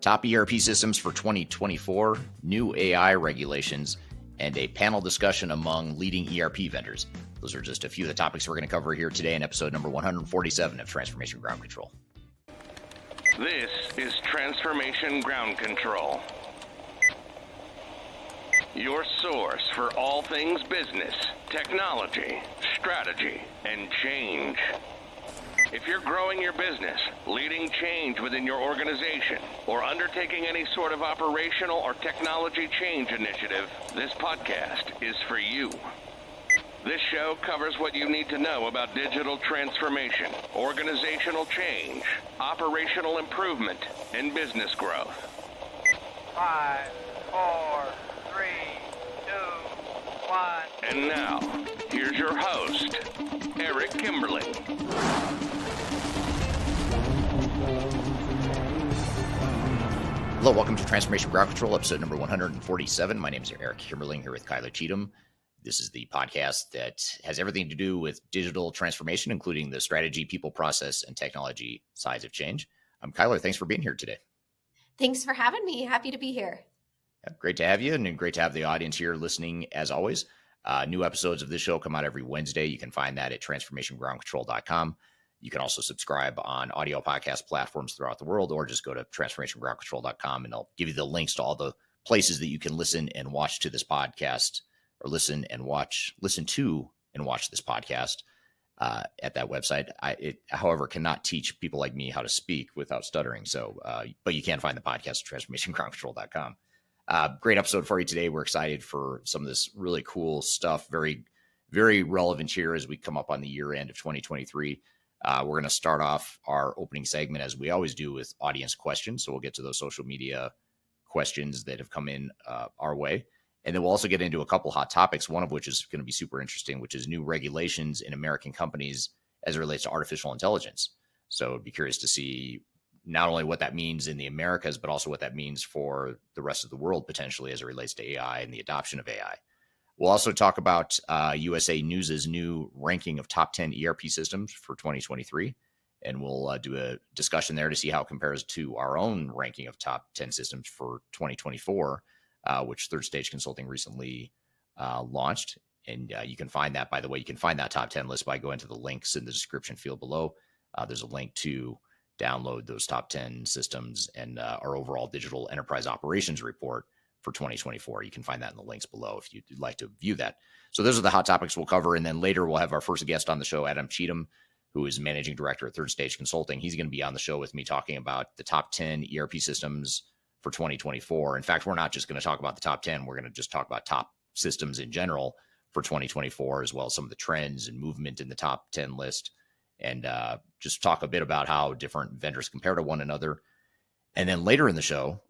top ERP systems for 2024, new AI regulations, and a panel discussion among leading ERP vendors. Those are just a few of the topics we're going to cover here today in episode number 147 of Transformation Ground Control. This is Transformation Ground Control, your source for all things business, technology, strategy, and change. If you're growing your business, leading change within your organization, or undertaking any sort of operational or technology change initiative, this podcast is for you. This show covers what you need to know about digital transformation, organizational change, operational improvement, and business growth. 5, 4, 3, 2, 1. And now, here's your host, Eric Kimberling. Hello, welcome to Transformation Ground Control, episode number 147. My name is Eric Kimberling here with Cheatham. This is the podcast that has everything to do with digital transformation, including the strategy, people, process, and technology sides of change. Kyler, thanks for being here today. Thanks for having me. Happy to be here. Yeah, great to have you, and great to have the audience here listening as always. New episodes of this show come out every Wednesday. You can find that at transformationgroundcontrol.com. You can also subscribe on audio podcast platforms throughout the world, or just go to transformationgroundcontrol.com, and I'll give you the links to all the places that you can listen and watch to this podcast, or listen to and watch this podcast at that website. It, however, cannot teach people like me how to speak without stuttering. So, but you can find the podcast at transformationgroundcontrol.com. Great episode for you today. We're excited for some of this really cool stuff. Very, very relevant here as we come up on the year end of 2023. We're going to start off our opening segment, as we always do, with audience questions. So we'll get to those social media questions that have come in our way. And then we'll also get into a couple hot topics, one of which is going to be super interesting, which is new regulations in American companies as it relates to artificial intelligence. So I'd be curious to see not only what that means in the Americas, but also what that means for the rest of the world, potentially, as it relates to AI and the adoption of AI. We'll also talk about USA News's new ranking of top 10 ERP systems for 2023. And we'll do a discussion there to see how it compares to our own ranking of top 10 systems for 2024. Which Third Stage Consulting recently launched. And you can find that, by the way, you can find that top 10 list by going to the links in the description field below. There's a link to download those top 10 systems and our overall digital enterprise operations report for 2024. You can find that in the links below if you'd like to view that. So those are the hot topics we'll cover. And then later we'll have our first guest on the show, Cheatham, who is managing director at Third Stage Consulting. He's going to be on the show with me talking about the top 10 ERP systems for 2024. In fact, we're not just going to talk about the top 10. We're going to just talk about top systems in general for 2024, as well as some of the trends and movement in the top 10 list, and just talk a bit about how different vendors compare to one another. And then later in the show,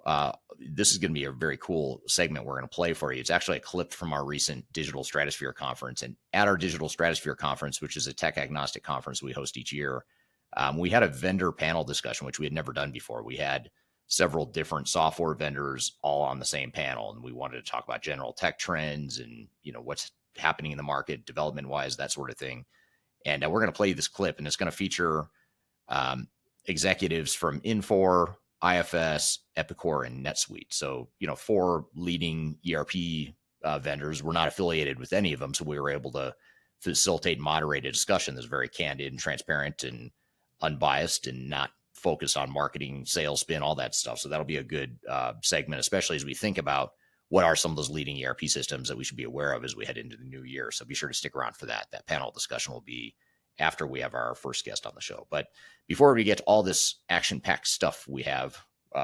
this is going to be a very cool segment we're going to play for you. It's actually a clip from our recent Digital Stratosphere conference. And at our Digital Stratosphere conference, which is a tech agnostic conference we host each year, we had a vendor panel discussion, which we had never done before. We had several different software vendors all on the same panel, and we wanted to talk about general tech trends and what's happening in the market development wise, that sort of thing. And we're going to play this clip, and it's going to feature executives from Infor, IFS, Epicor, and NetSuite. So 4 leading ERP vendors. We're not affiliated with any of them, so we were able to facilitate and moderate a discussion that's very candid and transparent and unbiased and not focused on marketing, sales, spin, all that stuff. So that'll be a good segment, especially as we think about what are some of those leading ERP systems that we should be aware of as we head into the new year. So be sure to stick around for that. That panel discussion will be after we have our first guest on the show. But before we get to all this action-packed stuff we have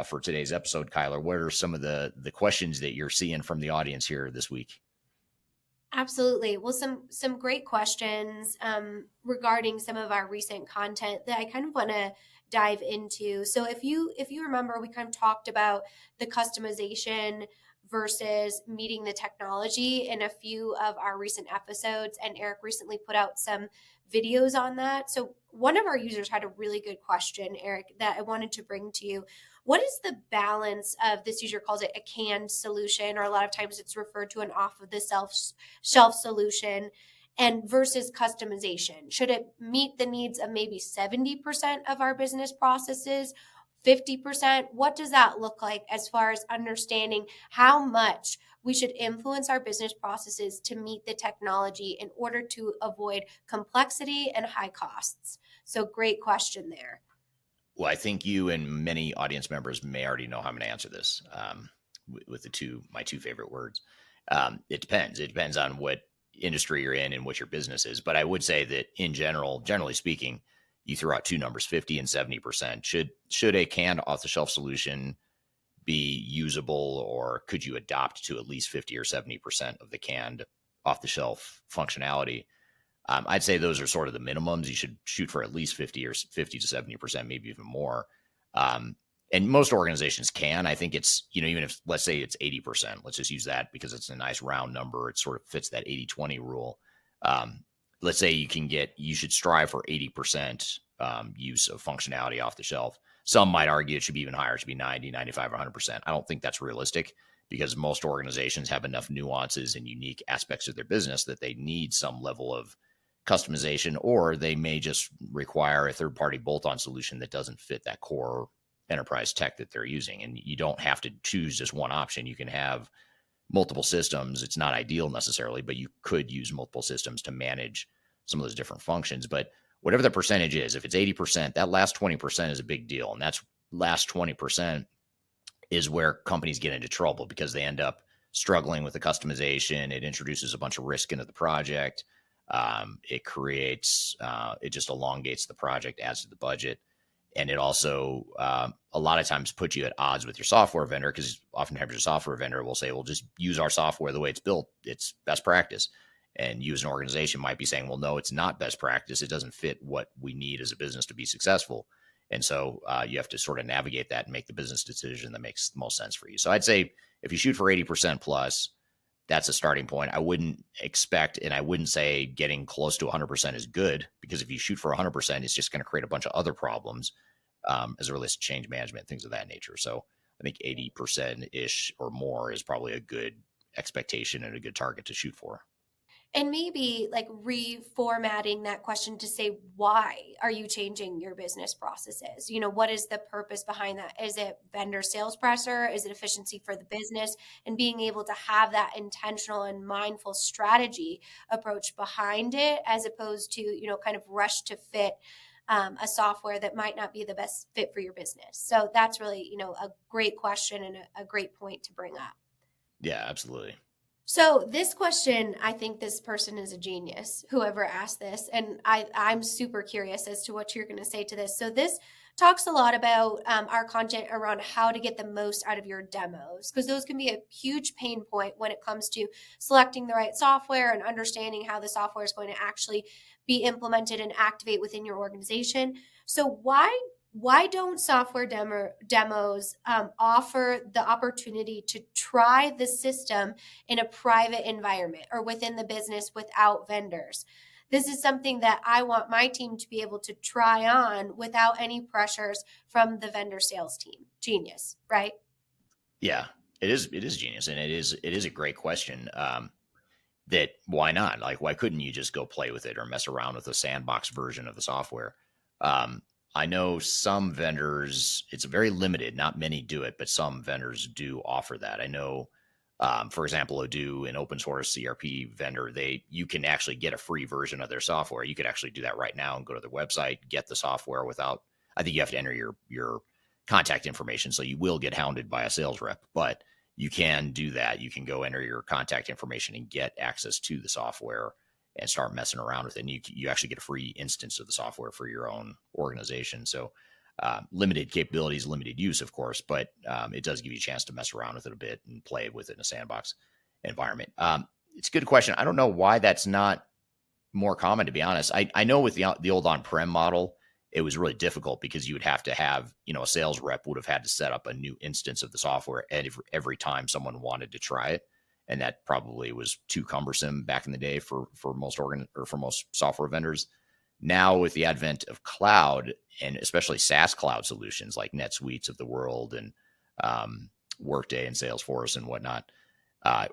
for today's episode, Kyler, what are some of the questions that you're seeing from the audience here this week? Absolutely. Well, some great questions regarding some of our recent content that I kind of want to dive into. So if you remember, we kind of talked about the customization versus meeting the technology in a few of our recent episodes, and Eric recently put out some videos on that. So one of our users had a really good question, Eric, that I wanted to bring to you. What is the balance of, this user calls it a canned solution, or a lot of times it's referred to an off of the shelf solution, and versus customization? Should it meet the needs of maybe 70% of our business processes 50%? What does that look like as far as understanding how much we should influence our business processes to meet the technology in order to avoid complexity and high costs? So great question there. Well, I think you and many audience members may already know how I'm going to answer this with my two favorite words. It depends. It depends on what industry you're in and what your business is. But I would say that in general, generally speaking, you throw out two numbers, 50 and 70%. Should a canned off-the-shelf solution be usable, or could you adopt to at least 50 or 70% of the canned off-the-shelf functionality? I'd say those are sort of the minimums. You should shoot for at least 50 to 70%, maybe even more. And most organizations can. I think it's, even if, let's say it's 80%, let's just use that because it's a nice round number. It sort of fits that 80-20 rule. Let's say you should strive for 80% use of functionality off the shelf. Some might argue it should be even higher. It should be 90, 95, or 100%. I don't think that's realistic because most organizations have enough nuances and unique aspects of their business that they need some level of customization, or they may just require a third-party bolt-on solution that doesn't fit that core enterprise tech that they're using. And you don't have to choose just one option. You can have multiple systems. It's not ideal necessarily, but you could use multiple systems to manage some of those different functions. But whatever the percentage is, if it's 80%, that last 20% is a big deal. And that's last 20% is where companies get into trouble because they end up struggling with the customization. It introduces a bunch of risk into the project. It just elongates the project, adds to the budget. And it also, a lot of times puts you at odds with your software vendor because oftentimes your software vendor will say, well, just use our software the way it's built. It's best practice. And you as an organization might be saying, well, no, it's not best practice. It doesn't fit what we need as a business to be successful. And so you have to sort of navigate that and make the business decision that makes the most sense for you. So I'd say if you shoot for 80% plus, that's a starting point. I wouldn't expect, and I wouldn't say getting close to 100% is good, because if you shoot for 100%, it's just going to create a bunch of other problems as it relates to change management, things of that nature. So I think 80%-ish or more is probably a good expectation and a good target to shoot for. And maybe like reformatting that question to say, why are you changing your business processes? What is the purpose behind that? Is it vendor sales pressure? Is it efficiency for the business? And being able to have that intentional and mindful strategy approach behind it, as opposed to, kind of rush to fit a software that might not be the best fit for your business. So that's really, a great question and a great point to bring up. Yeah, absolutely. So this question, I think this person is a genius, whoever asked this. And I'm super curious as to what you're going to say to this. So this talks a lot about our content around how to get the most out of your demos, because those can be a huge pain point when it comes to selecting the right software and understanding how the software is going to actually be implemented and activate within your organization. So why don't software demos offer the opportunity to try the system in a private environment or within the business without vendors? This is something that I want my team to be able to try on without any pressures from the vendor sales team. Genius, right? Yeah, it is genius. And it is a great question. That why not? Like, why couldn't you just go play with it or mess around with a sandbox version of the software? I know some vendors, it's very limited, not many do it, but some vendors do offer that. I know, for example, Odoo, an open source ERP vendor, you can actually get a free version of their software. You could actually do that right now and go to their website, get the software without, I think you have to enter your contact information. So you will get hounded by a sales rep, but you can do that. You can go enter your contact information and get access to the software and start messing around with it. And you actually get a free instance of the software for your own organization. So limited capabilities, limited use, of course, but it does give you a chance to mess around with it a bit and play with it in a sandbox environment. It's a good question. I don't know why that's not more common, to be honest. I know with the old on-prem model, it was really difficult because you would have to have, a sales rep would have had to set up a new instance of the software every time someone wanted to try it. And that probably was too cumbersome back in the day for most software vendors. Now with the advent of cloud, and especially SaaS cloud solutions like NetSuites of the world and Workday and Salesforce and whatnot,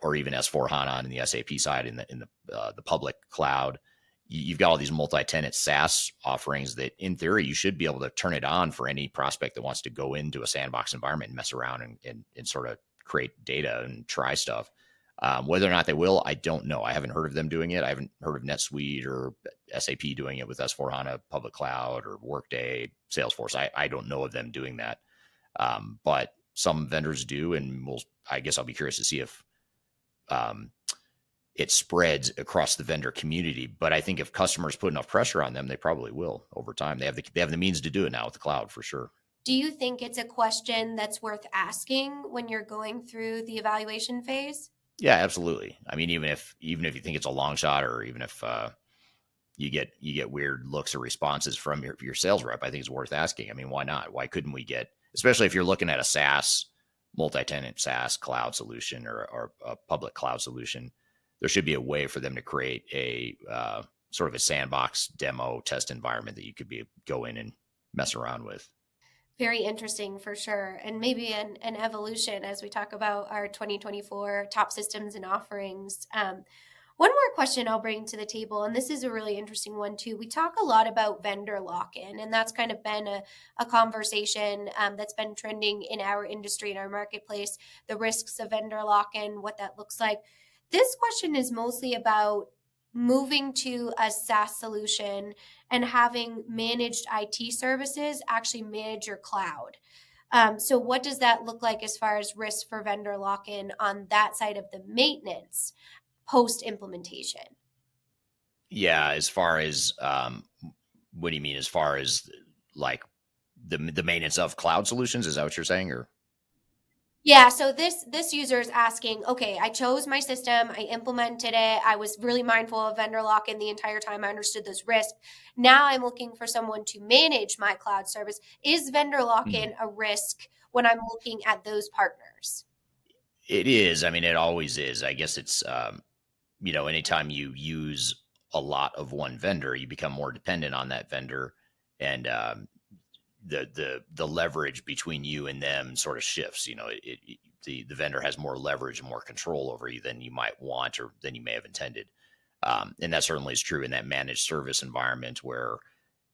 or even S4HANA on the SAP side in the public cloud, you've got all these multi-tenant SaaS offerings that in theory, you should be able to turn it on for any prospect that wants to go into a sandbox environment and mess around and sort of create data and try stuff. Whether or not they will, I don't know. I haven't heard of them doing it. I haven't heard of NetSuite or SAP doing it with S4HANA public cloud or Workday, Salesforce. I don't know of them doing that. But some vendors do. And I guess I'll be curious to see if it spreads across the vendor community. But I think if customers put enough pressure on them, they probably will over time. They have the means to do it now with the cloud for sure. Do you think it's a question that's worth asking when you're going through the evaluation phase? Yeah, absolutely. I mean, even if you think it's a long shot, or even if you get weird looks or responses from your sales rep, I think it's worth asking. I mean, why not? Why couldn't we get, especially if you're looking at a SaaS, multi-tenant SaaS cloud solution or a public cloud solution, there should be a way for them to create a sort of a sandbox demo test environment that you could go in and mess around with. Very interesting for sure. And maybe an evolution as we talk about our 2024 top systems and offerings. One more question I'll bring to the table, and this is a really interesting one too. We talk a lot about vendor lock-in, and that's kind of been a conversation that's been trending in our industry, in our marketplace, the risks of vendor lock-in, what that looks like. This question is mostly about moving to a SaaS solution and having managed IT services actually manage your cloud. So what does that look like as far as risk for vendor lock-in on that side of the maintenance post-implementation? Yeah, as far as what do you mean? As far as like the maintenance of cloud solutions, is that what you're saying? Or Yeah, so this user is asking, okay, I chose my system, I implemented it, I was really mindful of vendor lock-in the entire time, I understood those risks. Now I'm looking for someone to manage my cloud service. Is vendor lock-in a risk when I'm looking at those partners? It is. I mean, it always is. I guess it's anytime you use a lot of one vendor, you become more dependent on that vendor, and the leverage between you and them sort of shifts. The vendor has more leverage and more control over you than you might want or than you may have intended. And that certainly is true in that managed service environment where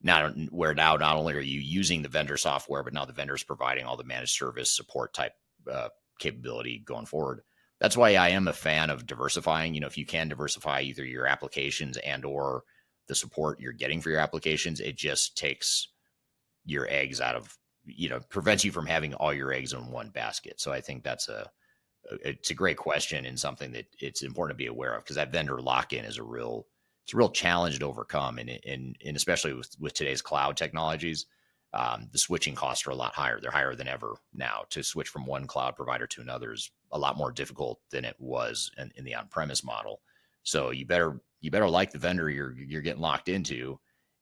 now not only are you using the vendor software, but now the vendor is providing all the managed service support type capability going forward. That's why I am a fan of diversifying. If you can diversify either your applications and or the support you're getting for your applications, it just takes your eggs out of, prevents you from having all your eggs in one basket. So I think it's a great question and something that it's important to be aware of, because that vendor lock-in is it's a real challenge to overcome. And especially with today's cloud technologies, the switching costs are a lot higher. They're higher than ever now. To switch from one cloud provider to another is a lot more difficult than it was in the on-premise model. So you better like the vendor you're getting locked into.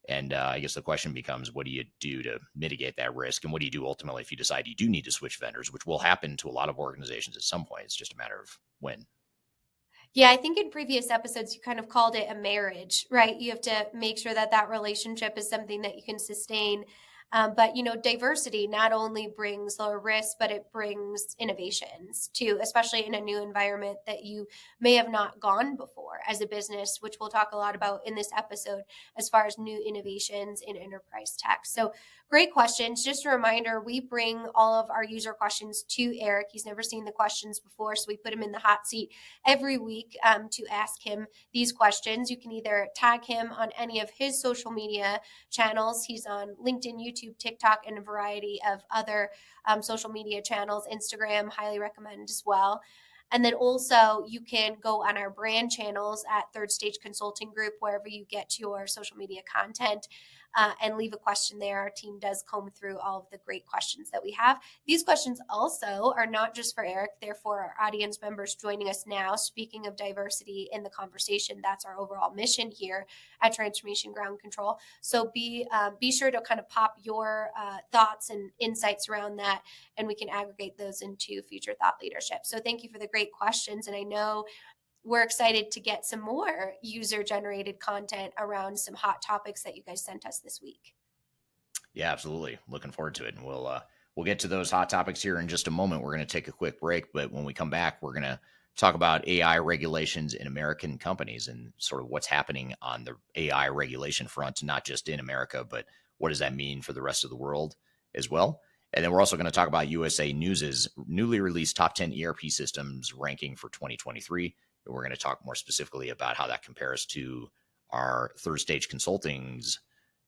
And I guess the question becomes, what do you do to mitigate that risk? And what do you do ultimately if you decide you do need to switch vendors, which will happen to a lot of organizations at some point? It's just a matter of when. Yeah, I think in previous episodes, you kind of called it a marriage, right? You have to make sure that relationship is something that you can sustain. But, diversity not only brings lower risk, but it brings innovations too, especially in a new environment that you may have not gone before as a business, which we'll talk a lot about in this episode as far as new innovations in enterprise tech. So great questions. Just a reminder, we bring all of our user questions to Eric. He's never seen the questions before, so we put him in the hot seat every week to ask him these questions. You can either tag him on any of his social media channels. He's on LinkedIn, YouTube, TikTok, and a variety of other social media channels. Instagram, highly recommend as well. And then also you can go on our brand channels at Third Stage Consulting Group, wherever you get your social media content, and leave a question there. Our team does comb through all of the great questions that we have. These questions also are not just for Eric, they're for our audience members joining us now. Speaking of diversity in the conversation, that's our overall mission here at Transformation Ground Control. So be sure to kind of pop your thoughts and insights around that, and we can aggregate those into future thought leadership. So thank you for the great questions. And I know we're excited to get some more user-generated content around some hot topics that you guys sent us this week. Yeah, absolutely. Looking forward to it. And we'll get to those hot topics here in just a moment. We're going to take a quick break, but when we come back, we're going to talk about AI regulations in American companies and sort of what's happening on the AI regulation front, not just in America, but what does that mean for the rest of the world as well. And then we're also going to talk about USA News's newly released top 10 ERP systems ranking for 2023. And we're going to talk more specifically about how that compares to our Third Stage Consulting's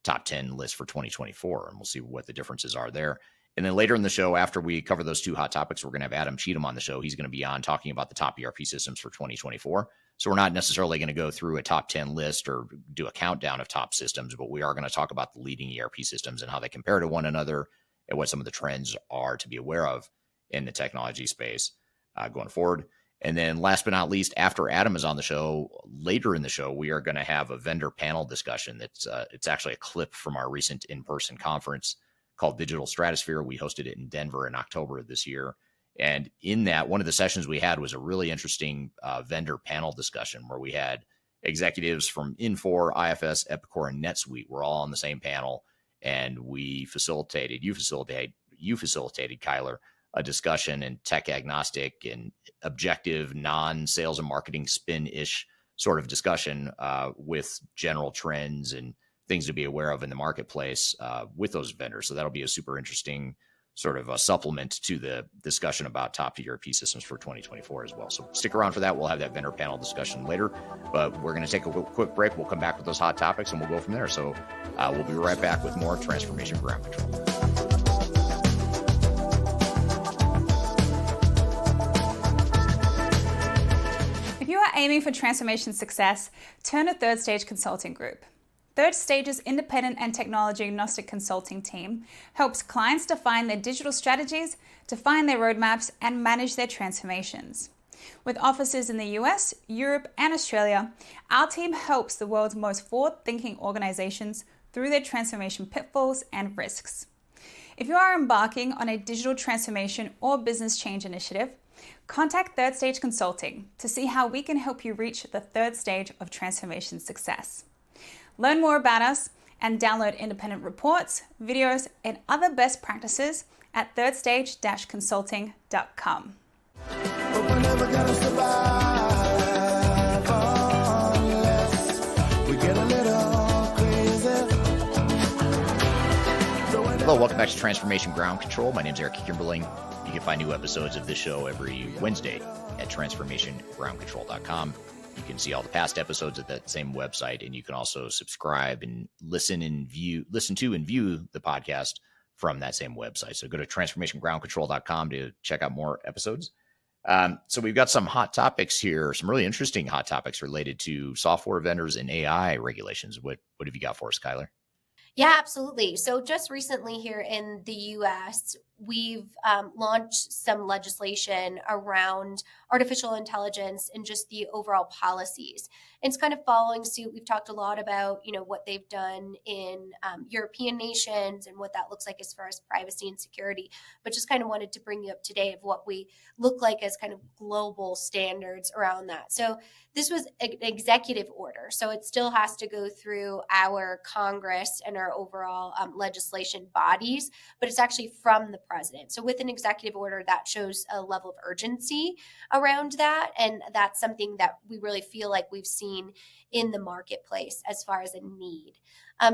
top 10 list for 2024. And we'll see what the differences are there. And then later in the show, after we cover those two hot topics, we're going to have Adam Cheatham on the show. He's going to be on talking about the top ERP systems for 2024. So we're not necessarily going to go through a top 10 list or do a countdown of top systems, but we are going to talk about the leading ERP systems and how they compare to one another and what some of the trends are to be aware of in the technology space going forward. And then last but not least, after Adam is on the show, later in the show, we are going to have a vendor panel discussion. It's actually a clip from our recent in-person conference called Digital Stratosphere. We hosted it in Denver in October of this year. And in that, one of the sessions we had was a really interesting vendor panel discussion where we had executives from Infor, IFS, Epicor, and NetSuite. We're all on the same panel. And you facilitated, Kyler, a discussion and tech agnostic and objective, non-sales and marketing spin-ish sort of discussion with general trends and things to be aware of in the marketplace with those vendors. So that'll be a super interesting sort of a supplement to the discussion about top ERP systems for 2024 as well. So stick around for that. We'll have that vendor panel discussion later, but we're going to take a quick break. We'll come back with those hot topics and we'll go from there. So we'll be right back with more Transformation Ground Control. If you are aiming for transformation success, turn to Third Stage Consulting Group. Third Stage's independent and technology agnostic consulting team helps clients define their digital strategies, define their roadmaps, and manage their transformations. With offices in the US, Europe, and Australia, our team helps the world's most forward-thinking organizations through their transformation pitfalls and risks. If you are embarking on a digital transformation or business change initiative, contact Third Stage Consulting to see how we can help you reach the third stage of transformation success. Learn more about us and download independent reports, videos, and other best practices at thirdstage-consulting.com. Hello, welcome back to Transformation Ground Control. My name is Eric Kimberling. You can find new episodes of this show every Wednesday at transformationgroundcontrol.com. You can see all the past episodes at that same website, and you can also subscribe and listen to and view the podcast from that same website. So go to transformationgroundcontrol.com to check out more episodes. So we've got some hot topics here, some really interesting hot topics related to software vendors and AI regulations. What have you got for us, Kyler? Yeah, absolutely. So just recently here in the US, we've launched some legislation around artificial intelligence and just the overall policies. It's kind of following suit. We've talked a lot about, what they've done in European nations and what that looks like as far as privacy and security, but just kind of wanted to bring you up to date of what we look like as kind of global standards around that. So this was an executive order. So it still has to go through our Congress and our overall legislation bodies, but it's actually from the president. So with an executive order, that shows a level of urgency around that. And that's something that we really feel like we've seen in the marketplace as far as a need.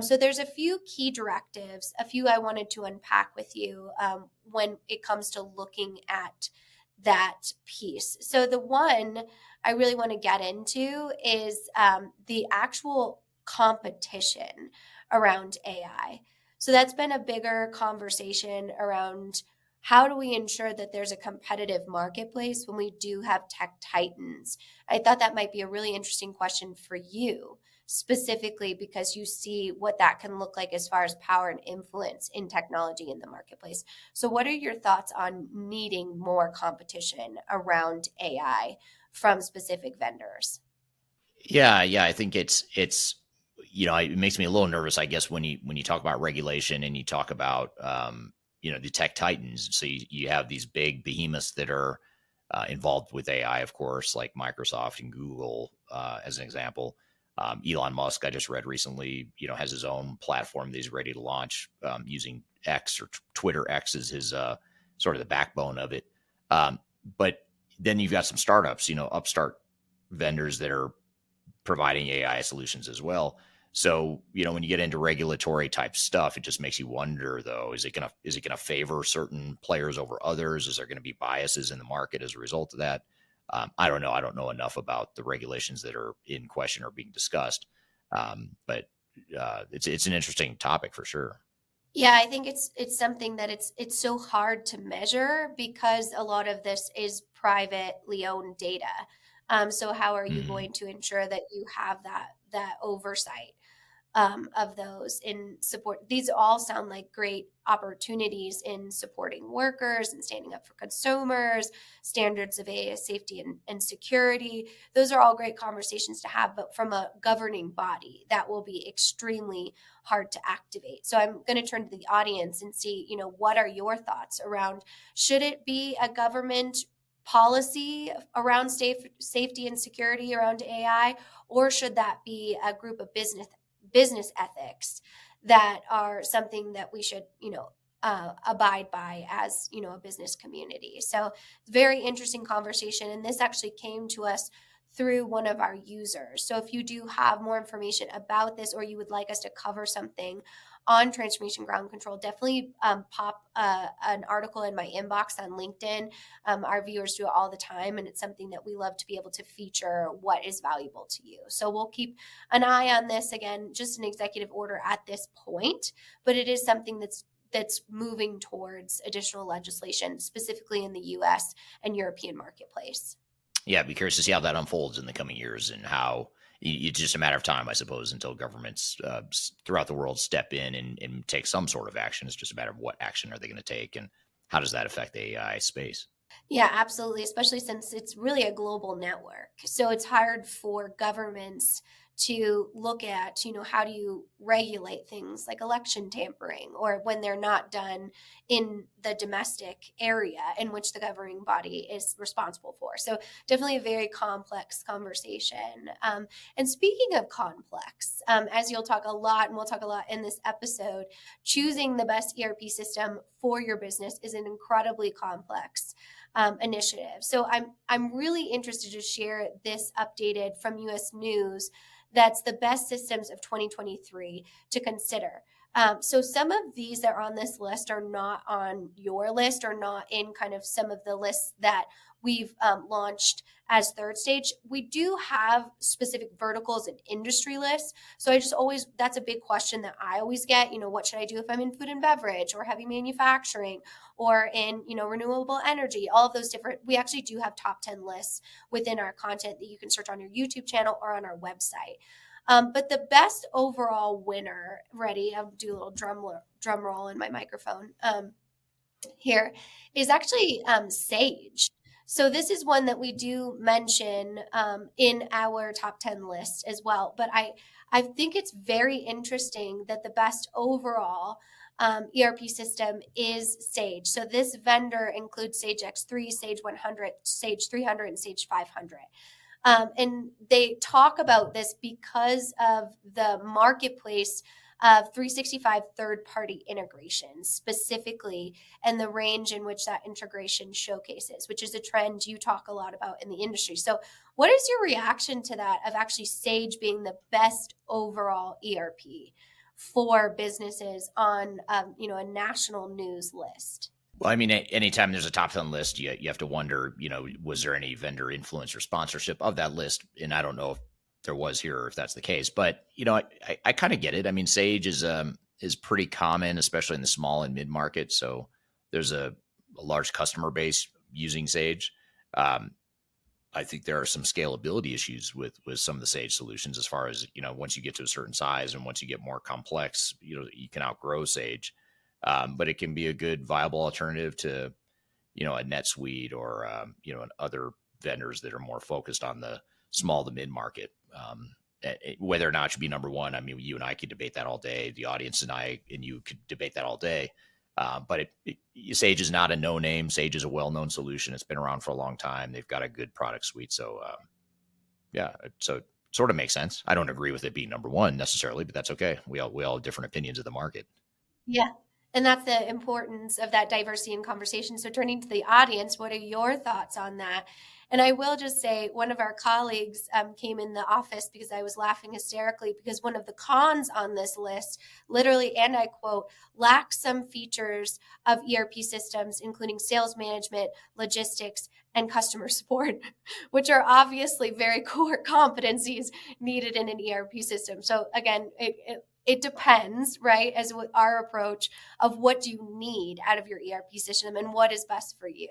So there's a few key directives, a few I wanted to unpack with you when it comes to looking at that piece. So the one I really want to get into is the actual competition around AI. So that's been a bigger conversation around how do we ensure that there's a competitive marketplace when we do have tech titans? I thought that might be a really interesting question for you, specifically because you see what that can look like as far as power and influence in technology in the marketplace. So what are your thoughts on needing more competition around AI from specific vendors? Yeah, I think it's it makes me a little nervous, I guess, when you talk about regulation and you talk about the tech titans. So you have these big behemoths that are involved with AI, of course, like Microsoft and Google, as an example. Elon Musk, I just read recently, has his own platform that he's ready to launch using X, or Twitter X is his sort of the backbone of it. But then you've got some startups, upstart vendors that are providing AI solutions as well. So, when you get into regulatory type stuff, it just makes you wonder, though, is it gonna favor certain players over others? Is there going to be biases in the market as a result of that? I don't know. I don't know enough about the regulations that are in question or being discussed. But it's an interesting topic for sure. Yeah, I think it's something that it's so hard to measure because a lot of this is privately owned data. So how are you Mhm. going to ensure that you have that oversight of those in support? These all sound like great opportunities in supporting workers and standing up for consumers, standards of AI safety and security. Those are all great conversations to have, but from a governing body, that will be extremely hard to activate. So I'm going to turn to the audience and see, what are your thoughts around, should it be a government policy around safety and security around AI, or should that be a group of business ethics that are something that we should, abide by as, a business community? So very interesting conversation. And this actually came to us through one of our users. So if you do have more information about this, or you would like us to cover something on transformation ground control, definitely pop an article in my inbox on LinkedIn. Our viewers do it all the time, and it's something that we love to be able to feature what is valuable to you. So we'll keep an eye on this. Again, just an executive order at this point, but it is something that's moving towards additional legislation, specifically in the US and European marketplace. Yeah, I'd be curious to see how that unfolds in the coming years and how it's just a matter of time, I suppose, until governments throughout the world step in and take some sort of action. It's just a matter of what action are they going to take and how does that affect the AI space? Yeah, absolutely. Especially since it's really a global network. So it's hard for governments to look at, how do you regulate things like election tampering, or when they're not done in the domestic area in which the governing body is responsible for. So definitely a very complex conversation. And speaking of complex, as you'll talk a lot, and we'll talk a lot in this episode, choosing the best ERP system for your business is an incredibly complex initiative. So I'm really interested to share this updated from US News. That's the best systems of 2023 to consider. So some of these that are on this list are not on your list, or not in kind of some of the lists that we've launched as third stage. We do have specific verticals and industry lists. So that's a big question that I always get, what should I do if I'm in food and beverage or heavy manufacturing or in, renewable energy, all of those different, we actually do have top 10 lists within our content that you can search on your YouTube channel or on our website. But the best overall winner, ready, I'll do a little drum roll in my microphone here, is actually Sage. So this is one that we do mention in our top 10 list as well. But I think it's very interesting that the best overall ERP system is Sage. So this vendor includes Sage X3, Sage 100, Sage 300, and Sage 500. And they talk about this because of the marketplace of 365 third-party integrations specifically, and the range in which that integration showcases, which is a trend you talk a lot about in the industry. So what is your reaction to that, of actually Sage being the best overall ERP for businesses on a national news list? Well, I mean, anytime there's a top 10 list, you have to wonder, was there any vendor influence or sponsorship of that list? And I don't know if there was here or if that's the case, but I kind of get it. I mean, Sage is pretty common, especially in the small and mid market. So there's a large customer base using Sage. I think there are some scalability issues with some of the Sage solutions, as far as, once you get to a certain size and once you get more complex, you can outgrow Sage. But it can be a good viable alternative to, a NetSuite or, and other vendors that are more focused on the small to mid market. Whether or not it should be number one, I mean, you and I could debate that all day. The audience and you could debate that all day. But Sage is not a no name. Sage is a well-known solution. It's been around for a long time. They've got a good product suite. So, so it sort of makes sense. I don't agree with it being number one necessarily, but that's okay. We all have different opinions of the market. Yeah. And that's the importance of that diversity in conversation. So turning to the audience, what are your thoughts on that? And I will just say, one of our colleagues came in the office because I was laughing hysterically because one of the cons on this list, literally, and I quote, lacks some features of ERP systems, including sales management, logistics, and customer support, which are obviously very core competencies needed in an ERP system. So again, it depends, right, as with our approach of what do you need out of your ERP system and what is best for you.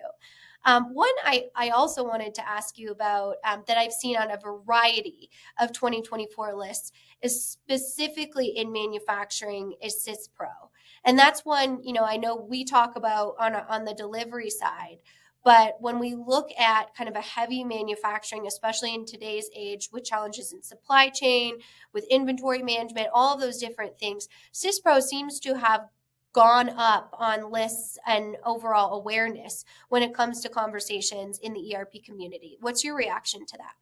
One I also wanted to ask you about that I've seen on a variety of 2024 lists is specifically in manufacturing is SysPro. And that's one, I know we talk about on the delivery side, but when we look at kind of a heavy manufacturing, especially in today's age with challenges in supply chain, with inventory management, all of those different things, SysPro seems to have gone up on lists and overall awareness when it comes to conversations in the ERP community. What's your reaction to that?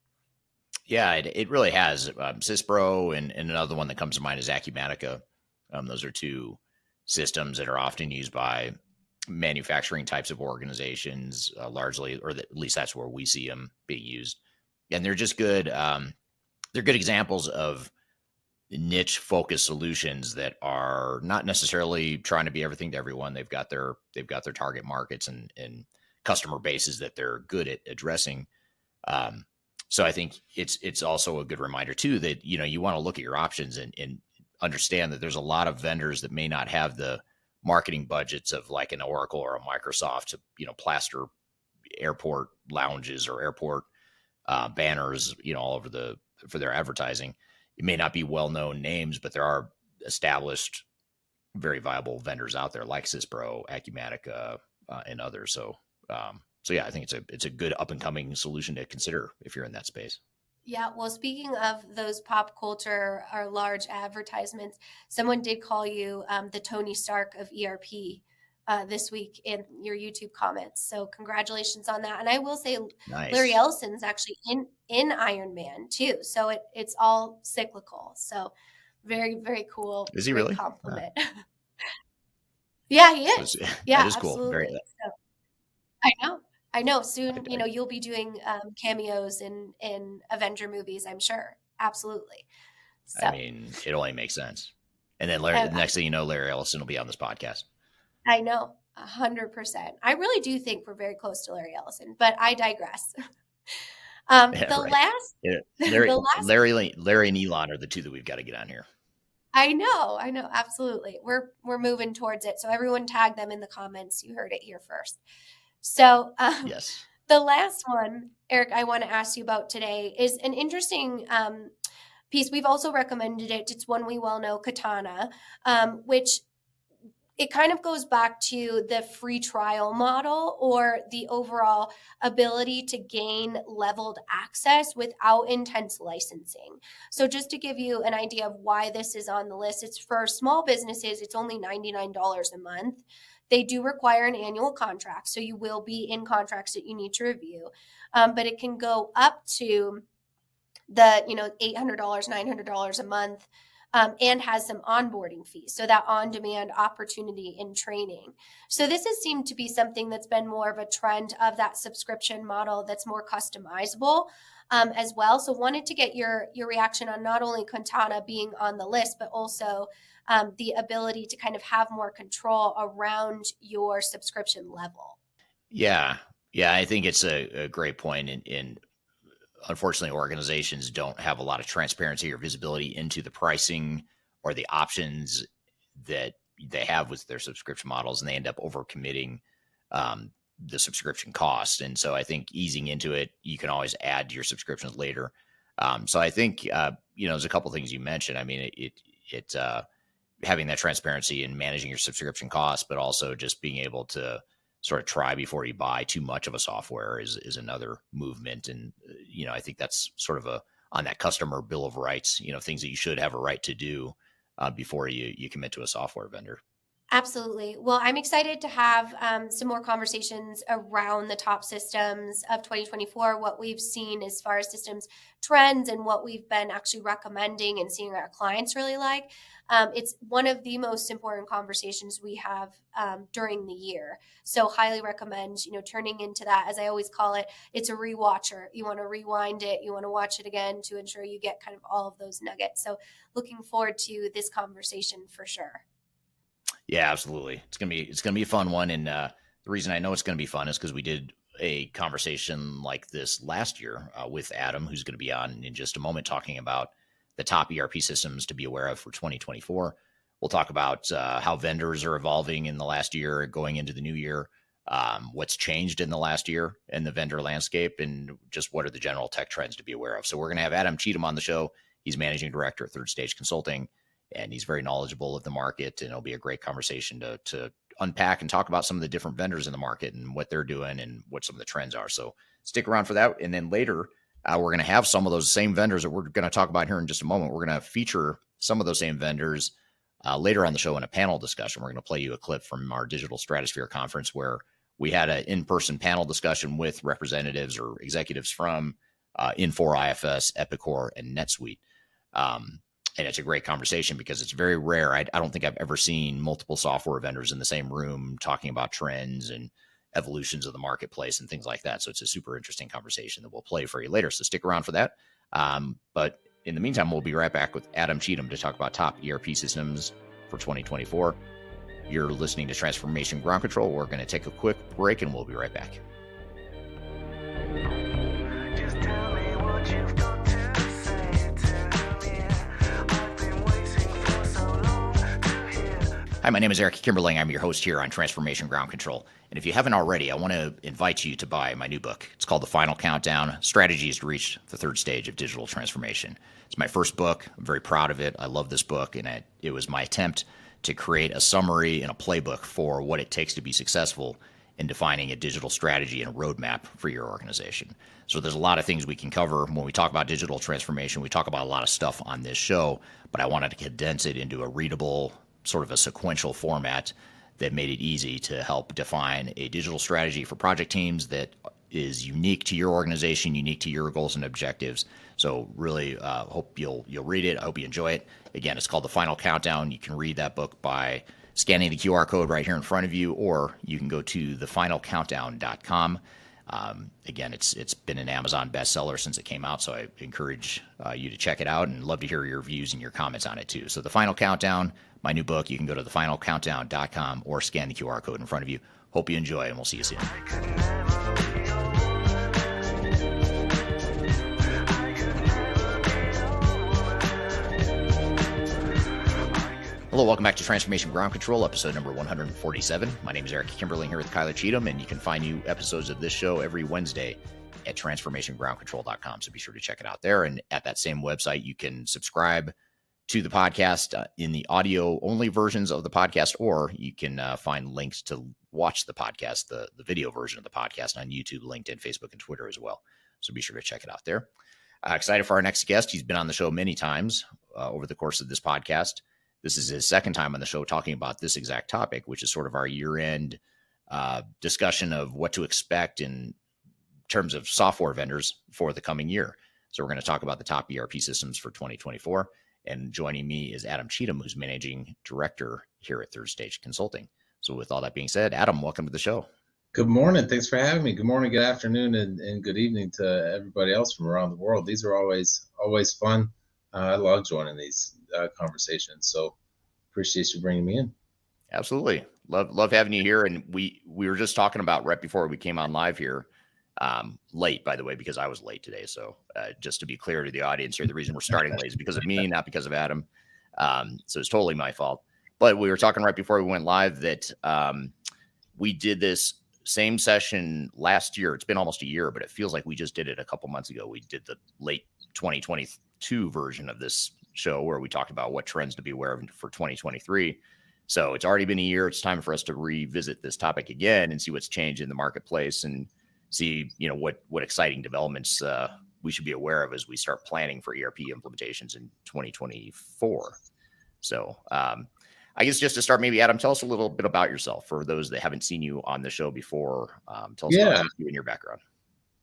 Yeah, it really has. SysPro and another one that comes to mind is Acumatica. Those are two systems that are often used by manufacturing types of organizations, largely, or at least that's where we see them being used. And they're just good. They're good examples of niche focused solutions that are not necessarily trying to be everything to everyone. They've got their target markets and customer bases that they're good at addressing. So I think it's also a good reminder too that you want to look at your options and understand that there's a lot of vendors that may not have the marketing budgets of like an Oracle or a Microsoft to plaster airport lounges or airport banners all over for their advertising. It may not be well-known names, but there are established, very viable vendors out there like SysPro, Acumatica, and others. So yeah, I think it's a good up-and-coming solution to consider if you're in that space. Yeah, well, speaking of those pop culture or large advertisements, someone did call you the Tony Stark of ERP this week in your YouTube comments. So congratulations on that. And I will say, Nice. Larry Ellison's actually in Iron Man too. So it's all cyclical. So very, very cool. Is he really? Compliment. Yeah, he is. Yeah, that is absolutely. Cool. Very, so, I know. Soon, you'll be doing cameos in Avenger movies, I'm sure. Absolutely. So, I mean, it only makes sense. And then the next thing you know, Larry Ellison will be on this podcast. I know, 100%. I really do think we're very close to Larry Ellison, but I digress. Larry and Elon are the two that we've got to get on here. I know, absolutely. We're moving towards it. So everyone tag them in the comments. You heard it here first. So yes, the last one, Eric, I want to ask you about today is an interesting piece. We've also recommended it. It's one we well know, Katana, which it kind of goes back to the free trial model or the overall ability to gain leveled access without intense licensing. So just to give you an idea of why this is on the list, it's for small businesses. It's only $99 a month. They do require an annual contract, so you will be in contracts that you need to review. But it can go up to the $800, $900 a month, and has some onboarding fees. So that on-demand opportunity in training. So this has seemed to be something that's been more of a trend of that subscription model that's more customizable as well. So wanted to get your reaction on not only Katana being on the list, but also the ability to kind of have more control around your subscription level. Yeah, I think it's a great point. And unfortunately, organizations don't have a lot of transparency or visibility into the pricing or the options that they have with their subscription models, and they end up overcommitting the subscription cost. And so I think easing into it, you can always add to your subscriptions later. So I think, there's a couple of things you mentioned. I mean, it having that transparency and managing your subscription costs, but also just being able to sort of try before you buy too much of a software is another movement. And, I think that's sort of on that customer bill of rights, things that you should have a right to do before you commit to a software vendor. Absolutely. Well, I'm excited to have some more conversations around the top systems of 2024, what we've seen as far as systems trends and what we've been actually recommending and seeing our clients really like. It's one of the most important conversations we have during the year. So highly recommend, turning into that, as I always call it, it's a rewatcher. You want to rewind it. You want to watch it again to ensure you get kind of all of those nuggets. So looking forward to this conversation for sure. Yeah, absolutely. It's gonna be a fun one, and the reason I know it's gonna be fun is because we did a conversation like this last year with Adam, who's going to be on in just a moment, talking about the top ERP systems to be aware of for 2024. We'll talk about how vendors are evolving in the last year, going into the new year, what's changed in the last year in the vendor landscape, and just what are the general tech trends to be aware of. So we're going to have Adam Cheatham on the show. He's managing director at Third Stage Consulting, and he's very knowledgeable of the market, and it'll be a great conversation to unpack and talk about some of the different vendors in the market and what they're doing and what some of the trends are. So stick around for that. And then later, we're going to have some of those same vendors that we're going to talk about here in just a moment. We're going to feature some of those same vendors later on the show in a panel discussion. We're going to play you a clip from our Digital Stratosphere conference where we had an in-person panel discussion with representatives or executives from Infor, IFS, Epicor, and NetSuite. And it's a great conversation because it's very rare. I don't think I've ever seen multiple software vendors in the same room talking about trends and evolutions of the marketplace and things like that. So it's a super interesting conversation that we'll play for you later. So stick around for that. But in the meantime, we'll be right back with Adam Cheatham to talk about top ERP systems for 2024. You're listening to Transformation Ground Control. We're going to take a quick break and we'll be right back. Just tell me what you've got to say to me. I've been waiting for so long to hear. Hi, my name is Eric Kimberling. I'm your host here on Transformation Ground Control. And if you haven't already, I want to invite you to buy my new book. It's called The Final Countdown, Strategies to Reach the Third Stage of Digital Transformation. It's my first book. I'm very proud of it. I love this book, and it was my attempt to create a summary and a playbook for what it takes to be successful in defining a digital strategy and a roadmap for your organization. So there's a lot of things we can cover when we talk about digital transformation. We talk about a lot of stuff on this show, but I wanted to condense it into a readable, sort of a sequential format that made it easy to help define a digital strategy for project teams that is unique to your organization, unique to your goals and objectives. So really hope you'll read it. I hope you enjoy it. Again, it's called The Final Countdown. You can read that book by scanning the QR code right here in front of you, or you can go to thefinalcountdown.com. Again, it's been an Amazon bestseller since it came out, so I encourage you to check it out and love to hear your views and your comments on it too. So The Final Countdown, my new book, you can go to thefinalcountdown.com or scan the QR code in front of you. Hope you enjoy, and we'll see you soon. Hello, welcome back to Transformation Ground Control, episode number 147. My name is Eric Kimberling here with Kyler Cheatham, and you can find new episodes of this show every Wednesday at transformationgroundcontrol.com. So be sure to check it out there. And at that same website, you can subscribe to the podcast in the audio-only versions of the podcast, or you can find links to watch the podcast, the video version of the podcast on YouTube, LinkedIn, Facebook, and Twitter as well. So be sure to check it out there. Excited for our next guest. He's been on the show many times over the course of this podcast. This is his second time on the show talking about this exact topic, which is sort of our year-end discussion of what to expect in terms of software vendors for the coming year. So we're going to talk about the top ERP systems for 2024. And joining me is Adam Cheatham, who's managing director here at Third Stage Consulting. So with all that being said, Adam, welcome to the show. Good morning. Thanks for having me. Good morning, good afternoon, and good evening to everybody else from around the world. These are always fun. I love joining these conversations. So appreciate you bringing me in. Absolutely. Love having you here. And we were just talking about right before we came on live here, late, by the way, because I was late today. So just to be clear to the audience here, the reason we're starting late is because of me, not because of Adam. So it's totally my fault. But we were talking right before we went live that we did this same session last year. It's been almost a year, but it feels like we just did it a couple months ago. We did the late 2022 version of this show where we talked about what trends to be aware of for 2023. So it's already been a year. It's time for us to revisit this topic again and see what's changed in the marketplace and see, what exciting developments we should be aware of as we start planning for ERP implementations in 2024. So I guess just to start, maybe Adam, tell us a little bit about yourself for those that haven't seen you on the show before. Tell us about you and your background.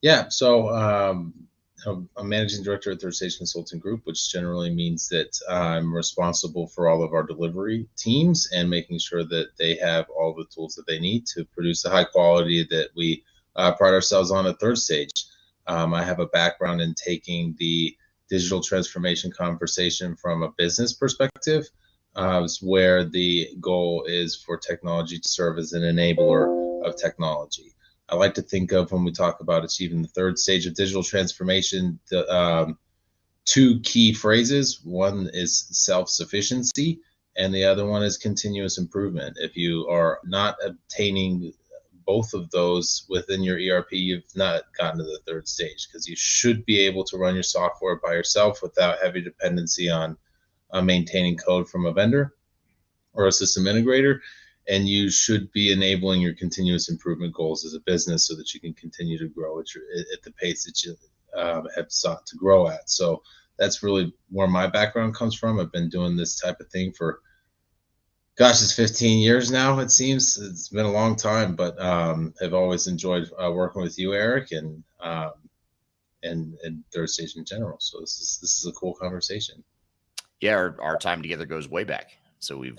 Yeah. So I'm managing director at Third Stage Consulting Group, which generally means that I'm responsible for all of our delivery teams and making sure that they have all the tools that they need to produce the high quality that we pride ourselves on at Third Stage. I have a background in taking the digital transformation conversation from a business perspective, where the goal is for technology to serve as an enabler of technology. I like to think of, when we talk about achieving the third stage of digital transformation, the two key phrases. One is self-sufficiency, and the other one is continuous improvement. If you are not obtaining both of those within your ERP, you've not gotten to the third stage, because you should be able to run your software by yourself without heavy dependency on maintaining code from a vendor or a system integrator. And you should be enabling your continuous improvement goals as a business so that you can continue to grow at the pace that you have sought to grow at. So that's really where my background comes from. I've been doing this type of thing for, gosh, it's 15 years now, it seems. It's been a long time, but I've always enjoyed working with you, Eric, and Third Stage in general. So this is a cool conversation. Yeah, our time together goes way back. So we've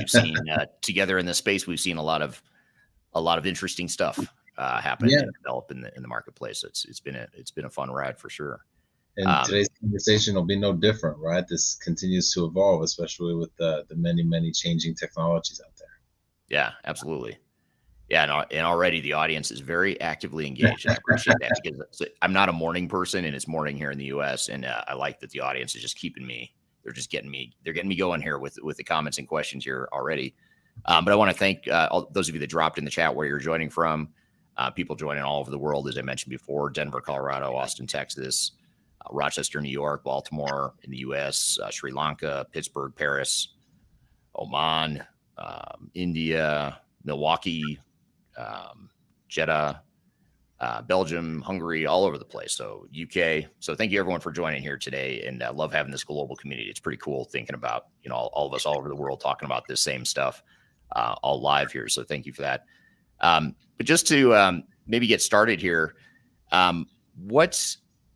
seen together in this space. We've seen a lot of interesting stuff happen and develop in the marketplace. It's been a fun ride for sure. And today's conversation will be no different, right? This continues to evolve, especially with the many changing technologies out there. Yeah, absolutely. Yeah, and already the audience is very actively engaged. I appreciate that, because I'm not a morning person, and it's morning here in the U.S. And I like that the audience is just keeping me. They're getting me going here with the comments and questions here already. But I want to thank all those of you that dropped in the chat where you're joining from. People joining all over the world, as I mentioned before: Denver, Colorado, Austin, Texas, Rochester, New York, Baltimore in the U.S., Sri Lanka, Pittsburgh, Paris, Oman, India, Milwaukee, Jeddah, Belgium, Hungary, all over the place. So UK. So thank you everyone for joining here today, and I love having this global community. It's pretty cool thinking about, all of us all over the world talking about this same stuff, all live here. So thank you for that. But just to maybe get started here,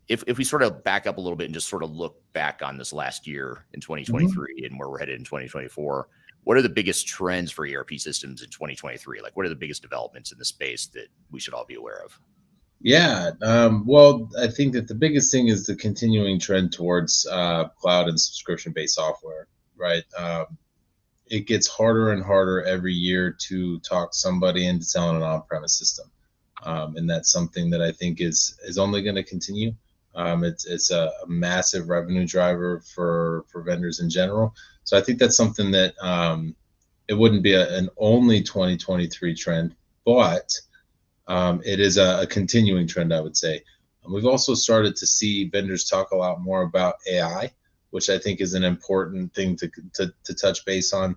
if we sort of back up a little bit and just sort of look back on this last year in 2023 and where we're headed in 2024, what are the biggest trends for ERP systems in 2023? Like, what are the biggest developments in the space that we should all be aware of? Yeah, well, I think that the biggest thing is the continuing trend towards cloud and subscription-based software, right? It gets harder and harder every year to talk somebody into selling an on-premise system, and that's something that I think is only going to continue. It's a massive revenue driver for vendors in general. So I think that's something that it wouldn't be an only 2023 trend, but it is a continuing trend, I would say. We've also started to see vendors talk a lot more about AI, which I think is an important thing to touch base on,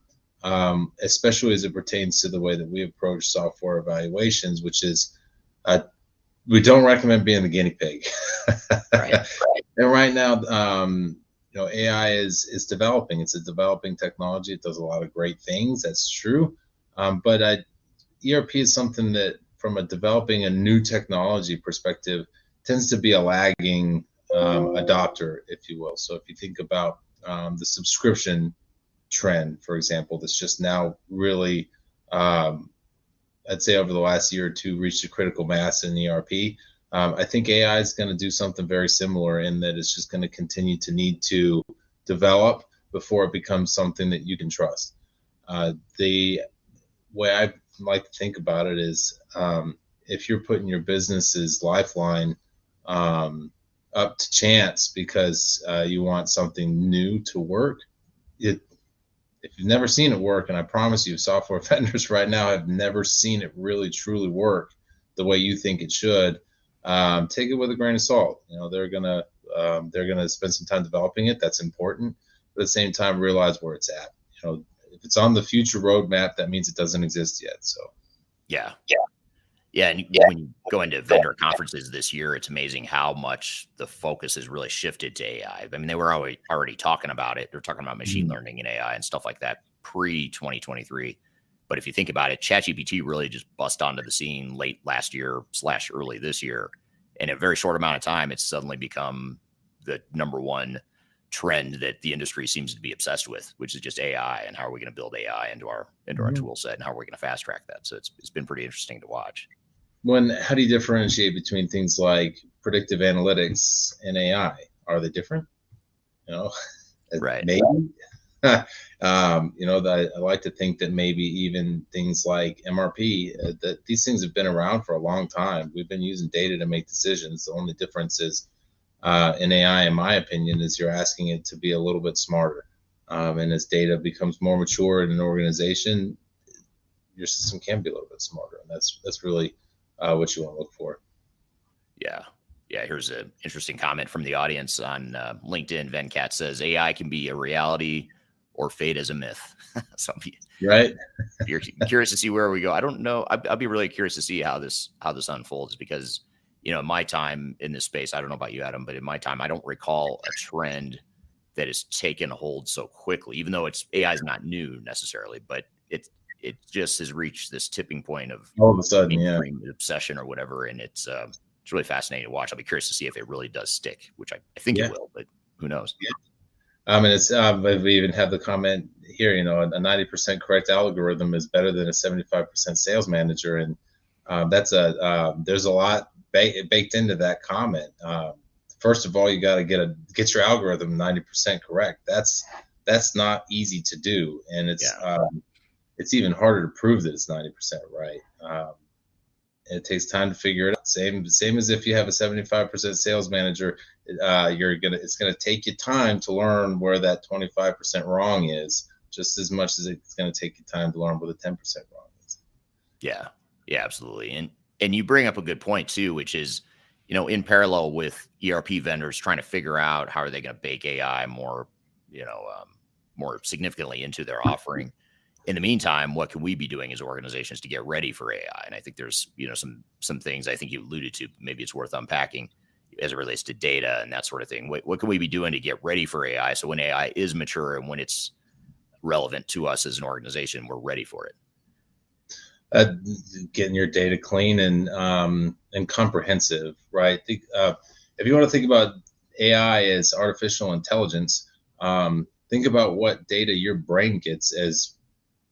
especially as it pertains to the way that we approach software evaluations, which is we don't recommend being the guinea pig. Right. And right now, AI is developing. It's a developing technology. It does a lot of great things. That's true. But ERP is something that, from a developing a new technology perspective, tends to be a lagging adopter, if you will. So if you think about the subscription trend, for example, that's just now really, I'd say over the last year or two, reached a critical mass in ERP. I think AI is going to do something very similar, in that it's just going to continue to need to develop before it becomes something that you can trust. The way I like to think about it is, if you're putting your business's lifeline up to chance because you want something new to work, if you've never seen it work, and I promise you, software vendors right now have never seen it really truly work the way you think it should, take it with a grain of salt. They're gonna spend some time developing it. That's important, but at the same time, realize where it's at. If it's on the future roadmap, that means it doesn't exist yet. So, yeah. And when you go into vendor conferences this year, it's amazing how much the focus has really shifted to AI. I mean, they were already talking about it. They're talking about machine learning and AI and stuff like that pre-2023. But if you think about it, ChatGPT really just bust onto the scene late last year / early this year. In a very short amount of time, it's suddenly become the number one trend that the industry seems to be obsessed with, which is just AI and how are we going to build AI into our tool set and how are we going to fast track that. So it's been pretty interesting to watch. How do you differentiate between things like predictive analytics and AI? Are they different? Right. Maybe. I like to think that maybe even things like MRP, that these things have been around for a long time. We've been using data to make decisions. The only difference is in AI, in my opinion, is you're asking it to be a little bit smarter. And as data becomes more mature in an organization, your system can be a little bit smarter. And that's really what you want to look for. Yeah. Here's an interesting comment from the audience on LinkedIn. Venkat says AI can be a reality or fade as a myth. So right. You're curious to see where we go. I don't know. I'll be really curious to see how this unfolds because, in my time in this space, I don't know about you, Adam, but in my time, I don't recall a trend that has taken hold so quickly, even though AI is not new necessarily, but it just has reached this tipping point of all of a sudden, obsession or whatever. And it's really fascinating to watch. I'll be curious to see if it really does stick, which I think it will, but who knows? Yeah. And it's we even have the comment here, a 90% correct algorithm is better than a 75% sales manager. And there's a lot baked into that comment. First of all, you got to get your algorithm 90% correct. That's not easy to do. And it's even harder to prove that it's 90% right. It takes time to figure it out. Same as if you have a 75% sales manager, it's gonna take you time to learn where that 25% wrong is, just as much as it's gonna take you time to learn where the 10% wrong is. Yeah, absolutely. And you bring up a good point too, which is, in parallel with ERP vendors trying to figure out how are they going to bake AI more significantly into their offering. In the meantime, what can we be doing as organizations to get ready for AI? And I think there's, some things I think you alluded to, maybe it's worth unpacking as it relates to data and that sort of thing. What can we be doing to get ready for AI? So when AI is mature and when it's relevant to us as an organization, we're ready for it. Getting your data clean and comprehensive, right? If you want to think about AI as artificial intelligence, think about what data your brain gets as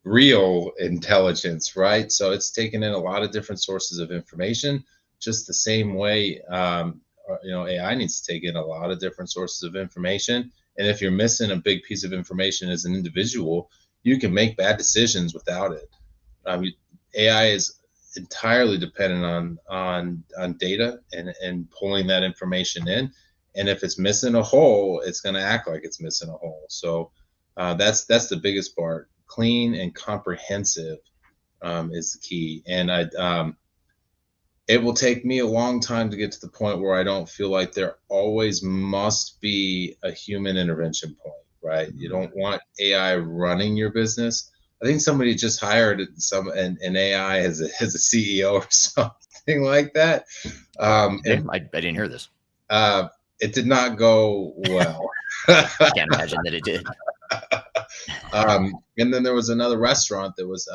real intelligence, right? So it's taken in a lot of different sources of information, just the same way AI needs to take in a lot of different sources of information. And if you're missing a big piece of information as an individual, you can make bad decisions without it. AI is entirely dependent on data and pulling that information in. And if it's missing a hole, it's going to act like it's missing a hole. So that's the biggest part. Clean and comprehensive is the key. And it will take me a long time to get to the point where I don't feel like there always must be a human intervention point, right? You don't want AI running your business. I think somebody just hired an AI as a CEO or something like that. I didn't hear this. It did not go well. I can't imagine that it did. And then there was another restaurant that was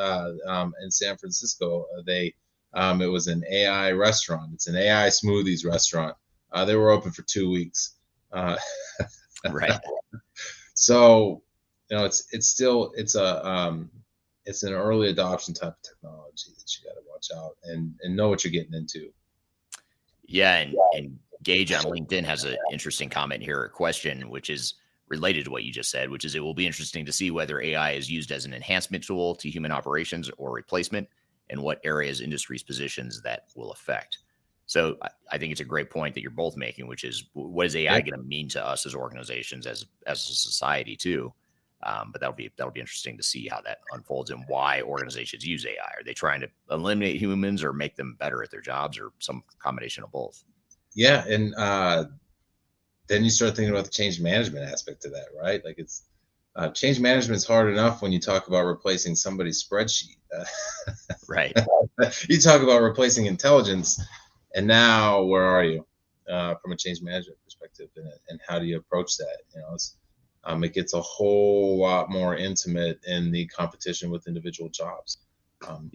in San Francisco. It was an AI restaurant. It's an AI smoothies restaurant. They were open for 2 weeks. Right. So, it's an early adoption type of technology that you got to watch out and know what you're getting into. Yeah. And Gage on LinkedIn has an interesting comment here, a question, which is related to what you just said, which is it will be interesting to see whether AI is used as an enhancement tool to human operations or replacement, and what areas, industries, positions that will affect. So I think it's a great point that you're both making, which is what is AI going to mean to us as organizations, as a society too? But that'll be interesting to see how that unfolds and why organizations use AI. Are they trying to eliminate humans or make them better at their jobs, or some combination of both? Yeah, and then you start thinking about the change management aspect of that, right? Like change management is hard enough when you talk about replacing somebody's spreadsheet. Right. You talk about replacing intelligence, and now where are you from a change management perspective, and how do you approach that? it gets a whole lot more intimate in the competition with individual jobs.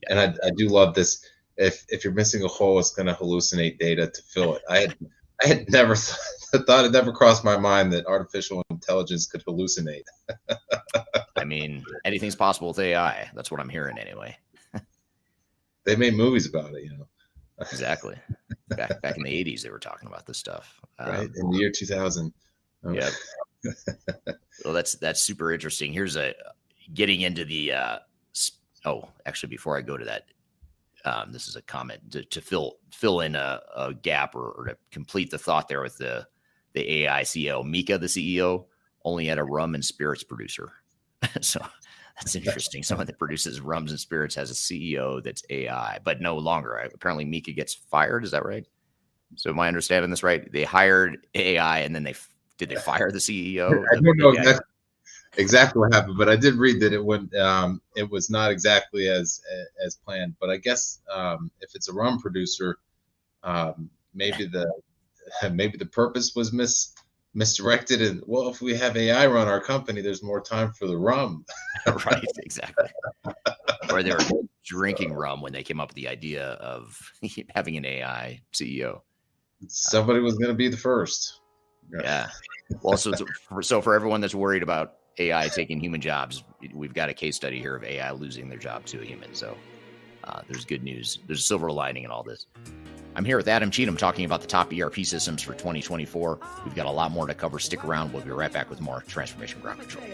And I do love this. If you're missing a hole, it's going to hallucinate data to fill it. I had never thought it never crossed my mind that artificial intelligence could hallucinate. I mean, anything's possible with AI. That's what I'm hearing anyway. They made movies about it, Exactly. Back in the 80s, they were talking about this stuff. Right in the year 2000. Yeah. Well, that's super interesting. Here's getting into the actually, before I go to that, this is a comment to fill in a gap or to complete the thought there with the AI CEO. Mika, the CEO, only had a rum and spirits producer. So that's interesting. Someone that produces rums and spirits has a CEO that's AI, but no longer. Apparently, Mika gets fired. Is that right? So am I understanding this right? They hired AI and then did they fire the CEO? I don't know exactly what happened, but I did read that it was not exactly as planned. But I guess if it's a rum producer, maybe the purpose was misdirected. And well, if we have AI run our company, there's more time for the rum. Right, exactly. Or they were drinking rum when they came up with the idea of having an AI CEO. Somebody was going to be the first. Yeah. Well, so for everyone that's worried about AI taking human jobs, we've got a case study here of AI losing their job to a human. So there's good news. There's a silver lining in all this. I'm here with Adam Cheatham talking about the top ERP systems for 2024. We've got a lot more to cover. Stick around. We'll be right back with more Transformation Ground Control.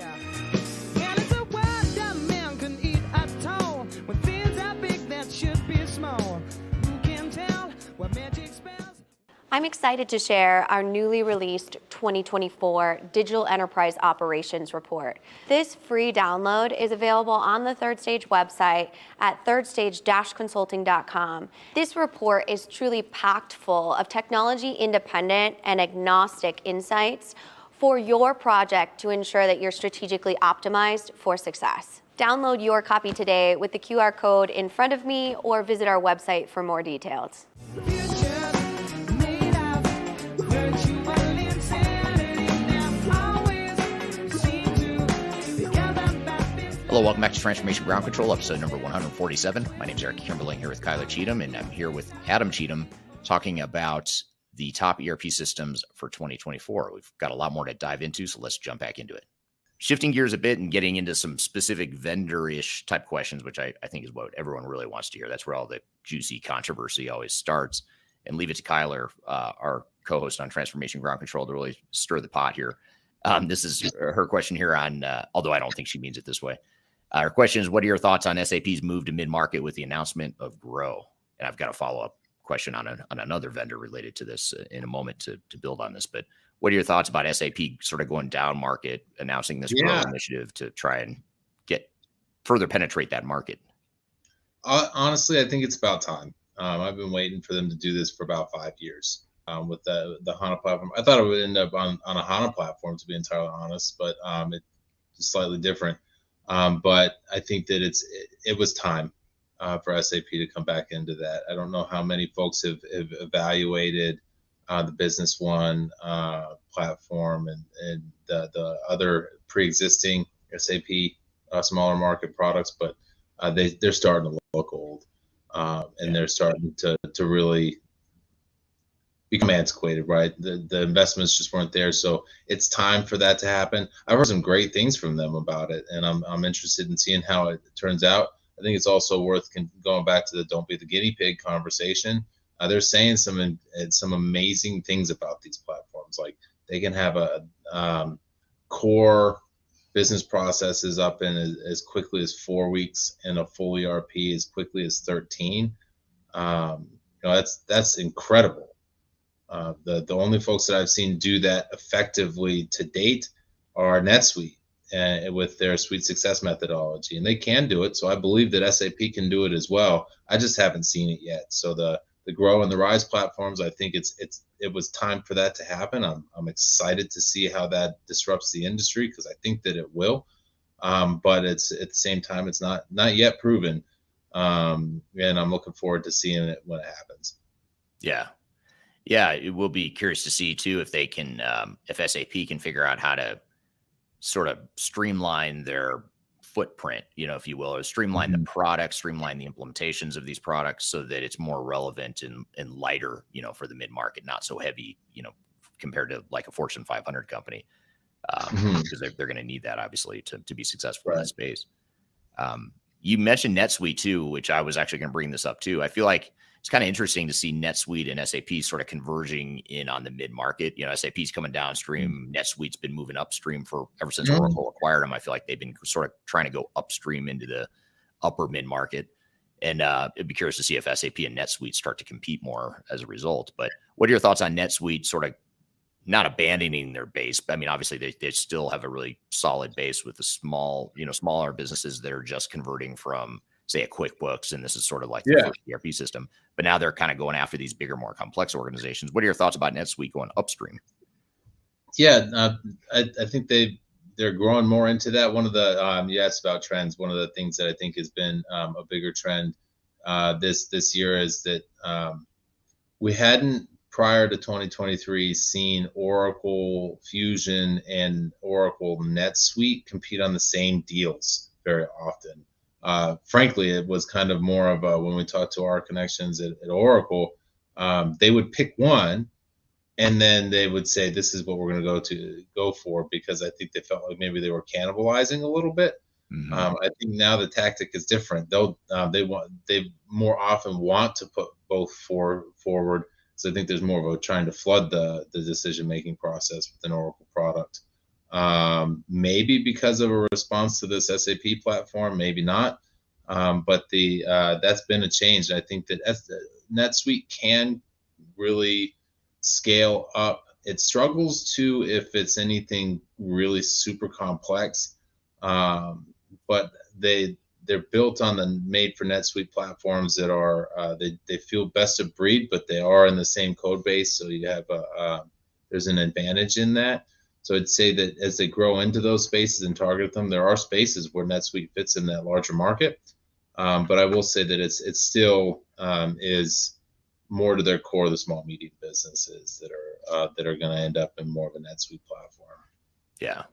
I'm excited to share our newly released 2024 Digital Enterprise Operations Report. This free download is available on the Third Stage website at thirdstage-consulting.com. This report is truly packed full of technology-independent and agnostic insights for your project to ensure that you're strategically optimized for success. Download your copy today with the QR code in front of me or visit our website for more details. Hello, welcome back to Transformation Ground Control, episode number 147. My name is Eric Kimberling here with Kyler Cheatham, and I'm here with Adam Cheatham talking about the top ERP systems for 2024. We've got a lot more to dive into, so let's jump back into it. Shifting gears a bit and getting into some specific vendor-ish type questions, which I think is what everyone really wants to hear. That's where all the juicy controversy always starts. And leave it to Kyler, our co-host on Transformation Ground Control, to really stir the pot here. This is her question here on, although I don't think she means it this way. Our question is, what are your thoughts on SAP's move to mid-market with the announcement of Grow? And I've got a follow-up question on another vendor related to this in a moment to build on this. But what are your thoughts about SAP sort of going down market, announcing this Grow initiative to try and further penetrate that market? Honestly, I think it's about time. I've been waiting for them to do this for about 5 years with the HANA platform. I thought it would end up on a HANA platform, to be entirely honest, but it's slightly different. But I think that it was time for SAP to come back into that. I don't know how many folks have evaluated the Business One platform and the other pre-existing SAP smaller market products, but they're starting to look old, and they're starting to really become antiquated, right? The investments just weren't there. So it's time for that to happen. I've heard some great things from them about it, and I'm interested in seeing how it turns out. I think it's also worth going back to the don't be the guinea pig conversation. They're saying some amazing things about these platforms. Like they can have a core business processes up in as quickly as 4 weeks and a full ERP as quickly as 13. That's incredible. The only folks that I've seen do that effectively to date are NetSuite with their Suite Success methodology, and they can do it. So I believe that SAP can do it as well. I just haven't seen it yet. So the Grow and the Rise platforms, I think it was time for that to happen. I'm excited to see how that disrupts the industry, because I think that it will. But it's at the same time, it's not yet proven. And I'm looking forward to seeing it when it happens. Yeah. Yeah, it will be curious to see too if they can, if SAP can figure out how to sort of streamline their footprint, if you will, or streamline the product, streamline the implementations of these products so that it's more relevant and lighter, for the mid-market, not so heavy, compared to like a Fortune 500 company, because they're going to need that obviously to be successful in that space. You mentioned NetSuite too, which I was actually going to bring this up too. I feel like it's kind of interesting to see NetSuite and SAP sort of converging in on the mid-market. SAP's coming downstream. NetSuite's been moving upstream for ever since Oracle acquired them. I feel like they've been sort of trying to go upstream into the upper mid-market. And it'd be curious to see if SAP and NetSuite start to compete more as a result. But what are your thoughts on NetSuite sort of not abandoning their base? I mean, obviously they still have a really solid base with the smaller businesses that are just converting from, say, a QuickBooks, and this is sort of like the first ERP system. But now they're kind of going after these bigger, more complex organizations. What are your thoughts about NetSuite going upstream? Yeah, I think they're growing more into that. One of the you asked about trends. One of the things that I think has been a bigger trend this year is that we hadn't, prior to 2023, seen Oracle Fusion and Oracle NetSuite compete on the same deals very often. Frankly, it was kind of more of a, when we talked to our connections at Oracle, they would pick one and then they would say, this is what we're going to go for, because I think they felt like maybe they were cannibalizing a little bit. I think now the tactic is different. They more often want to put both forward. So I think there's more of a trying to flood the decision-making process with an Oracle product. Maybe because of a response to this SAP platform, maybe not. But that's been a change. I think that NetSuite can really scale up. It struggles to if it's anything really super complex. But they're built on the made for NetSuite platforms that are they feel best of breed, but they are in the same code base. So you have there's an advantage in that. So I'd say that as they grow into those spaces and target them, there are spaces where NetSuite fits in that larger market. But I will say that it's still is more to their core, the small medium businesses that are going to end up in more of a NetSuite platform. Yeah.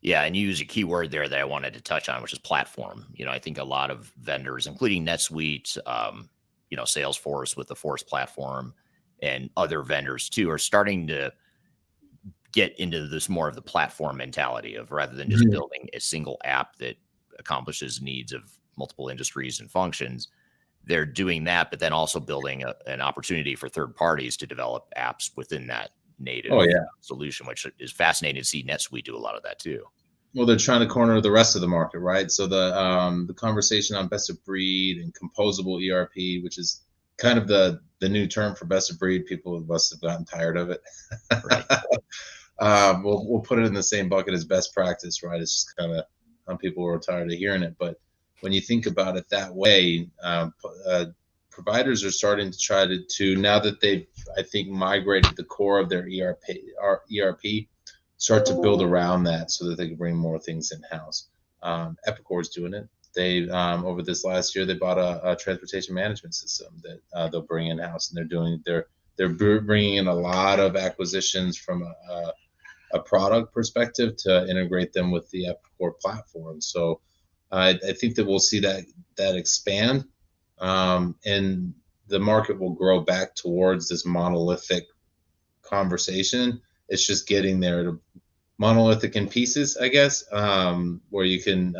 Yeah, and you use a key word there that I wanted to touch on, which is platform. I think a lot of vendors, including NetSuite, Salesforce with the Force platform, and other vendors too, are starting to get into this more of the platform mentality of, rather than just building a single app that accomplishes needs of multiple industries and functions, they're doing that, but then also building an opportunity for third parties to develop apps within that native solution, which is fascinating to see NetSuite do a lot of that too. Well, they're trying to corner the rest of the market, right? So the conversation on best of breed and composable ERP, which is kind of the new term for best of breed, people must have gotten tired of it. Right. We'll put it in the same bucket as best practice, right? It's just kind of some people are tired of hearing it, but when you think about it that way, providers are starting to try to now that they've, I think, migrated the core of their ERP, start to build around that so that they can bring more things in-house. Epicor is doing it. They over this last year, they bought a transportation management system that they'll bring in-house, and they're bringing in a lot of acquisitions from a product perspective to integrate them with the Epicor platform. So I think that we'll see that expand. And the market will grow back towards this monolithic conversation. It's just getting there to monolithic in pieces, I guess, where you can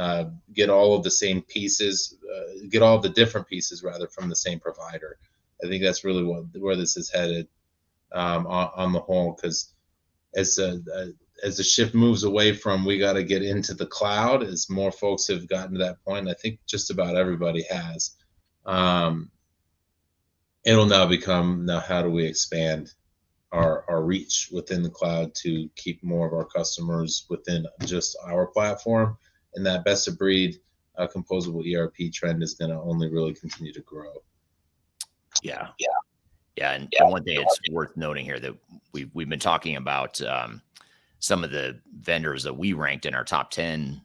get all of the same pieces, get all of the different pieces rather from the same provider. I think that's really where this is headed on the whole, because as the shift moves away from we got to get into the cloud, as more folks have gotten to that point, I think just about everybody has. It'll now become, how do we expand our reach within the cloud to keep more of our customers within just our platform? And that best of breed composable ERP trend is going to only really continue to grow. Yeah. And one thing it's worth noting here that we've been talking about some of the vendors that we ranked in our top 10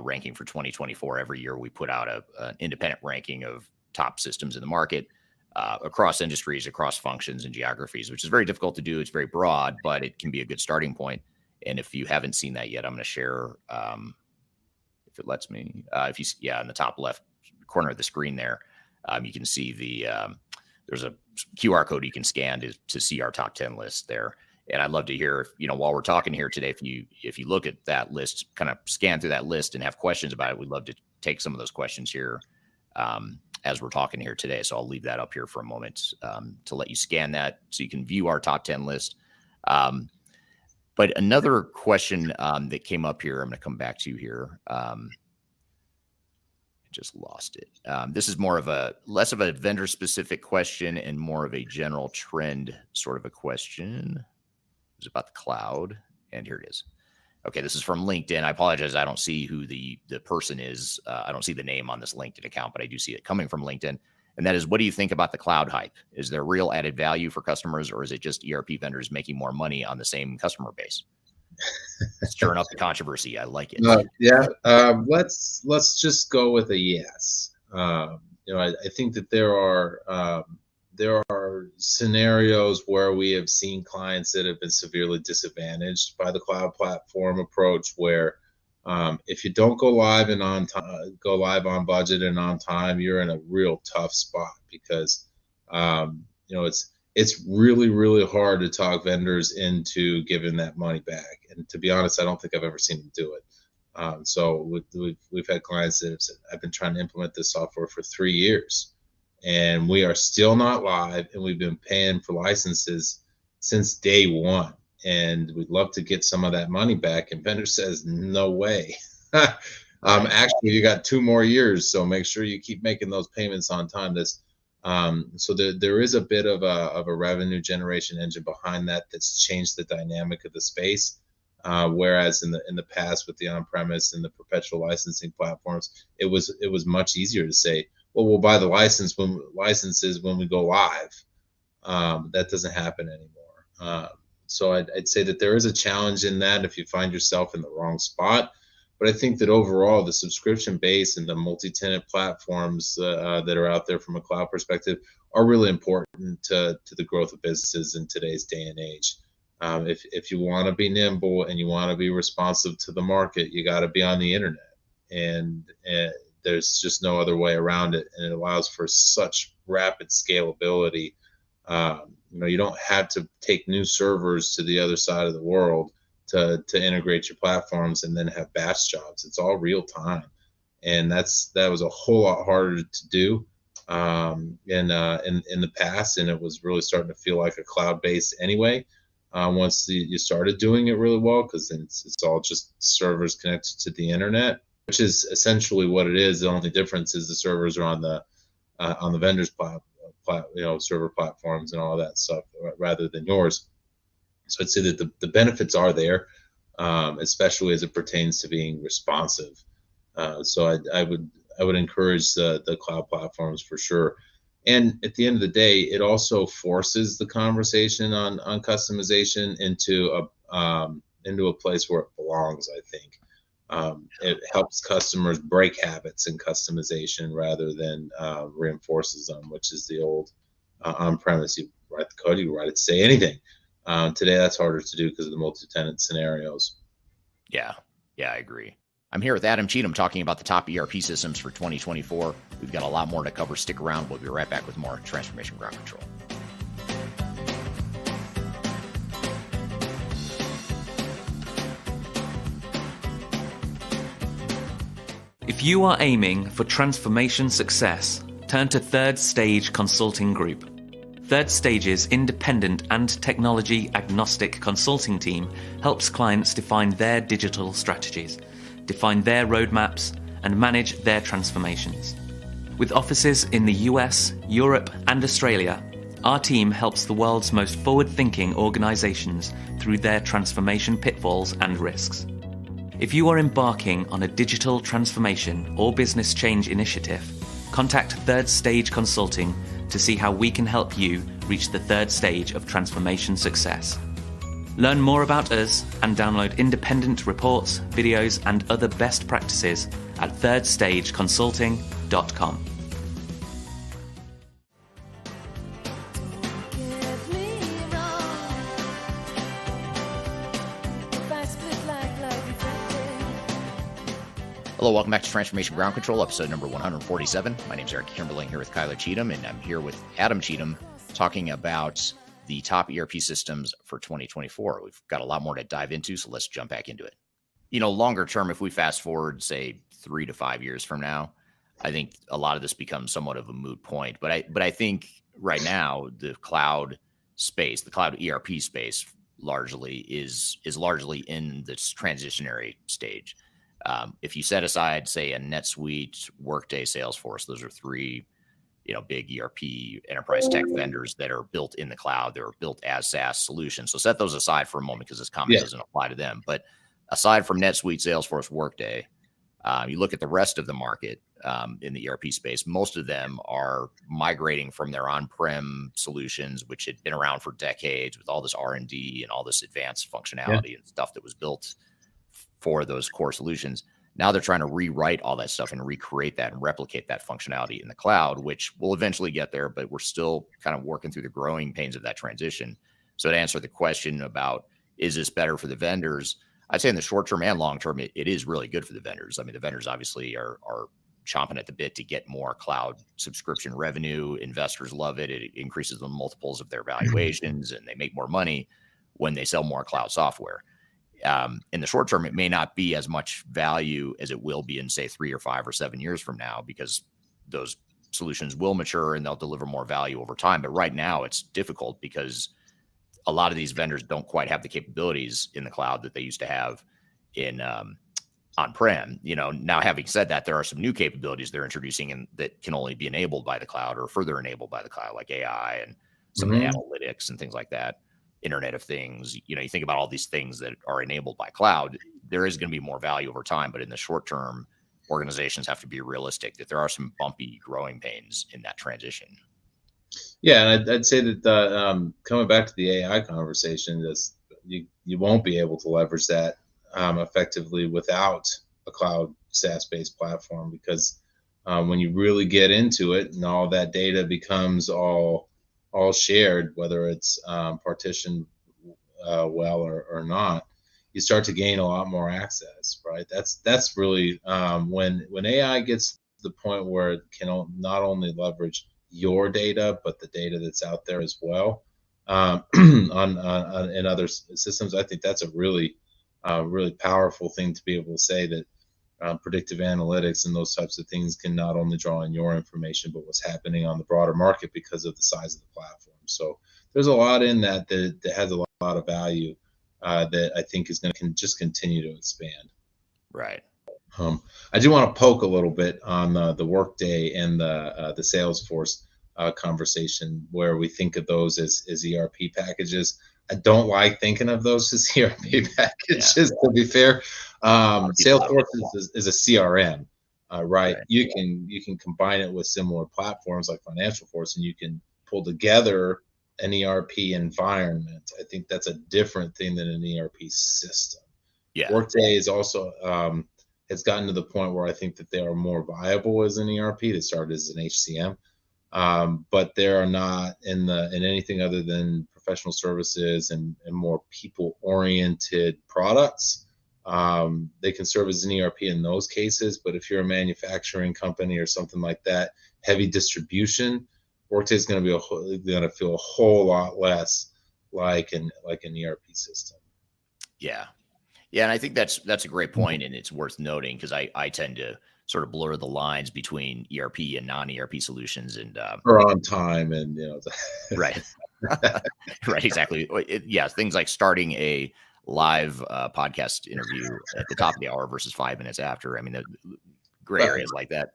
ranking for 2024. Every year we put out an independent ranking of top systems in the market across industries, across functions and geographies, which is very difficult to do. It's very broad, but it can be a good starting point. And if you haven't seen that yet, I'm going to share, if it lets me, in the top left corner of the screen there, you can see there's a QR code you can scan to see our top 10 list there. And I'd love to hear, while we're talking here today, if you look at that list, kind of scan through that list and have questions about it, we'd love to take some of those questions here as we're talking here today. So I'll leave that up here for a moment to let you scan that so you can view our top 10 list. But another question that came up here, I'm going to come back to here. I just lost it. This is less of a vendor specific question and more of a general trend sort of a question. It was about the cloud, and here it is. Okay, this is from LinkedIn. I apologize. I don't see who the person is. I don't see the name on this LinkedIn account, but I do see it coming from LinkedIn. And that is, what do you think about the cloud hype? Is there real added value for customers, or is it just ERP vendors making more money on the same customer base? Stirring up the controversy. I like it. Let's just go with a yes. I think that there are scenarios where we have seen clients that have been severely disadvantaged by the cloud platform approach, where if you don't go live on budget and on time, you're in a real tough spot, because it's really, really hard to talk vendors into giving that money back. And to be honest, I don't think I've ever seen them do it. So we've had clients that have said, I've been trying to implement this software for 3 years, and we are still not live, and we've been paying for licenses since day one, and we'd love to get some of that money back. And vendor says, no way. Actually, you got 2 more years, so make sure you keep making those payments on time. So there is a bit of a revenue generation engine behind that's changed the dynamic of the space. Whereas in the past, with the on-premise and the perpetual licensing platforms, it was much easier to say, well, we'll buy the licenses when we go live. That doesn't happen anymore. So I'd say that there is a challenge in that if you find yourself in the wrong spot. But I think that overall, the subscription base and the multi-tenant platforms that are out there from a cloud perspective are really important to the growth of businesses in today's day and age. If you want to be nimble and you want to be responsive to the market, you got to be on the internet, and there's just no other way around it. And it allows for such rapid scalability. You don't have to take new servers to the other side of the world to integrate your platforms and then have batch jobs. It's all real time, and that was a whole lot harder to do in the past, and it was really starting to feel like a cloud base anyway. Once you started doing it really well, because then it's all just servers connected to the internet, which is essentially what it is. The only difference is the servers are on the vendor's server platforms and all that stuff rather than yours. So I'd say that the benefits are there, especially as it pertains to being responsive. So I would encourage the cloud platforms for sure. And at the end of the day, it also forces the conversation on customization into a place where it belongs, I think. It helps customers break habits in customization rather than reinforces them, which is the old on-premise. You write the code, you write it to say anything. Today, that's harder to do because of the multi-tenant scenarios. Yeah, I agree. I'm here with Adam Cheatham talking about the top ERP systems for 2024. We've got a lot more to cover. Stick around. We'll be right back with more Transformation Ground Control. If you are aiming for transformation success, turn to Third Stage Consulting Group. Third Stage's independent and technology-agnostic consulting team helps clients define their digital strategies, define their roadmaps, and manage their transformations. With offices in the US, Europe, and Australia, our team helps the world's most forward-thinking organizations through their transformation pitfalls and risks. If you are embarking on a digital transformation or business change initiative, contact Third Stage Consulting to see how we can help you reach the third stage of transformation success. Learn more about us and download independent reports, videos, and other best practices at thirdstageconsulting.com. Get me wrong. If I Hello, welcome back to Transformation Ground Control, episode number 147. My name is Eric Kimberling here with Kyler Cheatham, and I'm here with Adam Cheatham talking about the top ERP systems for 2024. We've got a lot more to dive into, so let's jump back into it. Longer term, if we fast forward, say, 3 to 5 years from now, I think a lot of this becomes somewhat of a moot point. But I think right now, the cloud space, the cloud ERP space, largely is largely in this transitionary stage. If you set aside, say, a NetSuite, Workday, Salesforce, those are three, big ERP enterprise tech vendors that are built in the cloud. They're built as SaaS solutions. So set those aside for a moment because this comment doesn't apply to them. But aside from NetSuite, Salesforce, Workday, you look at the rest of the market in the ERP space, most of them are migrating from their on-prem solutions, which had been around for decades with all this R&D and all this advanced functionality and stuff that was built for those core solutions. Now they're trying to rewrite all that stuff and recreate that and replicate that functionality in the cloud, which will eventually get there, but we're still kind of working through the growing pains of that transition. So to answer the question about, is this better for the vendors? I'd say in the short term and long term, it is really good for the vendors. I mean, the vendors obviously are chomping at the bit to get more cloud subscription revenue. Investors love it. It increases the multiples of their valuations and they make more money when they sell more cloud software. In the short term, it may not be as much value as it will be in, say, 3 or 5 or 7 years from now, because those solutions will mature and they'll deliver more value over time. But right now it's difficult because a lot of these vendors don't quite have the capabilities in the cloud that they used to have in on-prem. Now, having said that, there are some new capabilities they're introducing and that can only be enabled by the cloud or further enabled by the cloud, like AI and some of the analytics and things like that. Internet of Things, you think about all these things that are enabled by cloud, there is going to be more value over time. But in the short term, organizations have to be realistic that there are some bumpy growing pains in that transition. Yeah, and I'd say that coming back to the AI conversation, you won't be able to leverage that effectively without a cloud SaaS-based platform, because when you really get into it and all that data becomes all shared, whether it's partitioned well or not, you start to gain a lot more access, right? That's really when AI gets to the point where it can not only leverage your data, but the data that's out there as well on in other systems. I think that's a really powerful thing to be able to say that predictive analytics and those types of things can not only draw in your information, but what's happening on the broader market because of the size of the platform. So there's a lot in that has a lot of value that I think is going to just continue to expand. Right. I do want to poke a little bit on the Workday and the Salesforce conversation, where we think of those as ERP packages. I don't like thinking of those as ERP packages, to be fair. Salesforce is a CRM, right? You can combine it with similar platforms like Financial Force, and you can pull together an ERP environment. I think that's a different thing than an ERP system. Yeah. Workday is also has gotten to the point where I think that they are more viable as an ERP. They started as an HCM, but they are not in anything other than professional services and more people-oriented products. They can serve as an ERP in those cases, but if you're a manufacturing company or something like that, heavy distribution, Workday is going to feel a whole lot less like an ERP system. Yeah. Yeah, and I think that's a great point, and it's worth noting because I tend to sort of blur the lines between ERP and non-ERP solutions, and or on time, and right, right, exactly. Yeah, things like starting a live podcast interview at the top of the hour versus 5 minutes after. I mean, the gray areas like that.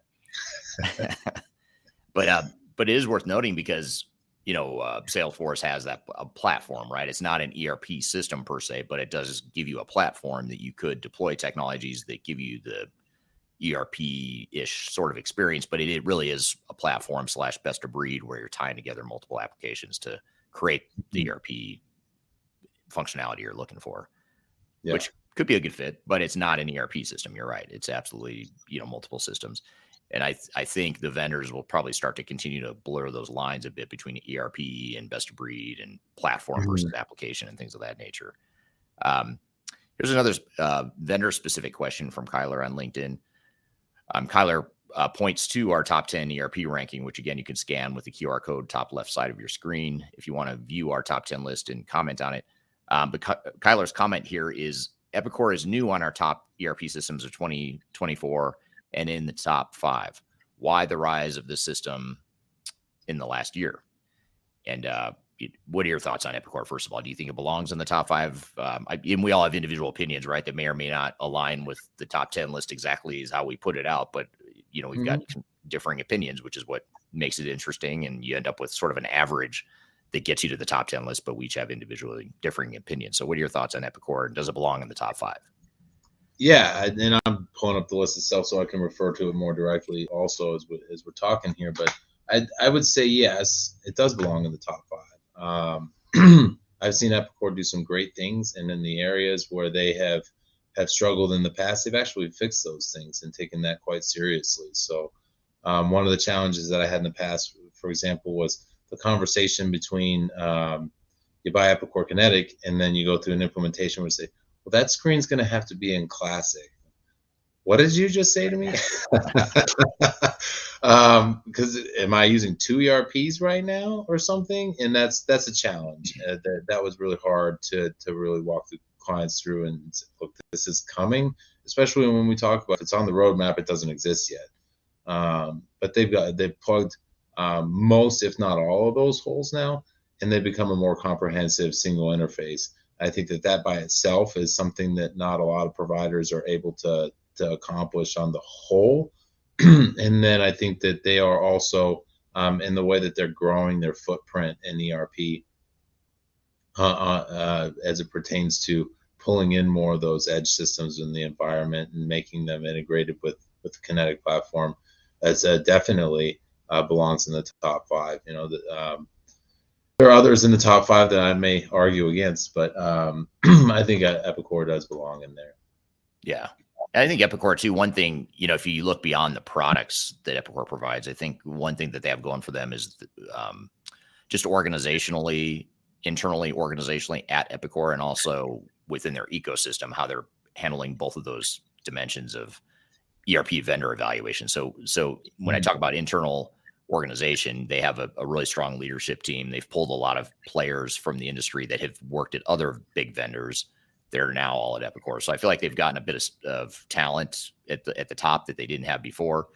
But it is worth noting because Salesforce has that platform, right? It's not an ERP system per se, but it does give you a platform that you could deploy technologies that give you the ERP-ish sort of experience, but it really is a platform / best of breed where you're tying together multiple applications to create the ERP functionality you're looking for, which could be a good fit, but it's not an ERP system. You're right. It's absolutely, multiple systems. And I think the vendors will probably start to continue to blur those lines a bit between ERP and best of breed and platform versus application and things of that nature. Here's another vendor-specific question from Kyler on LinkedIn. Kyler points to our top 10 ERP ranking, which again, you can scan with the QR code top left side of your screen if you want to view our top 10 list and comment on it. But Kyler's comment here is Epicor is new on our top ERP systems of 2024 and in the top 5. Why the rise of this system in the last year? And what are your thoughts on Epicor, first of all? Do you think it belongs in the top 5? And we all have individual opinions, right, that may or may not align with the top 10 list exactly as how we put it out. But, we've got differing opinions, which is what makes it interesting. And you end up with sort of an average that gets you to the top 10 list, but we each have individually differing opinions. So what are your thoughts on Epicor? Does it belong in the top 5? Yeah, and I'm pulling up the list itself so I can refer to it more directly also as we're talking here. But I would say, yes, it does belong in the top 5. I've seen Epicor do some great things, and in the areas where they have struggled in the past, they've actually fixed those things and taken that quite seriously. So one of the challenges that I had in the past, for example, was the conversation between you buy Epicor Kinetic and then you go through an implementation where you say, well, that screen's going to have to be in Classic. What did you just say to me? Because am I using 2 ERPs right now or something? And that's a challenge. That was really hard to really walk the clients through and say, look, this is coming, especially when we talk about if it's on the roadmap, it doesn't exist yet. But they've plugged most, if not all, of those holes now, and they become a more comprehensive single interface. I think that by itself is something that not a lot of providers are able to accomplish on the whole. And then I think that they are also in the way that they're growing their footprint in ERP as it pertains to pulling in more of those edge systems in the environment and making them integrated with the Kinetic platform. That's definitely belongs in the top 5. There are others in the top 5 that I may argue against, but I think Epicor does belong in there. Yeah. And I think Epicor too, one thing, if you look beyond the products that Epicor provides, I think one thing that they have going for them is just organizationally at Epicor, and also within their ecosystem, how they're handling both of those dimensions of ERP vendor evaluation. So when I talk about internal organization, they have a really strong leadership team. They've pulled a lot of players from the industry that have worked at other big vendors. They're now all at Epicor. So I feel like they've gotten a bit of talent at the top that they didn't have before.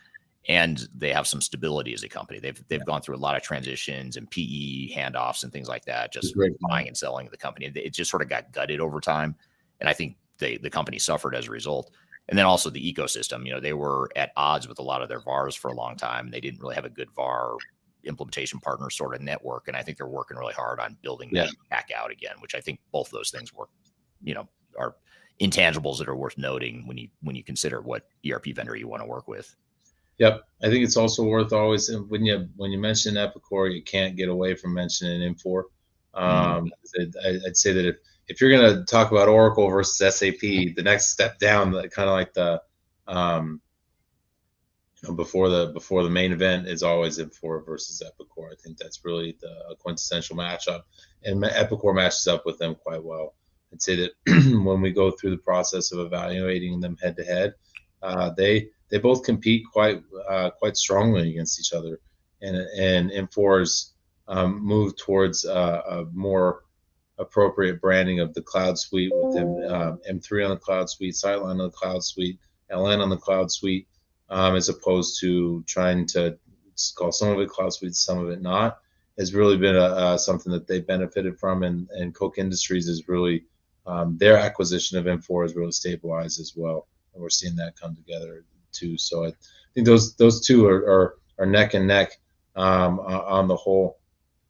And they have some stability as a company. They've gone through a lot of transitions and PE handoffs and things like that, just buying and selling the company. It just sort of got gutted over time. And I think the company suffered as a result. And then also the ecosystem, they were at odds with a lot of their VARs for a long time. And they didn't really have a good VAR implementation partner sort of network. And I think they're working really hard on building that back out again, which I think both of those things work, are intangibles that are worth noting when you consider what ERP vendor you want to work with. Yep. I think it's also worth always, when you mention Epicor, you can't get away from mentioning Infor. I'd say that if you're going to talk about Oracle versus SAP, the next step down, kind of like the before the main event, is always Infor versus Epicor. I think that's really the quintessential matchup, and Epicor matches up with them quite well. I'd say that when we go through the process of evaluating them head to head, they both compete quite strongly against each other, and Infor's move towards a more appropriate branding of the cloud suite with them, M3 on the cloud suite, Sightline on the cloud suite, LN on the cloud suite, as opposed to trying to call some of it cloud suite, some of it not, has really been something that they benefited from, and Koch Industries is really their acquisition of Infor has really stabilized as well, and we're seeing that come together too. So I think those two are neck and neck on the whole,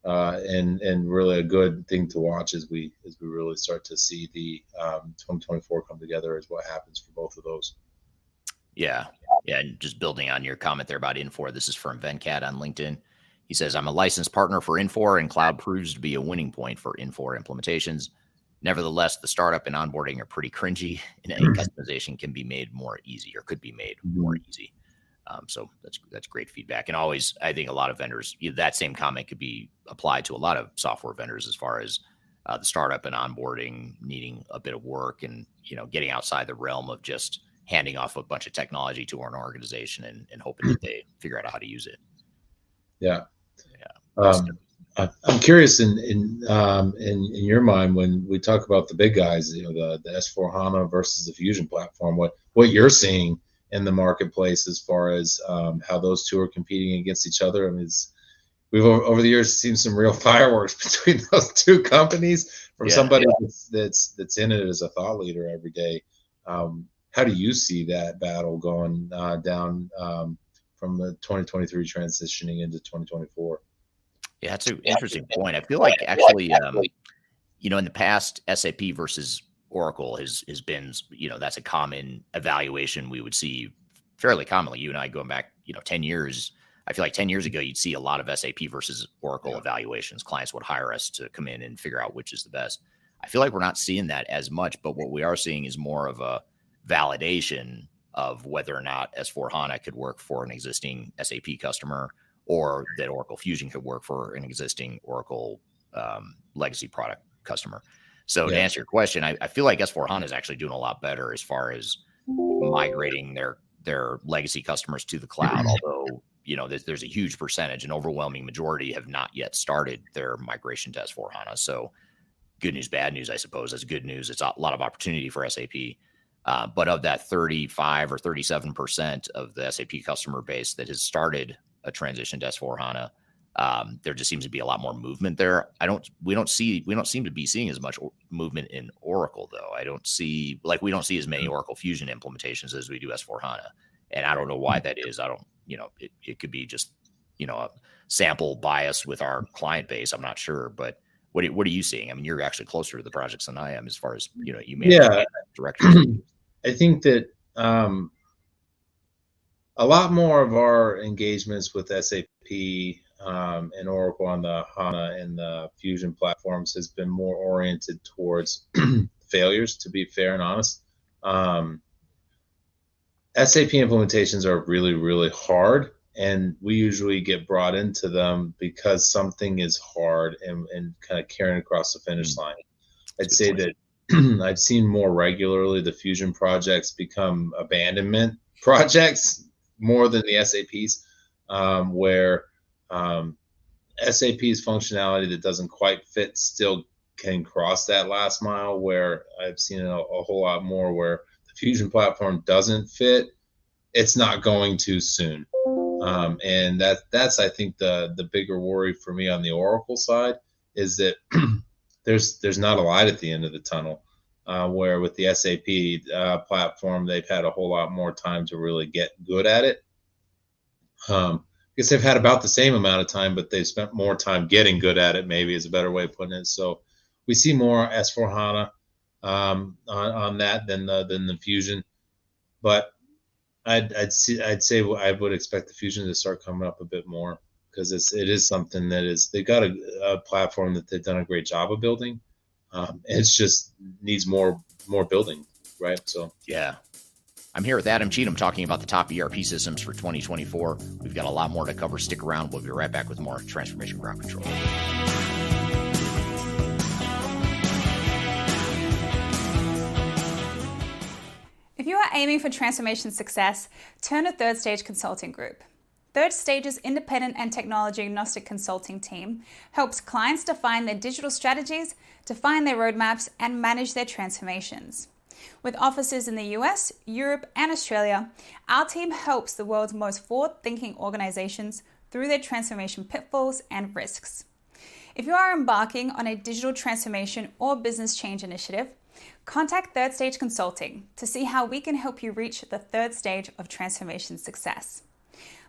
and really a good thing to watch as we really start to see the 2024 come together, is what happens for both of those. Yeah. And just building on your comment there about Infor, this is from Venkat on LinkedIn. He says, I'm a licensed partner for Infor, and cloud proves to be a winning point for Infor implementations. Nevertheless, the startup and onboarding are pretty cringy, and any customization can be made more easy, or could be made more easy. So that's great feedback. And always, I think a lot of vendors, that same comment could be applied to a lot of software vendors, as far as the startup and onboarding needing a bit of work, and getting outside the realm of just handing off a bunch of technology to an organization and hoping that they figure out how to use it. Yeah. Yeah. I'm curious in your mind, when we talk about the big guys, the S4 HANA versus the Fusion platform, what you're seeing in the marketplace as far as how those two are competing against each other. I mean, we've over the years seen some real fireworks between those two companies from somebody that's in it as a thought leader every day. How do you see that battle going down from the 2023 transitioning into 2024? Yeah, that's an interesting point. I feel like actually, in the past, SAP versus Oracle has been, that's a common evaluation we would see fairly commonly. You and I going back, 10 years. I feel like 10 years ago, you'd see a lot of SAP versus Oracle evaluations. Clients would hire us to come in and figure out which is the best. I feel like we're not seeing that as much, but what we are seeing is more of a validation of whether or not S/4HANA could work for an existing SAP customer, or that Oracle Fusion could work for an existing Oracle legacy product customer. So to answer your question, I feel like S/4HANA is actually doing a lot better as far as migrating their legacy customers to the cloud, although there's a huge percentage, an overwhelming majority have not yet started their migration to S/4HANA. So good news, bad news, I suppose. That's good news. It's a lot of opportunity for SAP. But of that 35 or 37% of the SAP customer base that has started a transition to S/4HANA, there just seems to be a lot more movement there. We don't seem to be seeing as much movement in Oracle, though. We don't see as many Oracle Fusion implementations as we do S/4HANA. And I don't know why that is. It could be just, a sample bias with our client base. I'm not sure, but what are you seeing? I mean, you're actually closer to the projects than I am as far as, you manage directors. I think that a lot more of our engagements with SAP and Oracle on the HANA and the Fusion platforms has been more oriented towards failures, to be fair and honest. SAP implementations are really, really hard, and we usually get brought into them because something is hard and kind of carrying across the finish line. I'd say that I've seen more regularly the Fusion projects become abandonment projects more than the SAPs, where SAP's functionality that doesn't quite fit still can cross that last mile, where I've seen a whole lot more where the Fusion platform doesn't fit, it's not going too soon. And that's I think the bigger worry for me on the Oracle side is that there's not a light at the end of the tunnel, where with the SAP platform, they've had a whole lot more time to really get good at it. Because they've had about the same amount of time, but they've spent more time getting good at it, maybe is a better way of putting it. So we see more S/4HANA on that than the Fusion. But I'd say I would expect the Fusion to start coming up a bit more, because it is something that they've got a platform that they've done a great job of building. It's just needs more building, right? So yeah. I'm here with Adam Cheatham talking about the top ERP systems for 2024. We've got a lot more to cover. Stick around. We'll be right back with more Transformation Ground Control. If you are aiming for transformation success, turn to Third Stage Consulting Group. Third Stage's independent and technology agnostic consulting team helps clients define their digital strategies, define their roadmaps, and manage their transformations. With offices in the US, Europe, and Australia, our team helps the world's most forward-thinking organizations through their transformation pitfalls and risks. If you are embarking on a digital transformation or business change initiative, contact Third Stage Consulting to see how we can help you reach the third stage of transformation success.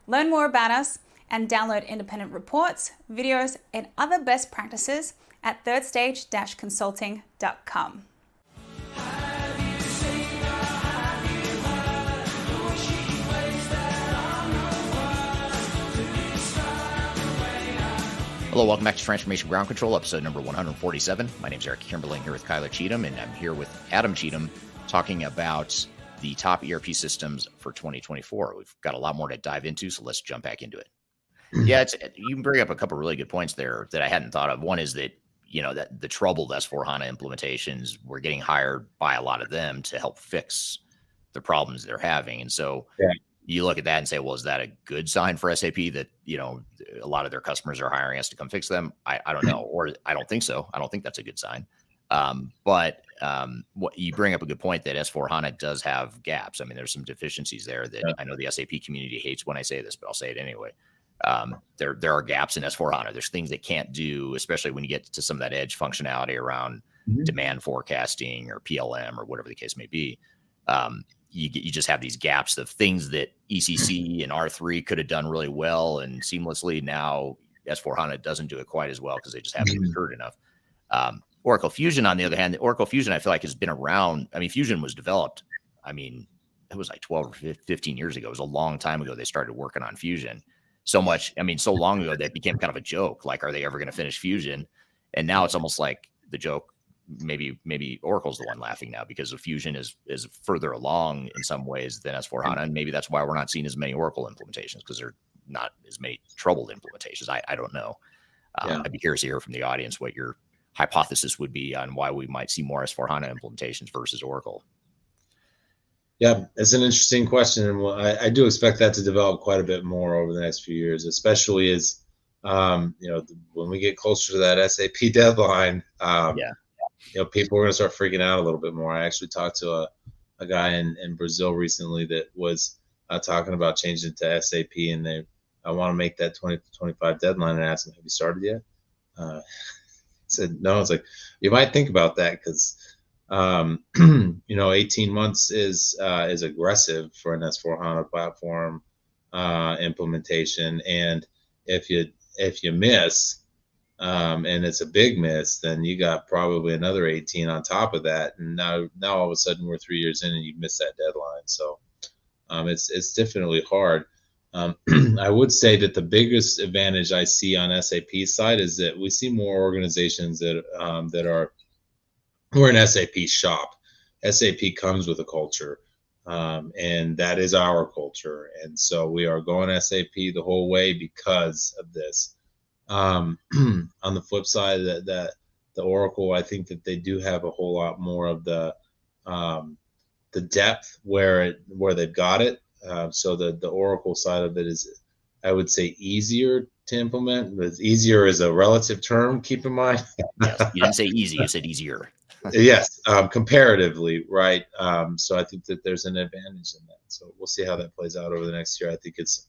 Learn more about us and download independent reports, videos, and other best practices at thirdstage-consulting.com. Hello, welcome back to Transformation Ground Control, episode number 147. My name is Eric Kimberling, here with Kyler Cheatham, and I'm here with Adam Cheatham talking about the top ERP systems for 2024. We've got a lot more to dive into, so let's jump back into it. Yeah, you can bring up a couple of really good points there that I hadn't thought of. One is that, that the troubled S/4HANA implementations, we're getting hired by a lot of them to help fix the problems they're having. And so Yeah. you look at that and say, well, is that a good sign for SAP that, a lot of their customers are hiring us to come fix them? I don't know, or I don't think so. I don't think that's a good sign. But what you bring up a good point that S/4HANA does have gaps. I mean, there's some deficiencies there that I know the SAP community hates when I say this, but I'll say it anyway. There are gaps in S/4HANA. There's things it can't do, especially when you get to some of that edge functionality around demand forecasting or PLM or whatever the case may be. You just have these gaps of things that ECC and R3 could have done really well and seamlessly. Now S/4HANA doesn't do it quite as well because they just haven't matured enough. Oracle Fusion, on the other hand, Oracle Fusion, I feel like has been around. I mean, Fusion was developed. I mean, it was like 12 or 15 years ago. It was a long time ago. They started working on Fusion so long ago that it became kind of a joke. Like, are they ever going to finish Fusion? And now it's almost like the joke. Maybe Oracle's the one laughing now because of Fusion is further along in some ways than S/4HANA. And maybe that's why we're not seeing as many Oracle implementations, because they're not as many troubled implementations. I don't know. I'd be curious to hear from the audience what your hypothesis would be on why we might see more S/4HANA implementations versus Oracle. Yeah, it's an interesting question. And I do expect that to develop quite a bit more over the next few years, especially as, when we get closer to that SAP deadline, people are going to start freaking out a little bit more. I actually talked to a guy in Brazil recently that was talking about changing to SAP, and I want to make that 2025 deadline, and I asked him, have you started yet? Said no. It's like, you might think about that because 18 months is aggressive for an S/4HANA platform implementation, and if you miss, and it's a big miss, then you got probably another 18 on top of that, and now all of a sudden we're 3 years in and you missed that deadline. So it's definitely hard. I would say that the biggest advantage I see on SAP's side is that we see more organizations that we're an SAP shop. SAP comes with a culture, and that is our culture. And so we are going SAP the whole way because of this. On the flip side, that the Oracle, I think that they do have a whole lot more of the depth where they've got it. So the Oracle side of it is, I would say, easier to implement. But easier is a relative term. Keep in mind. Yes, you didn't say easy; you said easier. Yes, comparatively, right? So I think that there's an advantage in that. So we'll see how that plays out over the next year. I think it's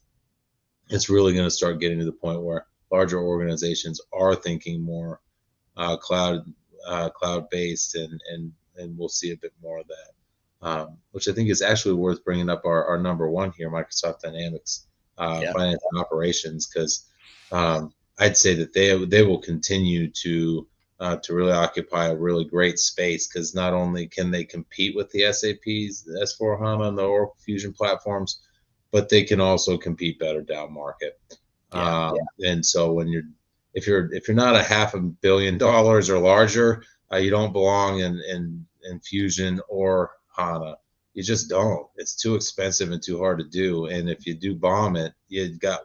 really going to start getting to the point where larger organizations are thinking more cloud-based, and we'll see a bit more of that. Which I think is actually worth bringing up our number one here, Microsoft Dynamics Finance and Operations, because I'd say that they will continue to really occupy a really great space, because not only can they compete with the SAPs, the S/4HANA, and the Oracle Fusion platforms, but they can also compete better down market. And so if you're not $500 million or larger, you don't belong in Fusion or HANA. You just don't. It's too expensive and too hard to do. And if you do bomb it, you've got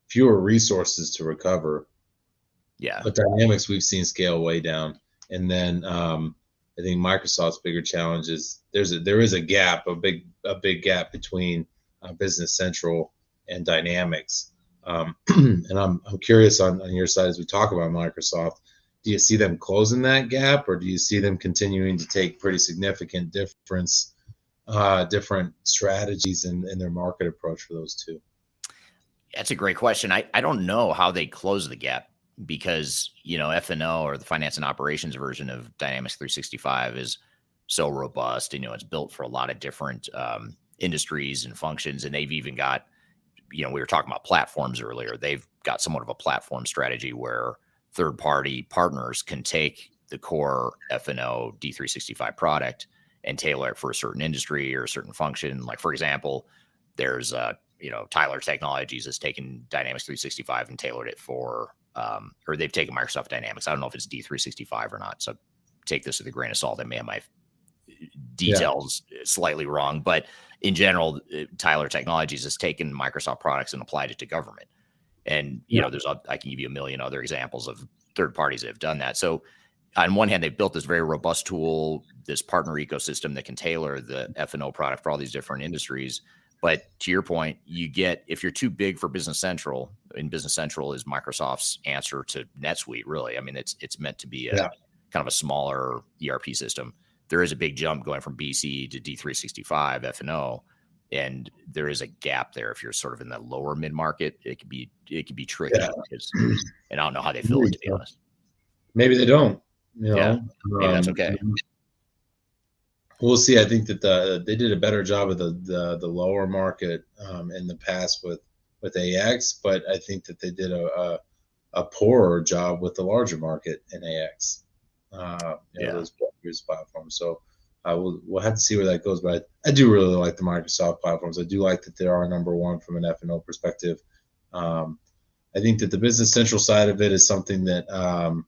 fewer resources to recover. Yeah. But Dynamics, we've seen scale way down. And then I think Microsoft's bigger challenge is there is a gap, a big gap between Business Central and Dynamics. And I'm curious on your side, as we talk about Microsoft, do you see them closing that gap, or do you see them continuing to take pretty significant different strategies in their market approach for those two? That's a great question. I don't know how they close the gap, because F&O, or the finance and operations version of Dynamics 365, is so robust. It's built for a lot of different industries and functions, and they've even got, we were talking about platforms earlier. They've got somewhat of a platform strategy where third-party partners can take the core F&O D365 product and tailor it for a certain industry or a certain function. Like, for example, there's Tyler Technologies has taken Dynamics 365 and tailored it for, or they've taken Microsoft Dynamics. I don't know if it's D365 or not, so take this with a grain of salt. I may have my details slightly wrong, but in general, Tyler Technologies has taken Microsoft products and applied it to government. And I can give you a million other examples of third parties that have done that. So on one hand, they've built this very robust tool, this partner ecosystem that can tailor the F&O product for all these different industries. But to your point, you get, if you're too big for Business Central, and Business Central is Microsoft's answer to NetSuite, really. I mean, it's meant to be a kind of a smaller ERP system. There is a big jump going from BC to D365 F&O, and there is a gap there. If you're sort of in the lower mid market, it could be tricky. Because, and I don't know how they fill it, to be honest. Maybe they don't. You know, yeah, maybe that's okay. We'll see. I think that they did a better job of the lower market in the past with AX, but I think that they did a poorer job with the larger market in AX. Those platforms. So we'll have to see where that goes. But I do really like the Microsoft platforms. I do like that they are number one from an F&O perspective. I think that the Business Central side of it is something that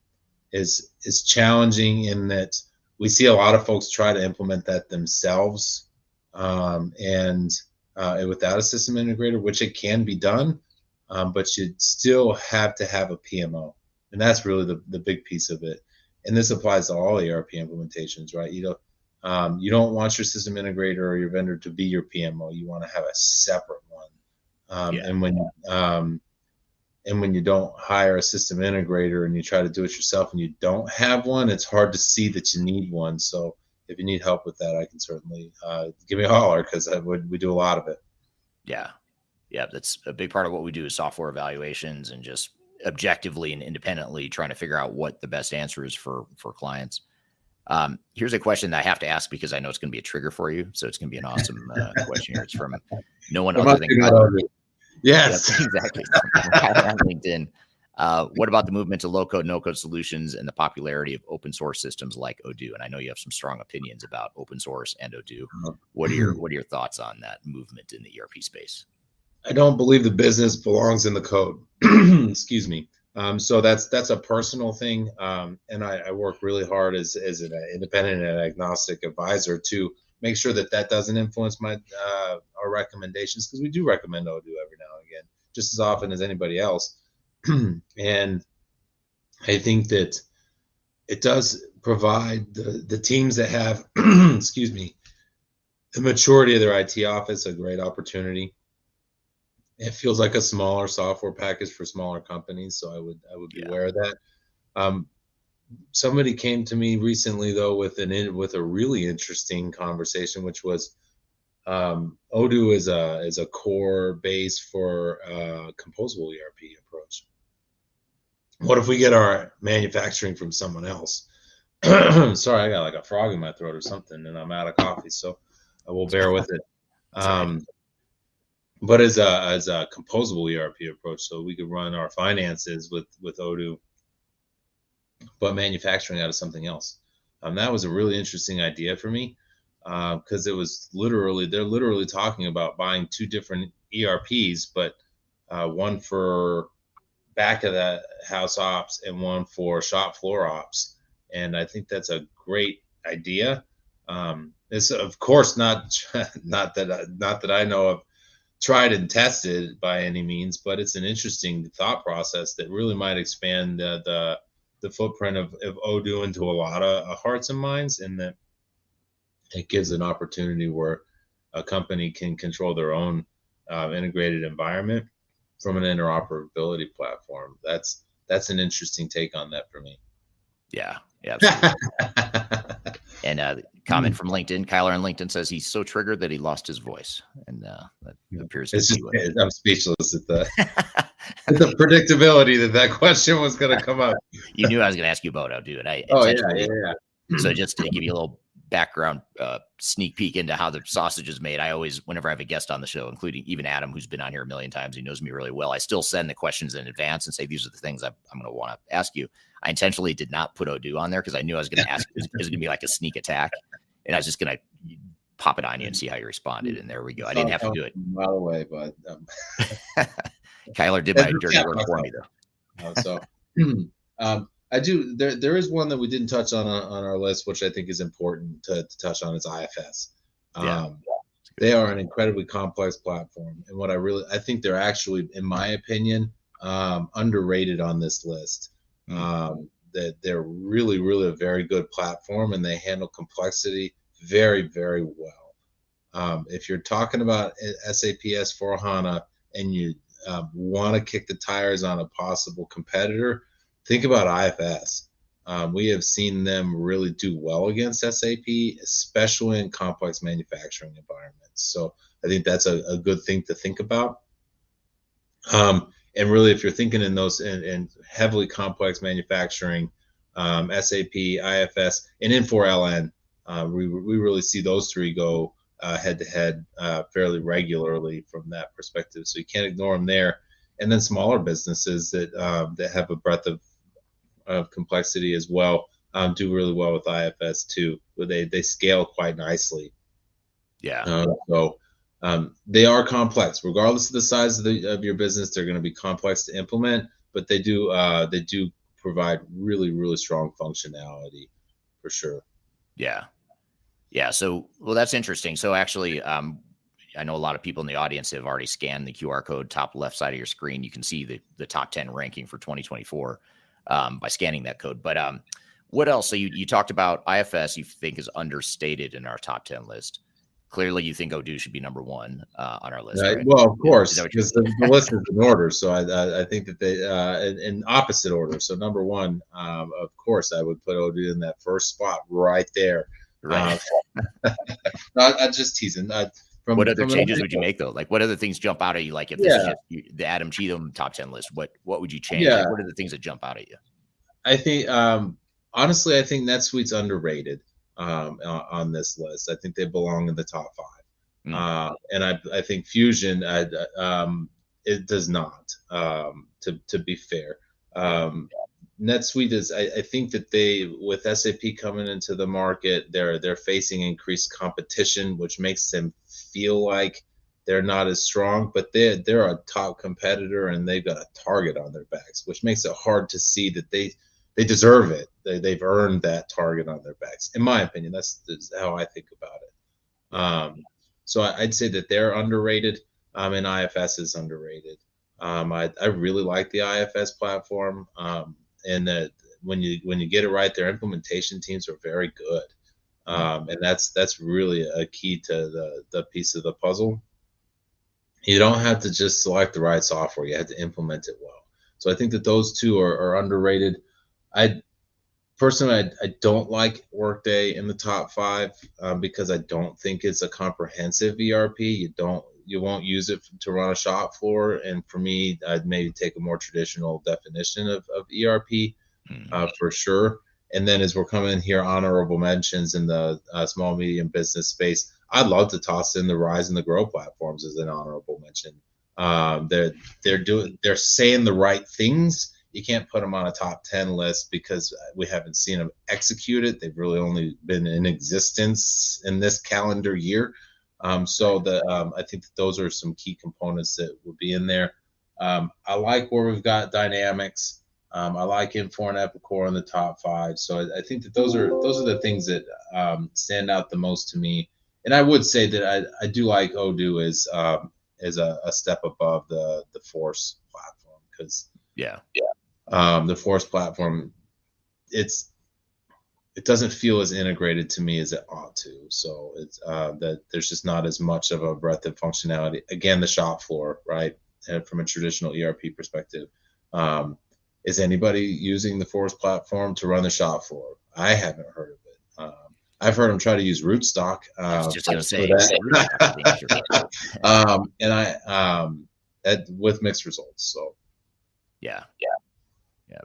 is challenging in that we see a lot of folks try to implement that themselves and without a system integrator, which it can be done, but you still have to have a PMO. And that's really the big piece of it. And this applies to all ERP implementations, right? You don't want your system integrator or your vendor to be your PMO. You want to have a separate one. And when you don't hire a system integrator and you try to do it yourself and you don't have one, it's hard to see that you need one. So if you need help with that, I can certainly give me a holler, because we do a lot of it. Yeah, that's a big part of what we do is software evaluations and just objectively and independently trying to figure out what the best answer is for clients. Here's a question that I have to ask because I know it's going to be a trigger for you. So it's going to be an awesome question here. It's from no one other than Yes, exactly. On LinkedIn. What about the movement to low-code, no-code solutions and the popularity of open source systems like Odoo? And I know you have some strong opinions about open source and Odoo. What are your thoughts on that movement in the ERP space? I don't believe the business belongs in the code. Excuse me. So that's a personal thing, and I work really hard as an independent and agnostic advisor to make sure that doesn't influence our recommendations, because we do recommend Odoo every now and again, just as often as anybody else. And I think that it does provide the teams that have, excuse me, the maturity of their IT office a great opportunity. It feels like a smaller software package for smaller companies, so I would be aware of that. Somebody came to me recently though with a really interesting conversation, which was Odoo is a core base for a composable ERP approach. What if we get our manufacturing from someone else? Sorry, I got like a frog in my throat or something, and I'm out of coffee, so I will bear with it. But as a composable ERP approach, so we could run our finances with Odoo, but manufacturing out of something else. That was a really interesting idea for me, because they're literally talking about buying two different ERPs, but one for back of the house ops and one for shop floor ops. And I think that's a great idea. It's of course not that I know of tried and tested by any means, but it's an interesting thought process that really might expand the footprint of Odoo into a lot of hearts and minds, and that it gives an opportunity where a company can control their own integrated environment from an interoperability platform. That's an interesting take on that for me. Yeah, absolutely. And comment from LinkedIn. Kyler on LinkedIn says he's so triggered that he lost his voice, and that appears to be I'm speechless at the predictability that question was going to come up. You knew I was going to ask you about Odoo, and I So just to give you a little background sneak peek into how the sausage is made, I always, whenever I have a guest on the show, including even Adam, who's been on here a million times, he knows me really well, I still send the questions in advance and say, these are the things I'm going to want to ask you. I intentionally did not put Odoo on there because I knew I was going to ask, it was going to be like a sneak attack, and I was just going to pop it on you and see how you responded. And there we go. I didn't have to do it. By the way, but Kyler did my dirty work for me though. I do. There is one that we didn't touch on our list, which I think is important to touch on. Is IFS. They are an incredibly complex platform, and I think they're actually, in my opinion, underrated on this list. that they're really, really a very good platform, and they handle complexity very, very well. If you're talking about SAP S/4HANA and you want to kick the tires on a possible competitor, think about IFS. We have seen them really do well against SAP, especially in complex manufacturing environments. So I think that's a good thing to think about. And really, if you're thinking in those in heavily complex manufacturing, SAP, IFS, and Infor LN, we really see those three go head to head fairly regularly from that perspective. So you can't ignore them there. And then smaller businesses that have a breadth of complexity as well do really well with IFS too. Where they scale quite nicely. Yeah. They are complex, regardless of the size of your business. They're going to be complex to implement, but they do provide really, really strong functionality for sure. Yeah. Yeah. So, well, that's interesting. So actually, I know a lot of people in the audience have already scanned the QR code top left side of your screen. You can see the top 10 ranking for 2024 by scanning that code. But what else? So you talked about IFS you think is understated in our top 10 list. Clearly, you think Odoo should be number one on our list, right? Well, of course, because the list is in order. So I think that they in opposite order. So number one, of course, I would put Odoo in that first spot right there. Right. I'm just teasing. What other changes would you make though? Like, what other things jump out at you? Like, if this is just the Adam Cheatham top 10 list, what would you change? Yeah. Like, what are the things that jump out at you? I think honestly, I think NetSuite's underrated on this list. I think they belong in the top 5. And I think Fusion it does not. To be fair, NetSuite is. I think that they, with SAP coming into the market, they're facing increased competition, which makes them feel like they're not as strong. But they're a top competitor, and they've got a target on their backs, which makes it hard to see that they deserve it. They've earned that target on their backs. In my opinion, that's how I think about it. So I'd say that they're underrated, and IFS is underrated. I really like the IFS platform, and that when you get it right, their implementation teams are very good, and that's really a key to the piece of the puzzle. You don't have to just select the right software; you have to implement it well. So I think that those two are underrated. I don't like Workday in the top 5 because I don't think it's a comprehensive ERP. You won't use it to run a shop floor. And for me, I'd maybe take a more traditional definition of ERP for sure. And then as we're coming here, honorable mentions in the small medium business space, I'd love to toss in the Rise and the Grow platforms as an honorable mention. They're saying the right things. You can't put them on a top 10 list because we haven't seen them execute it. They've really only been in existence in this calendar year. I think that those are some key components that would be in there. I like where we've got Dynamics. I like Infor and Epicor in the top 5. So I think that those are the things that stand out the most to me. And I would say that I do like Odoo as a step above the Force platform because the Force platform it doesn't feel as integrated to me as it ought to. So it's that there's just not as much of a breadth of functionality. Again, the shop floor, right? And from a traditional ERP perspective, is anybody using the Force platform to run the shop floor? I haven't heard of it. I've heard them try to use Rootstock. I was just going to say, with mixed results. So yeah,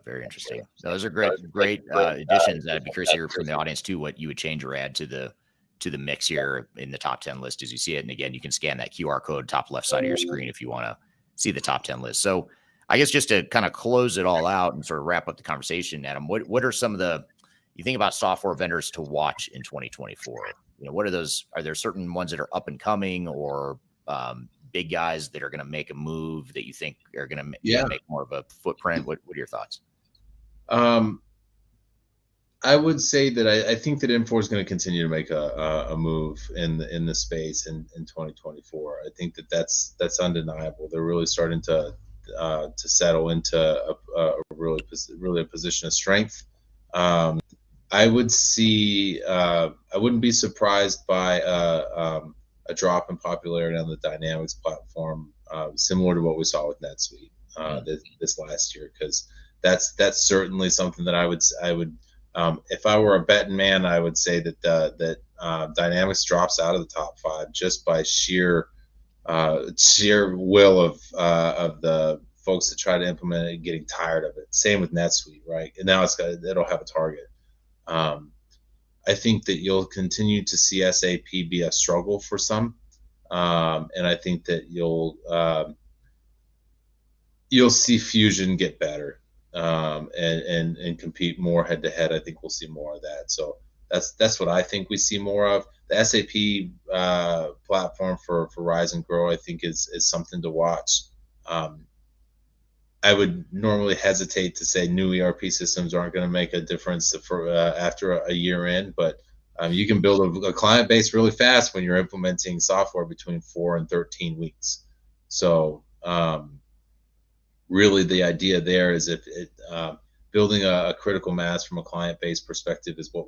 very interesting. So those are great additions. I'd be curious to hear from the audience too what you would change or add to the mix here in the top 10 list as you see it. And again, you can scan that QR code top left side of your screen if you want to see the top 10 list. So I guess just to kind of close it all out and sort of wrap up the conversation, Adam, what are some of you think about software vendors to watch in 2024? What are those? Are there certain ones that are up and coming or big guys that are going to make a move that you think are going to make more of a footprint? What are your thoughts? I would say that I think that Infor is going to continue to make a move in the space in 2024. I think that's undeniable. They're really starting to settle into a really a position of strength. I would see. I wouldn't be surprised by a drop in popularity on the Dynamics platform, similar to what we saw with NetSuite this last year, because that's certainly something that I would if I were a betting man, I would say that Dynamics drops out of the top 5 just by sheer will of the folks that try to implement it and getting tired of it. Same with NetSuite, right? And now it'll have a target. I think that you'll continue to see SAP be a struggle for some, and I think that you'll see Fusion get better and compete more head to head. I think we'll see more of that. So that's what I think we see more of. The SAP platform for Rise and Grow, I think, is something to watch. I would normally hesitate to say new ERP systems aren't going to make a difference after a year in, but you can build a client base really fast when you're implementing software between 4 and 13 weeks. So really the idea there is building a critical mass from a client base perspective is what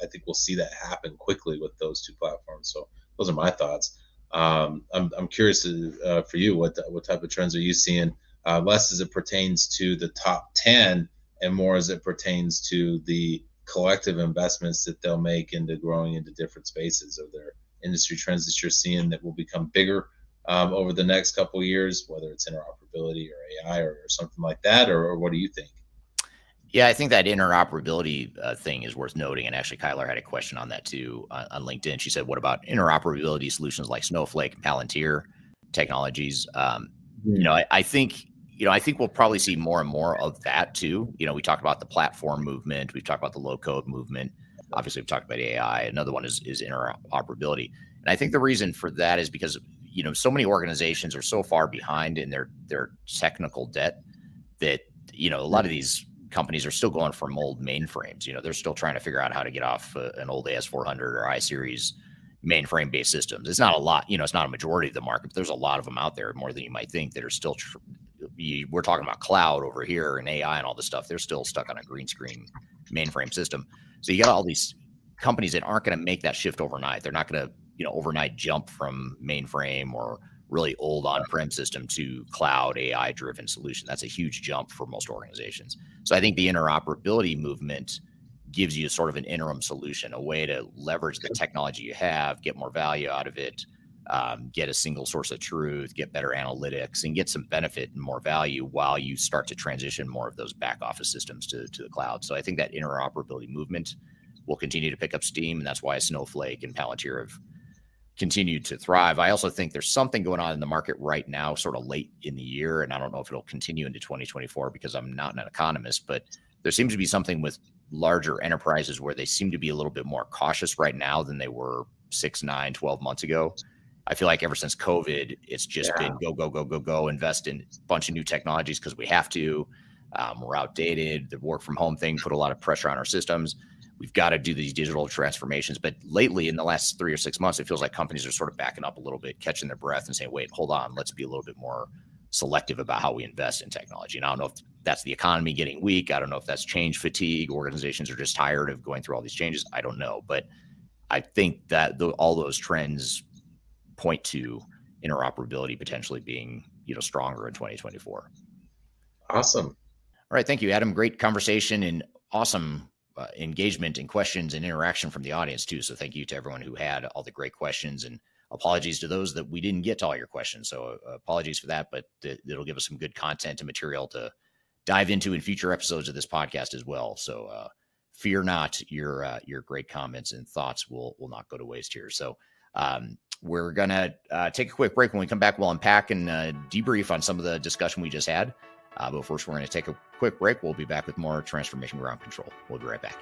I think we'll see that happen quickly with those two platforms. So those are my thoughts. I'm curious for you, what type of trends are you seeing? Less as it pertains to the top 10 and more as it pertains to the collective investments that they'll make into growing into different spaces. Are there industry trends that you're seeing that will become bigger over the next couple of years, whether it's interoperability or AI or something like that, or what do you think? Yeah, I think that interoperability thing is worth noting. And actually, Kyler had a question on that too on LinkedIn. She said, what about interoperability solutions like Snowflake and Palantir technologies? I think we'll probably see more and more of that too. We talked about the platform movement. We've talked about the low code movement. Obviously, we've talked about AI. Another one is interoperability. And I think the reason for that is because, so many organizations are so far behind in their technical debt that, a lot of these companies are still going from old mainframes. They're still trying to figure out how to get off an old AS400 or iSeries mainframe based systems. It's not a lot, it's not a majority of the market, but there's a lot of them out there, more than you might think, that are still we're talking about cloud over here and AI and all this stuff. They're still stuck on a green screen mainframe system. So you got all these companies that aren't going to make that shift overnight. They're not going to, overnight jump from mainframe or really old on-prem system to cloud AI driven solution. That's a huge jump for most organizations. So I think the interoperability movement gives you sort of an interim solution, a way to leverage the technology you have, get more value out of it, get a single source of truth, get better analytics, and get some benefit and more value while you start to transition more of those back office systems to the cloud. So I think that interoperability movement will continue to pick up steam, and that's why Snowflake and Palantir have continued to thrive. I also think there's something going on in the market right now, sort of late in the year, and I don't know if it'll continue into 2024 because I'm not an economist, but there seems to be something with larger enterprises where they seem to be a little bit more cautious right now than they were 6, 9, 12 months ago. I feel like ever since COVID, it's just been go, invest in a bunch of new technologies because we have to. We're outdated. The work from home thing put a lot of pressure on our systems. We've got to do these digital transformations. But lately, in the last 3 or 6 months, it feels like companies are sort of backing up a little bit, catching their breath and saying, wait, hold on, let's be a little bit more selective about how we invest in technology. And I don't know if that's the economy getting weak. I don't know if that's change fatigue. Organizations are just tired of going through all these changes. I don't know. But I think that all those trends point to interoperability potentially being, stronger in 2024. Awesome. All right. Thank you, Adam. Great conversation and awesome engagement and questions and interaction from the audience too. So thank you to everyone who had all the great questions, and apologies to those that we didn't get to all your questions. So apologies for that, but it'll give us some good content and material to dive into in future episodes of this podcast as well. So fear not, your great comments and thoughts will not go to waste here. So we're going to take a quick break. When we come back, we'll unpack and debrief on some of the discussion we just had. But first, we're going to take a quick break. We'll be back with more Transformation Ground Control. We'll be right back.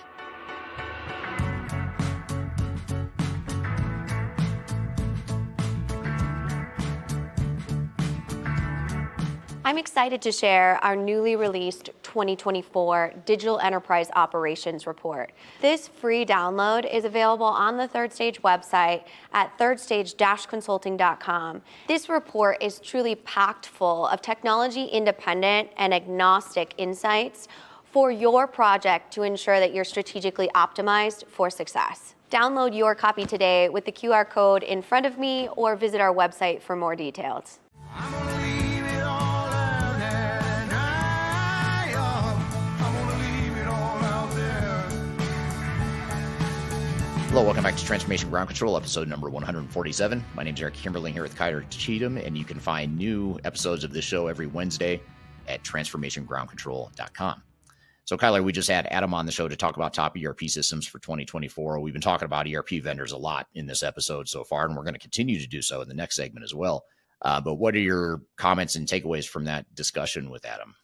I'm excited to share our newly released 2024 Digital Enterprise Operations Report. This free download is available on the Third Stage website at thirdstage-consulting.com. This report is truly packed full of technology independent and agnostic insights for your project to ensure that you're strategically optimized for success. Download your copy today with the QR code in front of me or visit our website for more details. I'm gonna leave it all out there and I'm gonna leave it all out there. Hello, welcome back to Transformation Ground Control, episode number 147. My name is Eric Kimberling here with Kyler Cheatham, and you can find new episodes of this show every Wednesday at transformationgroundcontrol.com. So, Kyler, we just had Adam on the show to talk about top ERP systems for 2024. We've been talking about ERP vendors a lot in this episode so far, and we're going to continue to do so in the next segment as well. But what are your comments and takeaways from that discussion with Adam?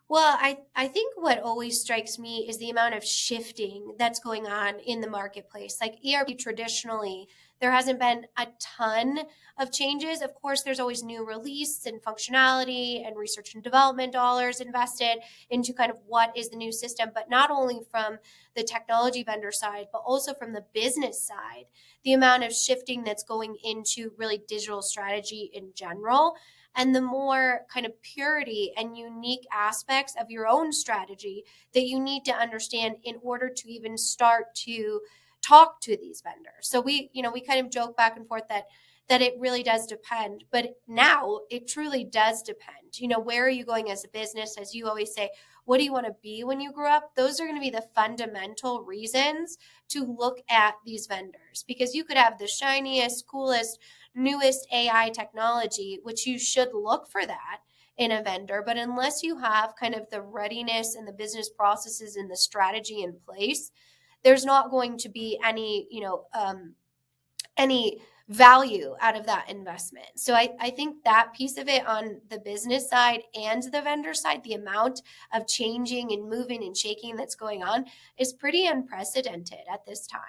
Well, I think what always strikes me is the amount of shifting that's going on in the marketplace. Like ERP traditionally, there hasn't been a ton of changes. Of course, there's always new release and functionality and research and development dollars invested into kind of what is the new system, but not only from the technology vendor side, but also from the business side, the amount of shifting that's going into really digital strategy in general. And the more kind of purity and unique aspects of your own strategy that you need to understand in order to even start to talk to these vendors. So we kind of joke back and forth that it really does depend, but now it truly does depend. Where are you going as a business? As you always say, what do you want to be when you grow up? Those are going to be the fundamental reasons to look at these vendors, because you could have the shiniest, coolest, newest AI technology, which you should look for that in a vendor. But unless you have kind of the readiness and the business processes and the strategy in place, there's not going to be any value out of that investment. So I think that piece of it on the business side and the vendor side, the amount of changing and moving and shaking that's going on is pretty unprecedented at this time.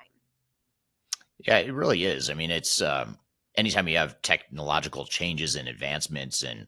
Yeah, it really is. I mean, it's anytime you have technological changes and advancements and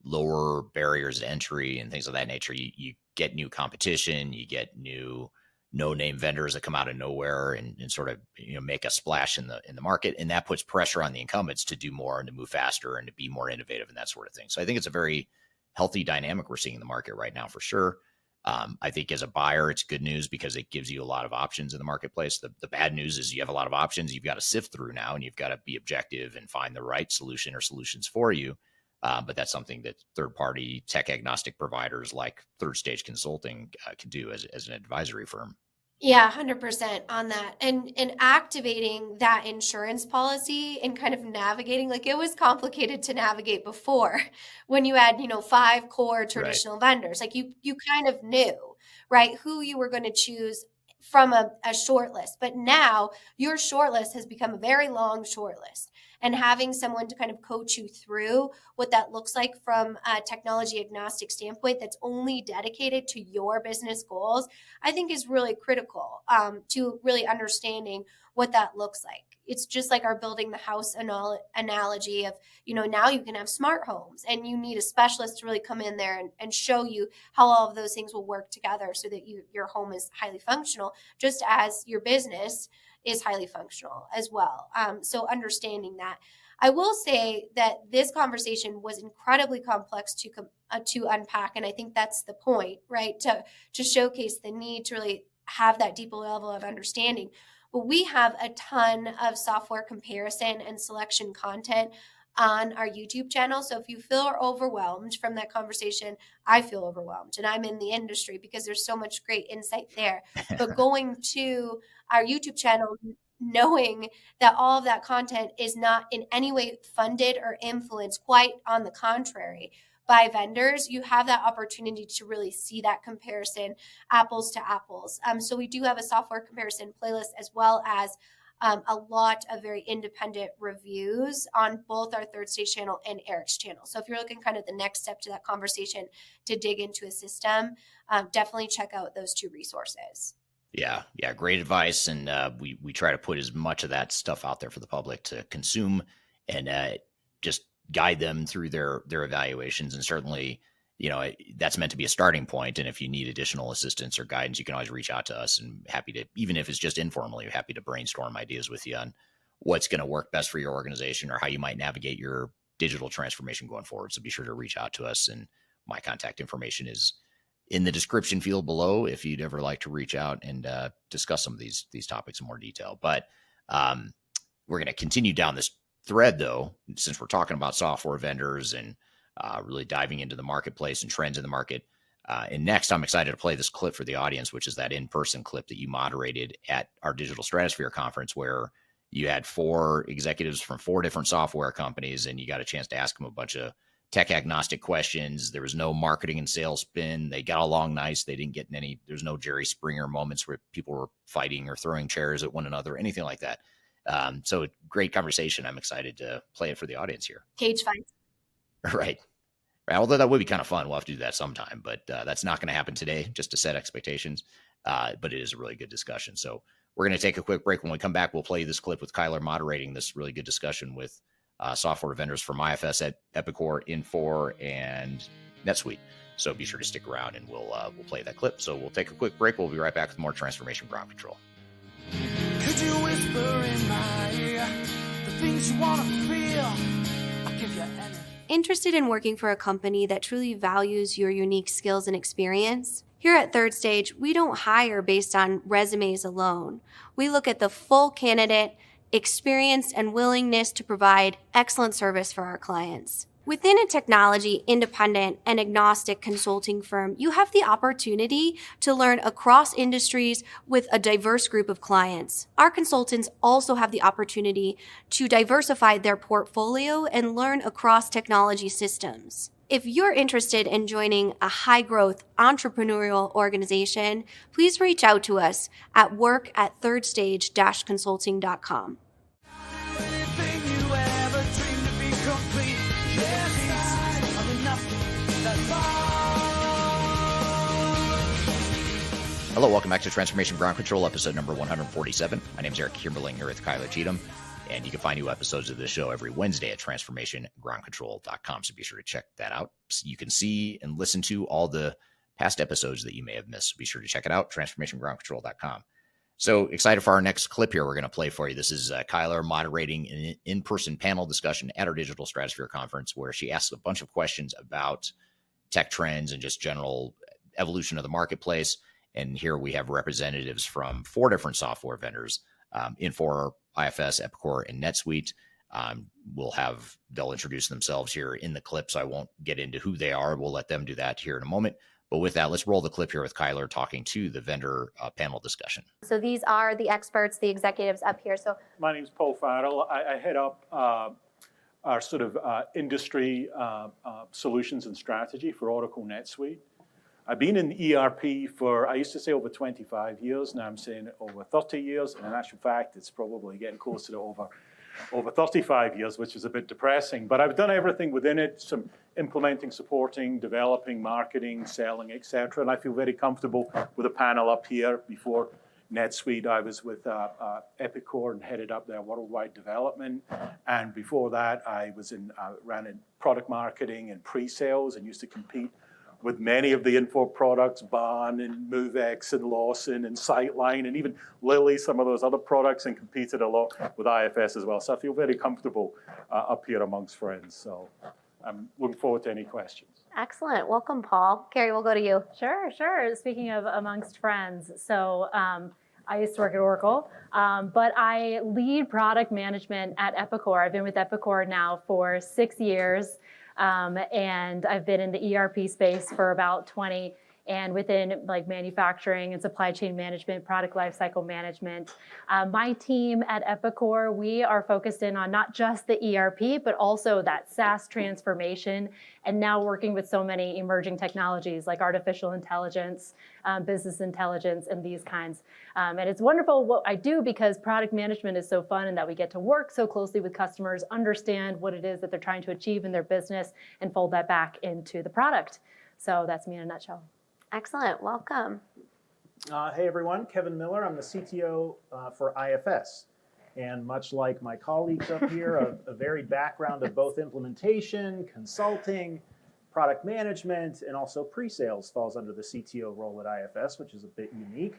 lower barriers to entry and things of that nature, you get new competition, you get new no-name vendors that come out of nowhere and sort of make a splash in the market, and that puts pressure on the incumbents to do more and to move faster and to be more innovative and that sort of thing. So I think it's a very healthy dynamic we're seeing in the market right now for sure. I think as a buyer, it's good news because it gives you a lot of options in the marketplace. The bad news is you have a lot of options you've got to sift through now, and you've got to be objective and find the right solution or solutions for you. But that's something that third-party tech agnostic providers like Third Stage Consulting can do as an advisory firm. Yeah, 100% on that. And activating that insurance policy and kind of navigating, like it was complicated to navigate before when you had, 5 core traditional vendors. Like you kind of knew, right, who you were going to choose from a short list. But now your short list has become a very long short list. And having someone to kind of coach you through what that looks like from a technology agnostic standpoint that's only dedicated to your business goals, I think is really critical to really understanding what that looks like. It's just like our building the house analogy of, now you can have smart homes and you need a specialist to really come in there and show you how all of those things will work together so that your home is highly functional, just as your business is highly functional as well. So understanding that. I will say that this conversation was incredibly complex to unpack. And I think that's the point, right? To showcase the need to really have that deeper level of understanding. But we have a ton of software comparison and selection content on our YouTube channel. So if you feel overwhelmed from that conversation, I feel overwhelmed, and I'm in the industry because there's so much great insight there. But going to our YouTube channel, knowing that all of that content is not in any way funded or influenced, quite on the contrary, by vendors, you have that opportunity to really see that comparison, apples to apples. So we do have a software comparison playlist, as well as a lot of very independent reviews on both our Third Stage channel and Eric's channel. So if you're looking kind of the next step to that conversation to dig into a system, definitely check out those 2 resources. Yeah, great advice. And we try to put as much of that stuff out there for the public to consume and just guide them through their evaluations. And certainly, that's meant to be a starting point. And if you need additional assistance or guidance, you can always reach out to us, and happy to, even if it's just informally, happy to brainstorm ideas with you on what's going to work best for your organization or how you might navigate your digital transformation going forward. So be sure to reach out to us. And my contact information is in the description field below if you'd ever like to reach out and discuss some of these topics in more detail. But we're going to continue down this thread, though, since we're talking about software vendors and really diving into the marketplace and trends in the market. And next, I'm excited to play this clip for the audience, which is that in-person clip that you moderated at our Digital Stratosphere conference, where you had 4 executives from 4 different software companies, and you got a chance to ask them a bunch of tech agnostic questions. There was no marketing and sales spin. They got along nice. They didn't get in any, there's no Jerry Springer moments where people were fighting or throwing chairs at one another, anything like that. So great conversation. I'm excited to play it for the audience here. Cage fights. Right. Although that would be kind of fun. We'll have to do that sometime, but that's not going to happen today, just to set expectations. But it is a really good discussion. So we're going to take a quick break. When we come back, we'll play this clip with Kyler moderating this really good discussion with software vendors from IFS at Epicor, Infor, and NetSuite. So be sure to stick around, and we'll play that clip. So we'll take a quick break. We'll be right back with more Transformation Ground Control. Could you whisper in my ear the things you want to feel? I'll give you anything. Interested in working for a company that truly values your unique skills and experience? Here at Third Stage, we don't hire based on resumes alone. We look at the full candidate, experience, and willingness to provide excellent service for our clients. Within a technology, independent, and agnostic consulting firm, you have the opportunity to learn across industries with a diverse group of clients. Our consultants also have the opportunity to diversify their portfolio and learn across technology systems. If you're interested in joining a high-growth entrepreneurial organization, please reach out to us at work@thirdstage-consulting.com. Anything you ever dreamed to be complete. Yes, I am enough. That's all. Hello, welcome back to Transformation Ground Control, episode number 147. My name is Eric Kimberling here with Kyler Cheatham, and you can find new episodes of this show every Wednesday at transformationgroundcontrol.com. So be sure to check that out. You can see and listen to all the past episodes that you may have missed. So be sure to check it out, transformationgroundcontrol.com. So excited for our next clip here we're going to play for you. This is Kyler moderating an in-person panel discussion at our Digital Stratosphere conference, where she asks a bunch of questions about tech trends and just general evolution of the marketplace. And here we have representatives from 4 different software vendors, Infor, IFS, Epicor, and NetSuite. They'll introduce themselves here in the clip, so I won't get into who they are. We'll let them do that here in a moment. But with that, let's roll the clip here with Kyler talking to the vendor panel discussion. So these are the experts, the executives up here. So My name is Paul Farrell. I head up our sort of industry solutions and strategy for Oracle NetSuite. I've been in ERP for, I used to say over 25 years, now I'm saying over 30 years, and in actual fact, it's probably getting closer to over 35 years, which is a bit depressing. But I've done everything within it, some implementing, supporting, developing, marketing, selling, etc. And I feel very comfortable with a panel up here. Before NetSuite, I was with Epicor and headed up their worldwide development. And before that, I was ran in product marketing and pre-sales and used to compete with many of the Infor products, Barn and MoveX and Lawson and Sightline and even Lilly, some of those other products, and competed a lot with IFS as well. So I feel very comfortable up here amongst friends. So I'm looking forward to any questions. excellent. Welcome, Paul. Kerrie, we'll go to you. Sure. Speaking of amongst friends, so I used to work at Oracle, but I lead product management at Epicor. I've been with Epicor now for 6 years. And I've been in the ERP space for about 20, and within like manufacturing and supply chain management, product lifecycle management. My team at Epicor, we are focused in on not just the ERP, but also that SaaS transformation, and now working with so many emerging technologies like artificial intelligence, business intelligence, and these kinds. And it's wonderful what I do because product management is so fun, and that we get to work so closely with customers, understand what it is that they're trying to achieve in their business, and fold that back into the product. So that's me in a nutshell. Excellent. Welcome. Hey everyone, Kevin Miller. I'm the CTO for IFS. And much like my colleagues up here, a varied background of both implementation, consulting, product management, and also pre-sales falls under the CTO role at IFS, which is a bit unique.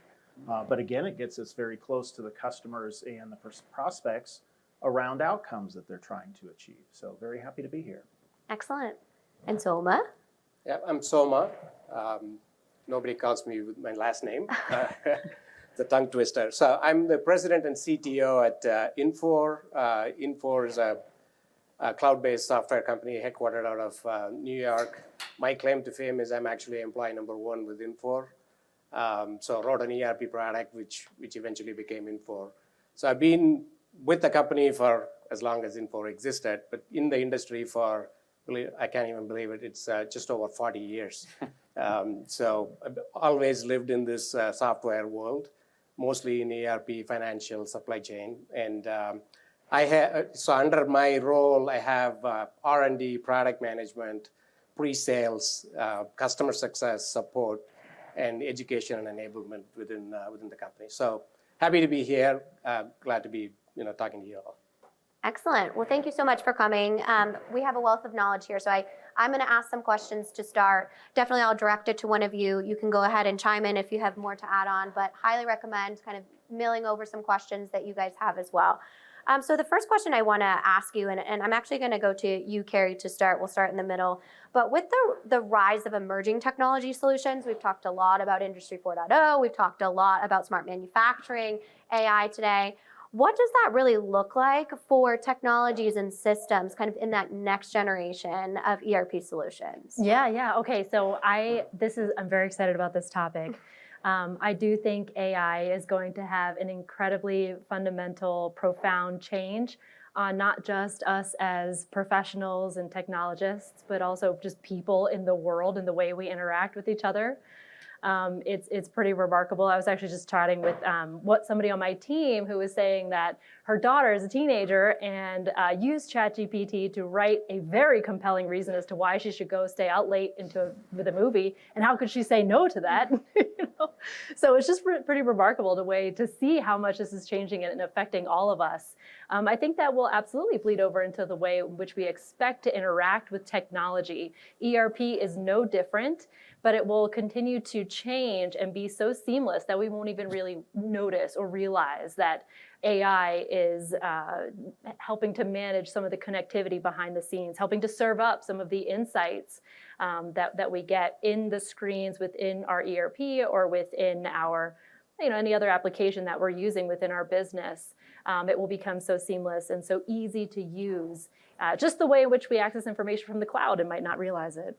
But again, it gets us very close to the customers and the prospects around outcomes that they're trying to achieve. So very happy to be here. Excellent. And Soma? Yeah, I'm Soma. nobody calls me with my last name. It's a tongue twister. So I'm the president and CTO at Infor. Infor is a cloud-based software company headquartered out of New York. My claim to fame is I'm actually employee number 1 with Infor. So I wrote an ERP product, which eventually became Infor. So I've been with the company for as long as Infor existed, but in the industry for, I can't even believe it, it's just over 40 years. So I've always lived in this software world, mostly in ERP, financial, supply chain. And so under my role, I have R&D, product management, pre-sales, customer success, support, and education and enablement within the company. So happy to be here. Glad to be talking to you all. Excellent. Well, thank you so much for coming. We have a wealth of knowledge here, so I'm going to ask some questions to start. Definitely, I'll direct it to one of you. You can go ahead and chime in if you have more to add on, but highly recommend kind of milling over some questions that you guys have as well. So the first question I want to ask you, and I'm actually going to go to you, Kerrie, to start. We'll start in the middle. But with the rise of emerging technology solutions, we've talked a lot about Industry 4.0. We've talked a lot about smart manufacturing, AI today. What does that really look like for technologies and systems kind of in that next generation of ERP solutions? Yeah. Okay, so I'm very excited about this topic. I do think AI is going to have an incredibly fundamental, profound change on not just us as professionals and technologists, but also just people in the world and the way we interact with each other. It's pretty remarkable. I was actually just chatting with somebody on my team who was saying that her daughter is a teenager and used ChatGPT to write a very compelling reason as to why she should go stay out late with a movie, and how could she say no to that? So it's just pretty remarkable to see how much this is changing and affecting all of us. I think that will absolutely bleed over into the way in which we expect to interact with technology. ERP is no different, but it will continue to change and be so seamless that we won't even really notice or realize that AI is helping to manage some of the connectivity behind the scenes, helping to serve up some of the insights that we get in the screens within our ERP or within our, any other application that we're using within our business. It will become so seamless and so easy to use, just the way in which we access information from the cloud and might not realize it.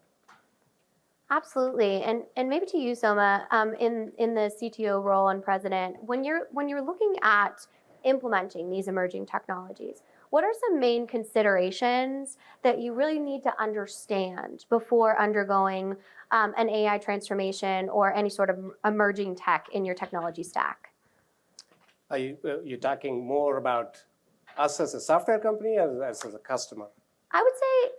Absolutely, and maybe to you, Soma, in the CTO role and president, when you're looking at implementing these emerging technologies, what are some main considerations that you really need to understand before undergoing an AI transformation or any sort of emerging tech in your technology stack? Are you talking more about us as a software company or as a customer? I would say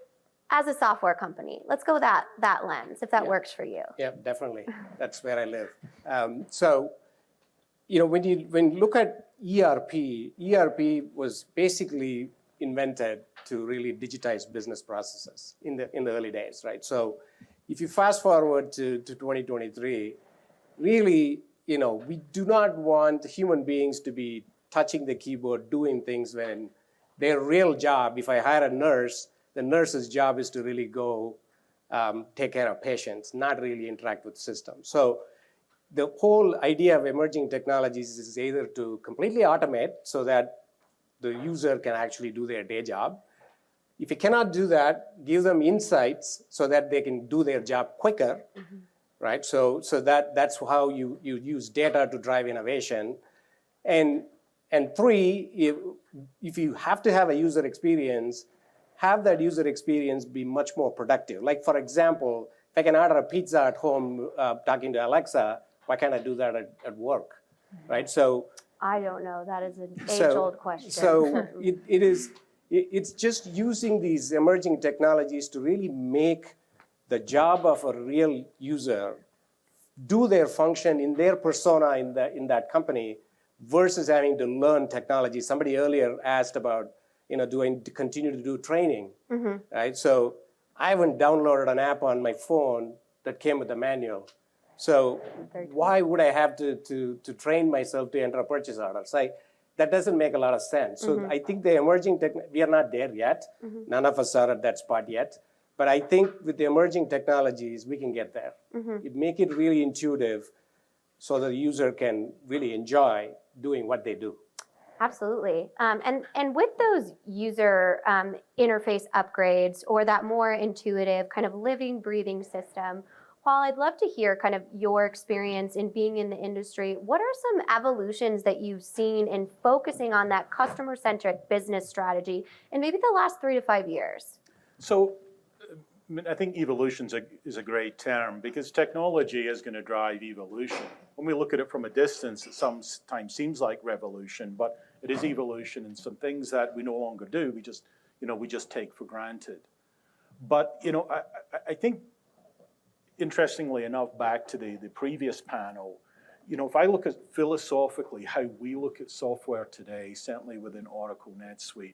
as a software company. Let's go with that lens, if that works for you. Yeah, definitely. That's where I live. So, when you look at ERP was basically invented to really digitize business processes in the early days, right? So, if you fast forward to 2023, really, we do not want human beings to be touching the keyboard, doing things when their real job, if I hire a nurse, the nurse's job is to really go take care of patients, not really interact with systems. So the whole idea of emerging technologies is either to completely automate so that the user can actually do their day job. If you cannot do that, give them insights so that they can do their job quicker, right? So that's how you use data to drive innovation. And three, if you have to have a user experience, have that user experience be much more productive. Like, for example, if I can order a pizza at home talking to Alexa, why can't I do that at work, right? So I don't know. That is an age-old question. So it's just using these emerging technologies to really make the job of a real user do their function in their persona in that company versus having to learn technology. Somebody earlier asked about, do I continue to do training, right? So I haven't downloaded an app on my phone that came with a manual. So why would I have to train myself to enter a purchase order? So that doesn't make a lot of sense. So I think the emerging we are not there yet. None of us are at that spot yet. But I think with the emerging technologies, we can get there. It make it really intuitive so the user can really enjoy doing what they do. Absolutely. And with those user interface upgrades or that more intuitive kind of living, breathing system, Paul, I'd love to hear kind of your experience in being in the industry. What are some evolutions that you've seen in focusing on that customer-centric business strategy in maybe the last 3 to 5 years? So I think evolution is a great term because technology is going to drive evolution. When we look at it from a distance, it sometimes seems like revolution, but it is evolution, and some things that we no longer do, we just take for granted. But I think, interestingly enough, back to the previous panel, if I look at philosophically how we look at software today, certainly within Oracle NetSuite,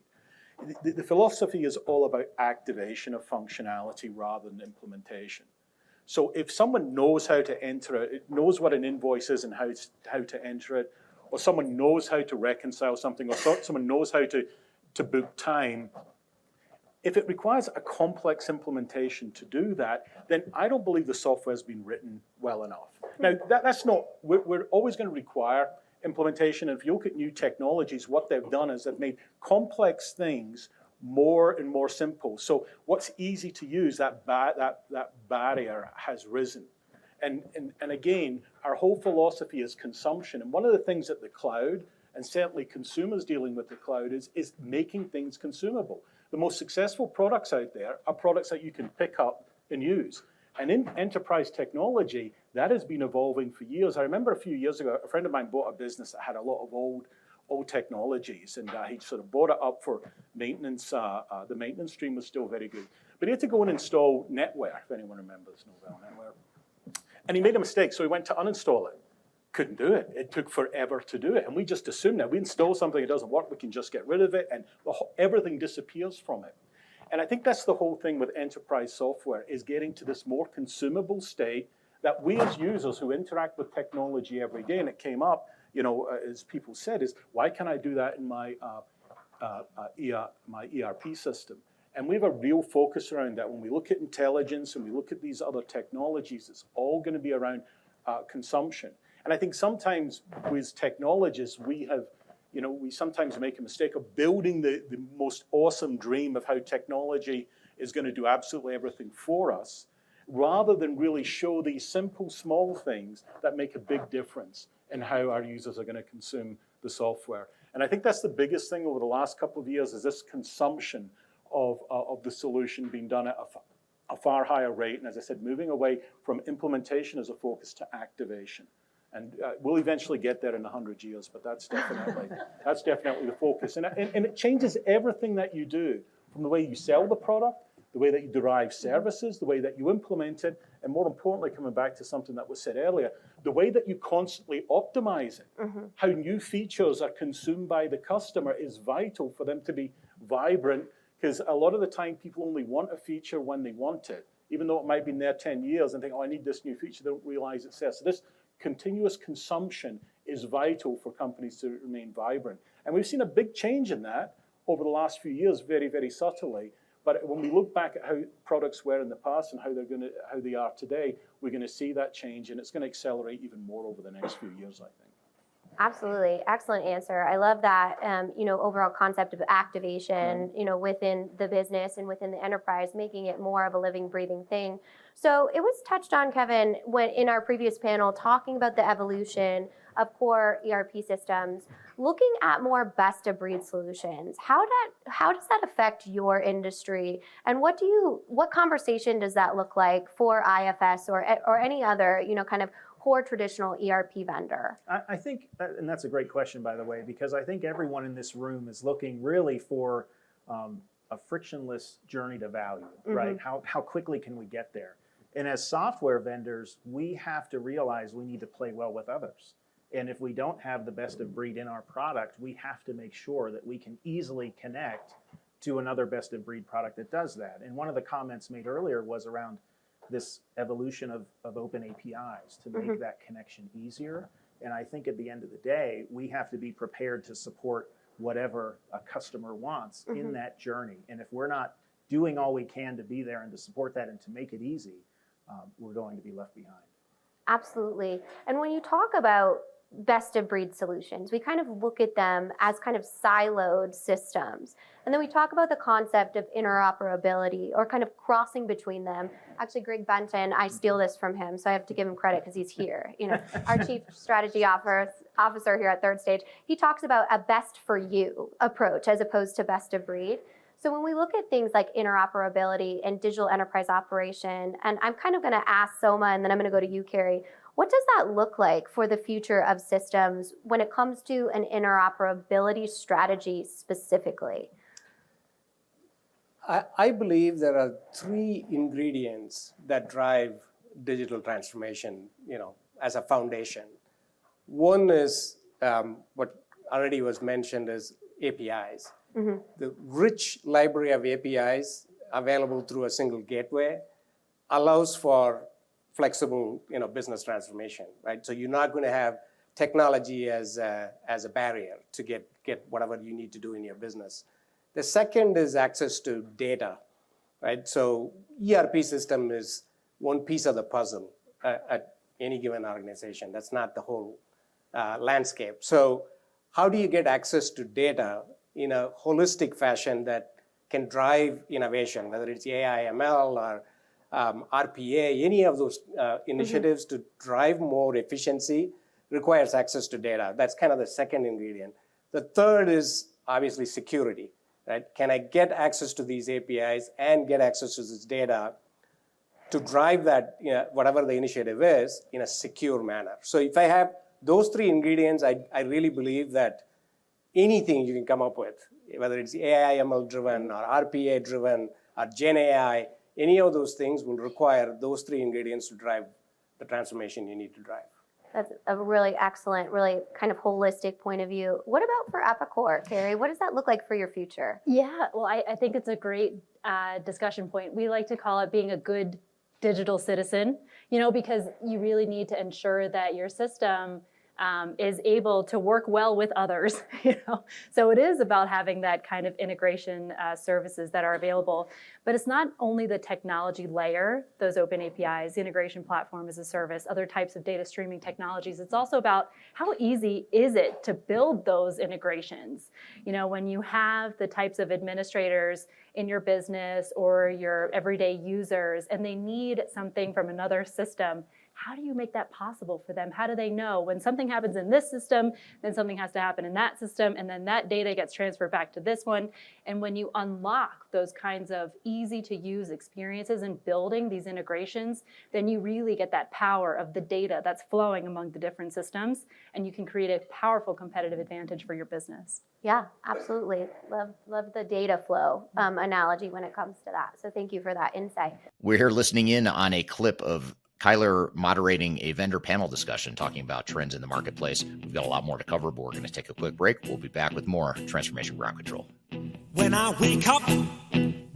the philosophy is all about activation of functionality rather than implementation. So if someone knows how to enter it, knows what an invoice is and how to enter it, or someone knows how to reconcile something, or someone knows how to book time, if it requires a complex implementation to do that, then I don't believe the software has been written well enough. Now, that's not, we're always going to require implementation. And if you look at new technologies, what they've done is they've made complex things more and more simple. So what's easy to use, that barrier has risen. And again, our whole philosophy is consumption. And one of the things that the cloud, and certainly consumers dealing with the cloud, is making things consumable. The most successful products out there are products that you can pick up and use. And in enterprise technology, that has been evolving for years. I remember a few years ago, a friend of mine bought a business that had a lot of old technologies, and he sort of bought it up for maintenance. The maintenance stream was still very good. But he had to go and install NetWare, if anyone remembers NetWare. And he made a mistake, so he went to uninstall it. Couldn't do it. It took forever to do it. And we just assume that we install something that doesn't work, we can just get rid of it, and everything disappears from it. And I think that's the whole thing with enterprise software, is getting to this more consumable state that we as users who interact with technology every day, and it came up, as people said, is why can't I do that in my ERP system? And we have a real focus around that. When we look at intelligence and we look at these other technologies, it's all going to be around consumption. And I think sometimes with technologists, we sometimes make a mistake of building the most awesome dream of how technology is going to do absolutely everything for us, rather than really show these simple, small things that make a big difference in how our users are going to consume the software. And I think that's the biggest thing over the last couple of years, is this consumption of the solution being done at a far higher rate. And as I said, moving away from implementation as a focus to activation. And we'll eventually get there in 100 years, but that's definitely the focus. And it changes everything that you do, from the way you sell the product, the way that you derive services, the way that you implement it, and more importantly, coming back to something that was said earlier, the way that you constantly optimize it. How new features are consumed by the customer is vital for them to be vibrant, because a lot of the time people only want a feature when they want it, even though it might have been there 10 years and think, oh, I need this new feature, they don't realize it's there. So this continuous consumption is vital for companies to remain vibrant. And we've seen a big change in that over the last few years, very, very subtly. But when we look back at how products were in the past and how they are today, we're going to see that change, and it's going to accelerate even more over the next few years, I think. Absolutely. Excellent answer. I love that, overall concept of activation, within the business and within the enterprise, making it more of a living, breathing thing. So it was touched on, Kevin, in our previous panel, talking about the evolution of core ERP systems, looking at more best-of-breed solutions. How does that affect your industry, and what conversation does that look like for IFS or any other, kind of core traditional ERP vendor? I think, and that's a great question, by the way, because I think everyone in this room is looking really for a frictionless journey to value, right? How quickly can we get there? And as software vendors, we have to realize we need to play well with others. And if we don't have the best of breed in our product, we have to make sure that we can easily connect to another best of breed product that does that. And one of the comments made earlier was around this evolution of open APIs to make that connection easier. And I think at the end of the day, we have to be prepared to support whatever a customer wants in that journey. And if we're not doing all we can to be there and to support that and to make it easy, we're going to be left behind. Absolutely. And when you talk about best of breed solutions, we kind of look at them as kind of siloed systems. And then we talk about the concept of interoperability or kind of crossing between them. Actually, Greg Benton, I steal this from him, so I have to give him credit because he's here. Our Chief Strategy Officer here at Third Stage, he talks about a best for you approach as opposed to best of breed. So when we look at things like interoperability and digital enterprise operation, and I'm kind of going to ask Soma and then I'm going to go to you, Kerrie, what does that look like for the future of systems when it comes to an interoperability strategy specifically? I believe there are 3 ingredients that drive digital transformation, as a foundation. One is what already was mentioned as APIs. Mm-hmm. The rich library of APIs available through a single gateway allows for flexible, business transformation, right? So you're not going to have technology as a barrier to get whatever you need to do in your business. The second is access to data, right? So ERP system is one piece of the puzzle at any given organization. That's not the whole landscape. So how do you get access to data in a holistic fashion that can drive innovation, whether it's AI, ML, or RPA, any of those initiatives to drive more efficiency requires access to data. That's kind of the second ingredient. The third is obviously security, right? Can I get access to these APIs and get access to this data to drive that, whatever the initiative is, in a secure manner? So if I have those 3 ingredients, I really believe that anything you can come up with, whether it's AI, ML driven or RPA driven or Gen AI, any of those things will require those 3 ingredients to drive the transformation you need to drive. That's a really excellent, really kind of holistic point of view. What about for Epicor, Kerrie? What does that look like for your future? Yeah, well, I think it's a great discussion point. We like to call it being a good digital citizen, because you really need to ensure that your system is able to work well with others. So it is about having that kind of integration services that are available. But it's not only the technology layer, those open APIs, the integration platform as a service, other types of data streaming technologies. It's also about how easy is it to build those integrations. When you have the types of administrators in your business or your everyday users and they need something from another system, how do you make that possible for them? How do they know when something happens in this system, then something has to happen in that system, and then that data gets transferred back to this one? And when you unlock those kinds of easy to use experiences in building these integrations, then you really get that power of the data that's flowing among the different systems, and you can create a powerful competitive advantage for your business. Yeah, absolutely. Love the data flow analogy when it comes to that. So thank you for that insight. We're here listening in on a clip of Kyler moderating a vendor panel discussion talking about trends in the marketplace. We've got a lot more to cover, but we're going to take a quick break. We'll be back with more Transformation Ground Control. When I wake up,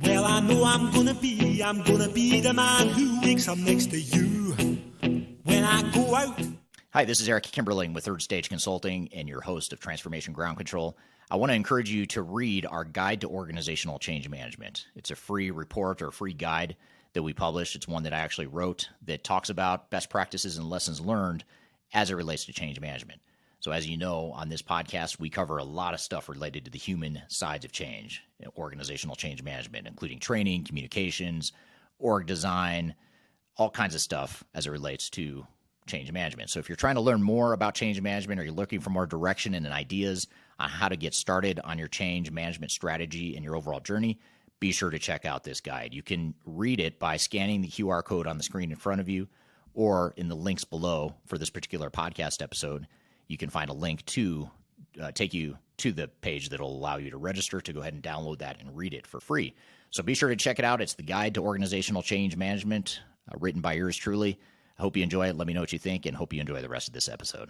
well, I know I'm gonna be the man who wakes up next to you. When I go out. Hi, this is Eric Kimberling with Third Stage Consulting and your host of Transformation Ground Control. I want to encourage you to read our Guide to Organizational Change Management. It's a free report or a free guide that we published. It's one that I actually wrote that talks about best practices and lessons learned as it relates to change management. So as you know, on this podcast, we cover a lot of stuff related to the human sides of change, organizational change management, including training, communications, org design, all kinds of stuff as it relates to change management. So if you're trying to learn more about change management or you're looking for more direction and ideas on how to get started on your change management strategy and your overall journey, be sure to check out this guide. You can read it by scanning the QR code on the screen in front of you, or in the links below for this particular podcast episode, you can find a link to take you to the page that will allow you to register to go ahead and download that and read it for free. So be sure to check it out. It's the Guide to Organizational Change Management, written by yours truly. I hope you enjoy it. Let me know what you think, and hope you enjoy the rest of this episode.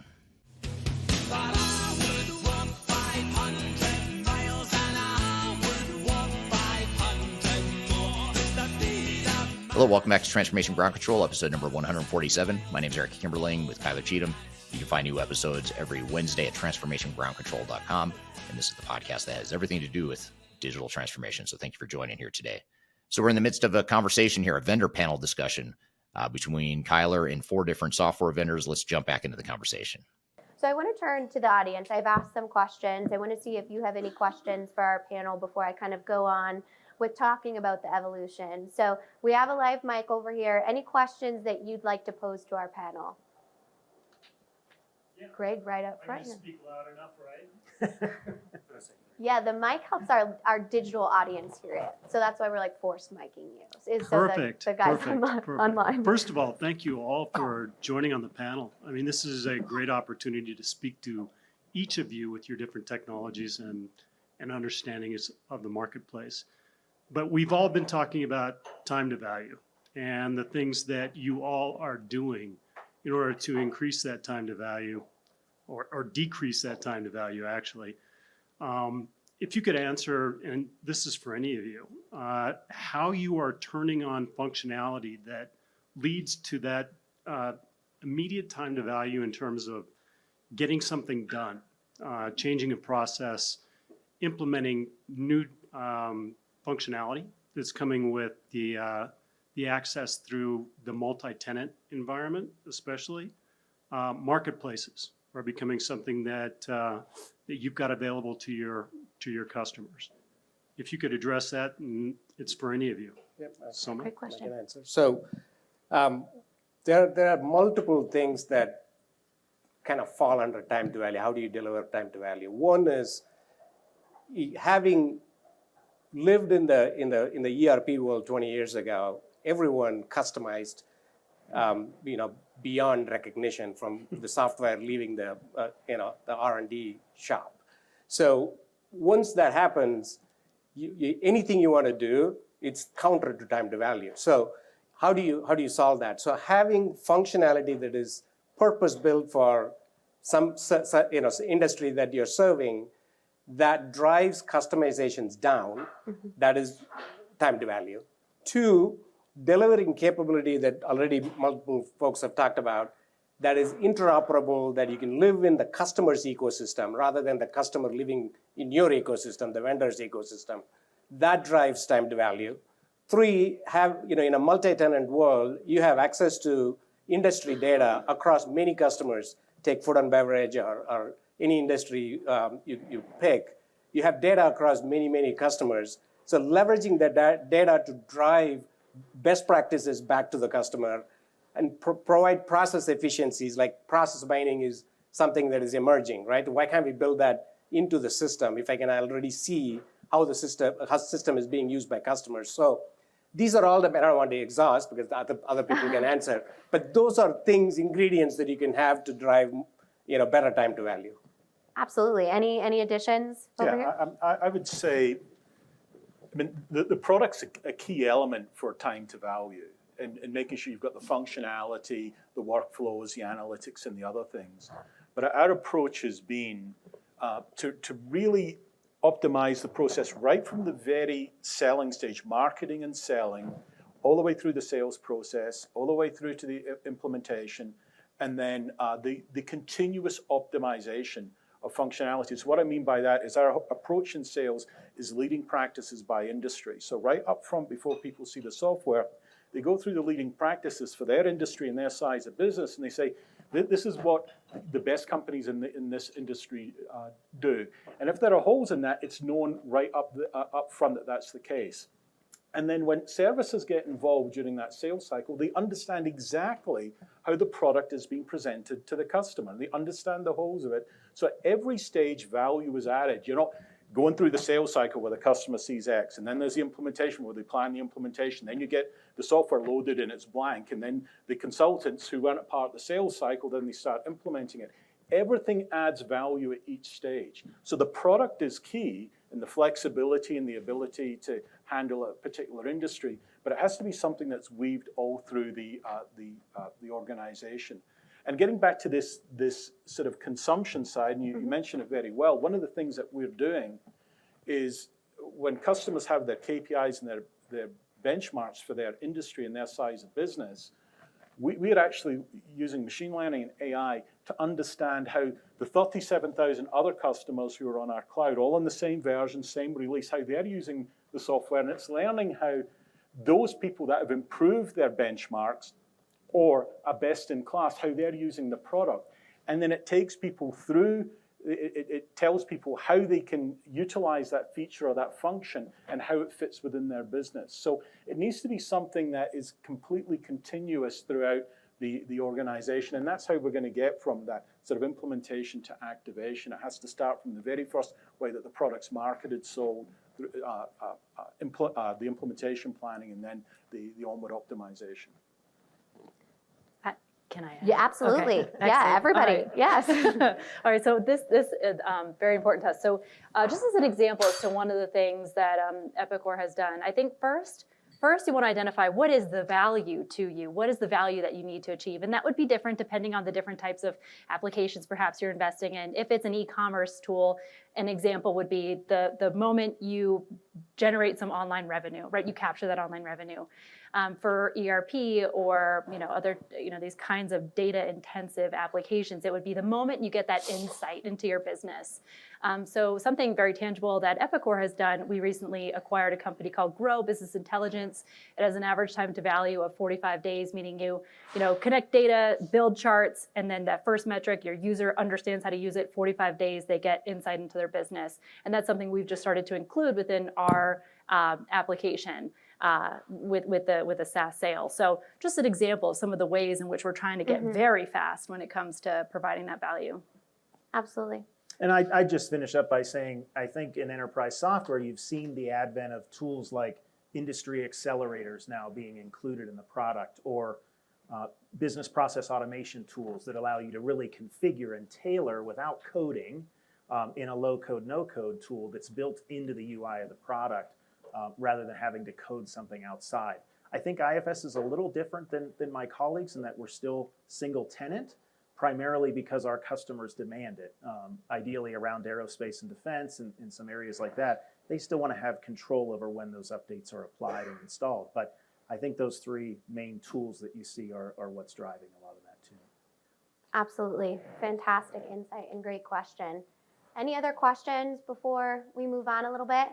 Hello, welcome back to Transformation Ground Control, episode number 147. My name is Eric Kimberling with Kyler Cheatham. You can find new episodes every Wednesday at transformationgroundcontrol.com. And this is the podcast that has everything to do with digital transformation. So thank you for joining here today. So we're in the midst of a conversation here, a vendor panel discussion between Kyler and 4 different software vendors. Let's jump back into the conversation. So I want to turn to the audience. I've asked some questions. I want to see if you have any questions for our panel before I kind of go on with talking about the evolution. So we have a live mic over here. Any questions that you'd like to pose to our panel? Yeah. Greg, right up front. Speak loud enough, right? Yeah, the mic helps our digital audience hear it. So that's why we're like forced micing you. Perfect. So the guys Perfect. online. First of all, thank you all for joining on the panel. I mean, this is a great opportunity to speak to each of you with your different technologies and understanding of the marketplace. But we've all been talking about time to value and the things that you all are doing in order to increase that time to value or decrease that time to value, actually. If you could answer, and this is for any of you, how you are turning on functionality that leads to that immediate time to value in terms of getting something done, changing a process, implementing new functionality that's coming with the access through the multi-tenant environment, especially. Marketplaces are becoming something that you've got available to your customers. If you could address that, and it's for any of you. Yep, Soma? Great question. I can answer. So there are multiple things that kind of fall under time to value. How do you deliver time to value? One is having lived in the ERP world 20 years ago. Everyone customized, beyond recognition from the software leaving the R&D shop. So once that happens, anything you want to do, it's counter to time to value. So how do you solve that? So having functionality that is purpose built for some industry that you're serving, that drives customizations down, that is time to value. 2, delivering capability that already multiple folks have talked about, that is interoperable, that you can live in the customer's ecosystem rather than the customer living in your ecosystem, the vendor's ecosystem. That drives time to value. 3, in a multi-tenant world, you have access to industry data across many customers. Take food and beverage or any industry you pick. You have data across many customers. So leveraging that data to drive best practices back to the customer and provide process efficiencies, like process mining is something that is emerging, right? Why can't we build that into the system if I can already see how the system is being used by customers? So these are all I don't want to exhaust because other people can answer, but those are ingredients that you can have to drive, better time to value. Absolutely. Any additions over here? I would say, the product's a key element for time to value and making sure you've got the functionality, the workflows, the analytics, and the other things. But our approach has been to really optimize the process right from the very selling stage, marketing and selling, all the way through the sales process, all the way through to the implementation, and then the continuous optimization of functionality. So what I mean by that is our approach in sales is leading practices by industry. So right up front, before people see the software, they go through the leading practices for their industry and their size of business, and they say, this is what the best companies in this industry do. And if there are holes in that, it's known right up front that that's the case. And then when services get involved during that sales cycle, they understand exactly how the product is being presented to the customer. They understand the holes of it. So at every stage, value is added. You're not going through the sales cycle where the customer sees X, and then there's the implementation where they plan the implementation. Then you get the software loaded and it's blank, and then the consultants who weren't part of the sales cycle, then they start implementing it. Everything adds value at each stage. So the product is key in the flexibility and the ability to handle a particular industry, but it has to be something that's weaved all through the organization. And getting back to this sort of consumption side, and you mentioned it very well, one of the things that we're doing is when customers have their KPIs and their benchmarks for their industry and their size of business, we are actually using machine learning and AI to understand how the 37,000 other customers who are on our cloud, all on the same version, same release, how they're using the software, and it's learning how those people that have improved their benchmarks or are best in class, how they're using the product. And then it takes people through, it tells people how they can utilize that feature or that function and how it fits within their business. So it needs to be something that is completely continuous throughout the organization. And that's how we're going to get from that sort of implementation to activation. It has to start from the very first way that the product's marketed, sold, the implementation planning, and then the onward optimization. Can I add? Yeah, absolutely. Okay. Yeah, Excellent. everybody. All right. Yes. All right, so this is very important to us. So just as an example as to one of the things that Epicor has done, I think first you want to identify what is the value to you? What is the value that you need to achieve? And that would be different depending on the different types of applications perhaps you're investing in. If it's an e-commerce tool, an example would be the moment you generate some online revenue, right? You capture that online revenue. For ERP or other these kinds of data intensive applications, it would be the moment you get that insight into your business. So something very tangible that Epicor has done, we recently acquired a company called Grow Business Intelligence. It has an average time to value of 45 days, meaning you connect data, build charts, and then that first metric, your user understands how to use it. 45 days, they get insight into their business, and that's something we've just started to include within our application. With a SaaS sale. So just an example of some of the ways in which we're trying to get very fast when it comes to providing that value. Absolutely. And I just finish up by saying, I think in enterprise software, you've seen the advent of tools like industry accelerators now being included in the product, or business process automation tools that allow you to really configure and tailor without coding in a low-code, no-code tool that's built into the UI of the product. Rather than having to code something outside. I think IFS is a little different than my colleagues in that we're still single tenant, primarily because our customers demand it. Ideally around aerospace and defense and in some areas like that, they still want to have control over when those updates are applied and installed. But I think those three main tools that you see are what's driving a lot of that too. Absolutely. Fantastic insight and great question. Any other questions before we move on a little bit?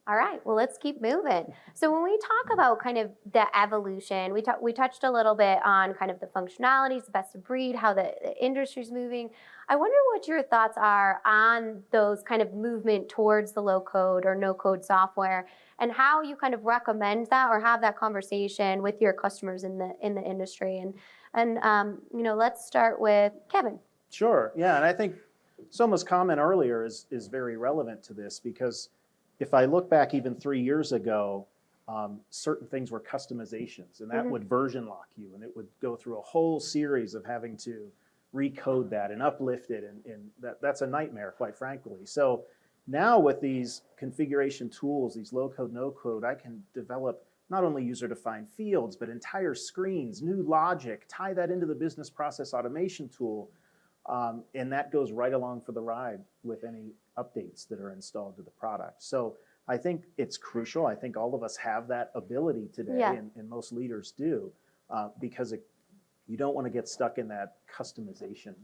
All right, well, let's keep moving. So when we talk about kind of the evolution, we touched a little bit on kind of the functionalities, the best of breed, how the industry's moving. I wonder what your thoughts are on those kind of movement towards the low code or no code software, and how you kind of recommend that or have that conversation with your customers in the industry. And let's start with Kevin. Sure, yeah, and I think Soma's comment earlier is very relevant to this, because if I look back even 3 years ago, certain things were customizations, and that would version lock you, and it would go through a whole series of having to recode that and uplift it, and that's a nightmare, quite frankly. So now with these configuration tools, these low code, no code, I can develop not only user-defined fields, but entire screens, new logic, tie that into the business process automation tool, and that goes right along for the ride with any updates that are installed to the product. So I think it's crucial. I think all of us have that ability today, and most leaders do, because you don't want to get stuck in that customization.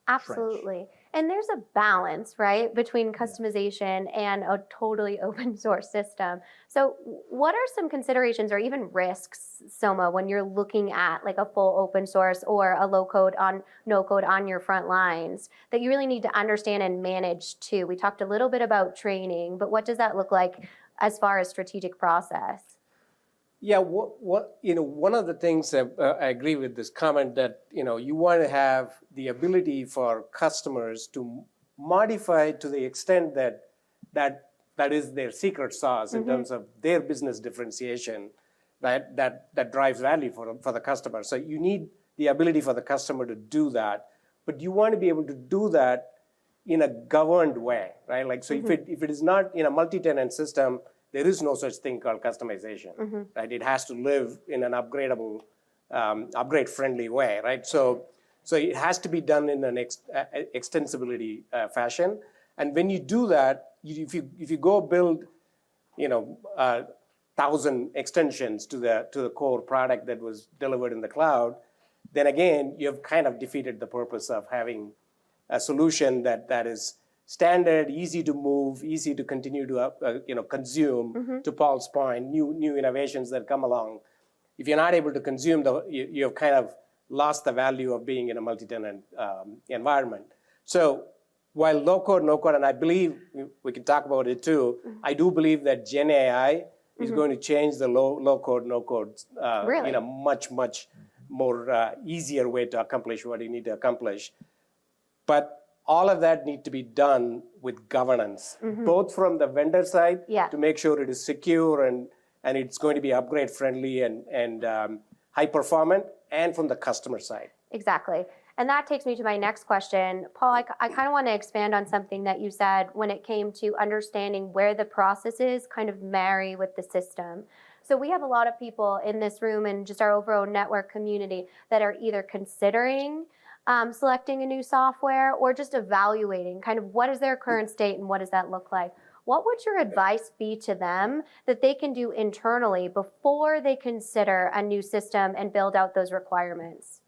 Absolutely. Trench. And there's a balance, right, between customization and a totally open source system. So what are some considerations or even risks, Soma, when you're looking at like a full open source or a low code on no code on your front lines that you really need to understand and manage too? We talked a little bit about training, but what does that look like as far as strategic process? Yeah, one of the things that I agree with this comment that you want to have the ability for customers to modify to the extent that is their secret sauce in terms of their business differentiation that drives value for the customer. So you need the ability for the customer to do that, but you want to be able to do that in a governed way, right? Like so, if it is not in a multi-tenant system, there is no such thing called customization, right? It has to live in an upgradable, upgrade-friendly way, right? So it has to be done in an extensibility fashion. And when you do that, if you go build, 1,000 extensions to the core product that was delivered in the cloud, then again, you have kind of defeated the purpose of having a solution that is standard, easy to move, easy to continue to consume. To Paul's point, new innovations that come along. If you're not able to consume, you have kind of lost the value of being in a multi-tenant environment. So while low-code, no-code, and I believe we can talk about it too, I do believe that Gen AI is going to change the low-code, no-code in a much, much more easier way to accomplish what you need to accomplish. But all of that need to be done with governance, both from the vendor side to make sure it is secure and it's going to be upgrade friendly and high performant, and from the customer side. Exactly. And that takes me to my next question. Paul, I kind of want to expand on something that you said when it came to understanding where the processes kind of marry with the system. So we have a lot of people in this room and just our overall network community that are either considering selecting a new software or just evaluating kind of what is their current state and what does that look like. What would your advice be to them that they can do internally before they consider a new system and build out those requirements?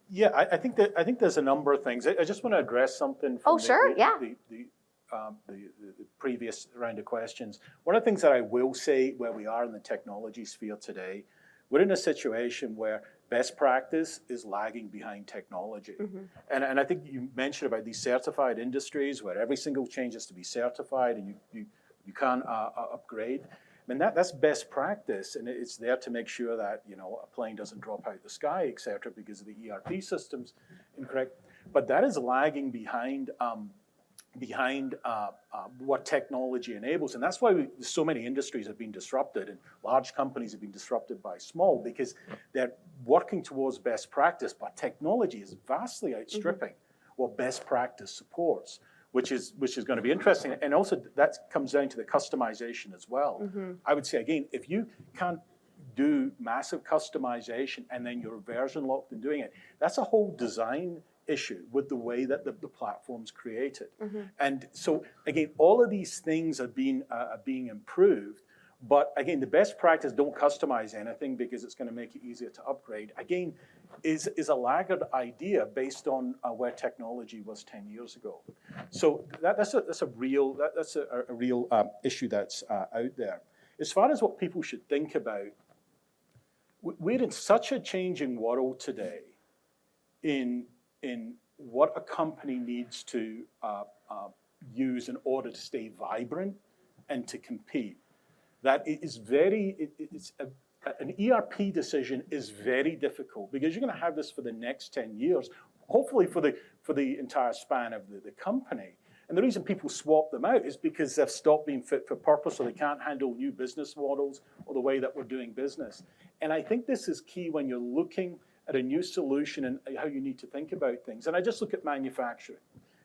Yeah, I think there's a number of things. I just want to address something from the previous round of questions. One of the things that I will say where we are in the technology sphere today, we're in a situation where best practice is lagging behind technology. And I think you mentioned about these certified industries where every single change has to be certified and you can't upgrade. I mean, that's best practice, and it's there to make sure that, a plane doesn't drop out the sky, et cetera, because of the ERP systems incorrect. But that is lagging behind what technology enables. And that's why so many industries have been disrupted and large companies have been disrupted by small, because they're working towards best practice, but technology is vastly outstripping what best practice supports, which is going to be interesting. And also that comes down to the customization as well. I would say, again, if you can't do massive customization and then you're version locked in doing it, that's a whole design issue with the way that the platform's created. And so again, all of these things are being improved, but again, the best practice, don't customize anything because it's going to make it easier to upgrade, again, is a laggard idea based on where technology was 10 years ago. So that's a real issue that's out there. As far as what people should think about, we're in such a changing world today in what a company needs to use in order to stay vibrant and to compete. That is an ERP decision is very difficult because you're going to have this for the next 10 years, hopefully for the entire span of the company. And the reason people swap them out is because they've stopped being fit for purpose, or they can't handle new business models or the way that we're doing business. And I think this is key when you're looking at a new solution and how you need to think about things. And I just look at manufacturing.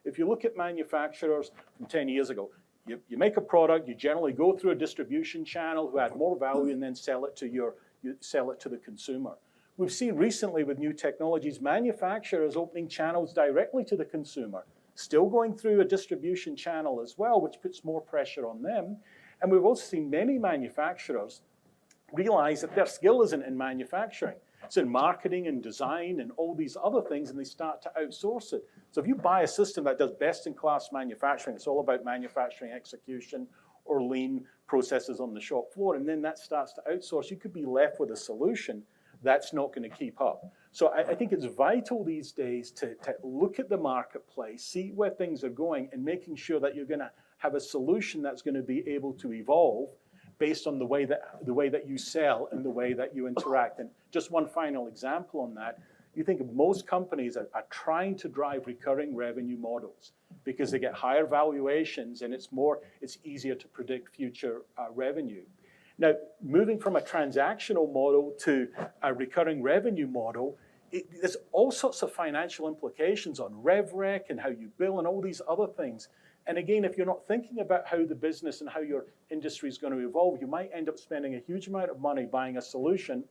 If you look at manufacturers from 10 years ago, you make a product, you generally go through a distribution channel who add more value and then sell it to the consumer. We've seen recently with new technologies, manufacturers opening channels directly to the consumer, still going through a distribution channel as well, which puts more pressure on them. And we've also seen many manufacturers realize that their skill isn't in manufacturing. It's in marketing and design and all these other things, and they start to outsource it. So if you buy a system that does best-in-class manufacturing, it's all about manufacturing execution or lean processes on the shop floor, and then that starts to outsource, you could be left with a solution that's not going to keep up. So I think it's vital these days to look at the marketplace, see where things are going, and making sure that you're going to have a solution that's going to be able to evolve based on the way that you sell and the way that you interact. And just one final example on that, you think of most companies are trying to drive recurring revenue models because they get higher valuations and it's easier to predict future revenue. Now, moving from a transactional model to a recurring revenue model, there's all sorts of financial implications on rev rec and how you bill and all these other things. And again, if you're not thinking about how the business and how your industry is going to evolve, you might end up spending a huge amount of money buying a solution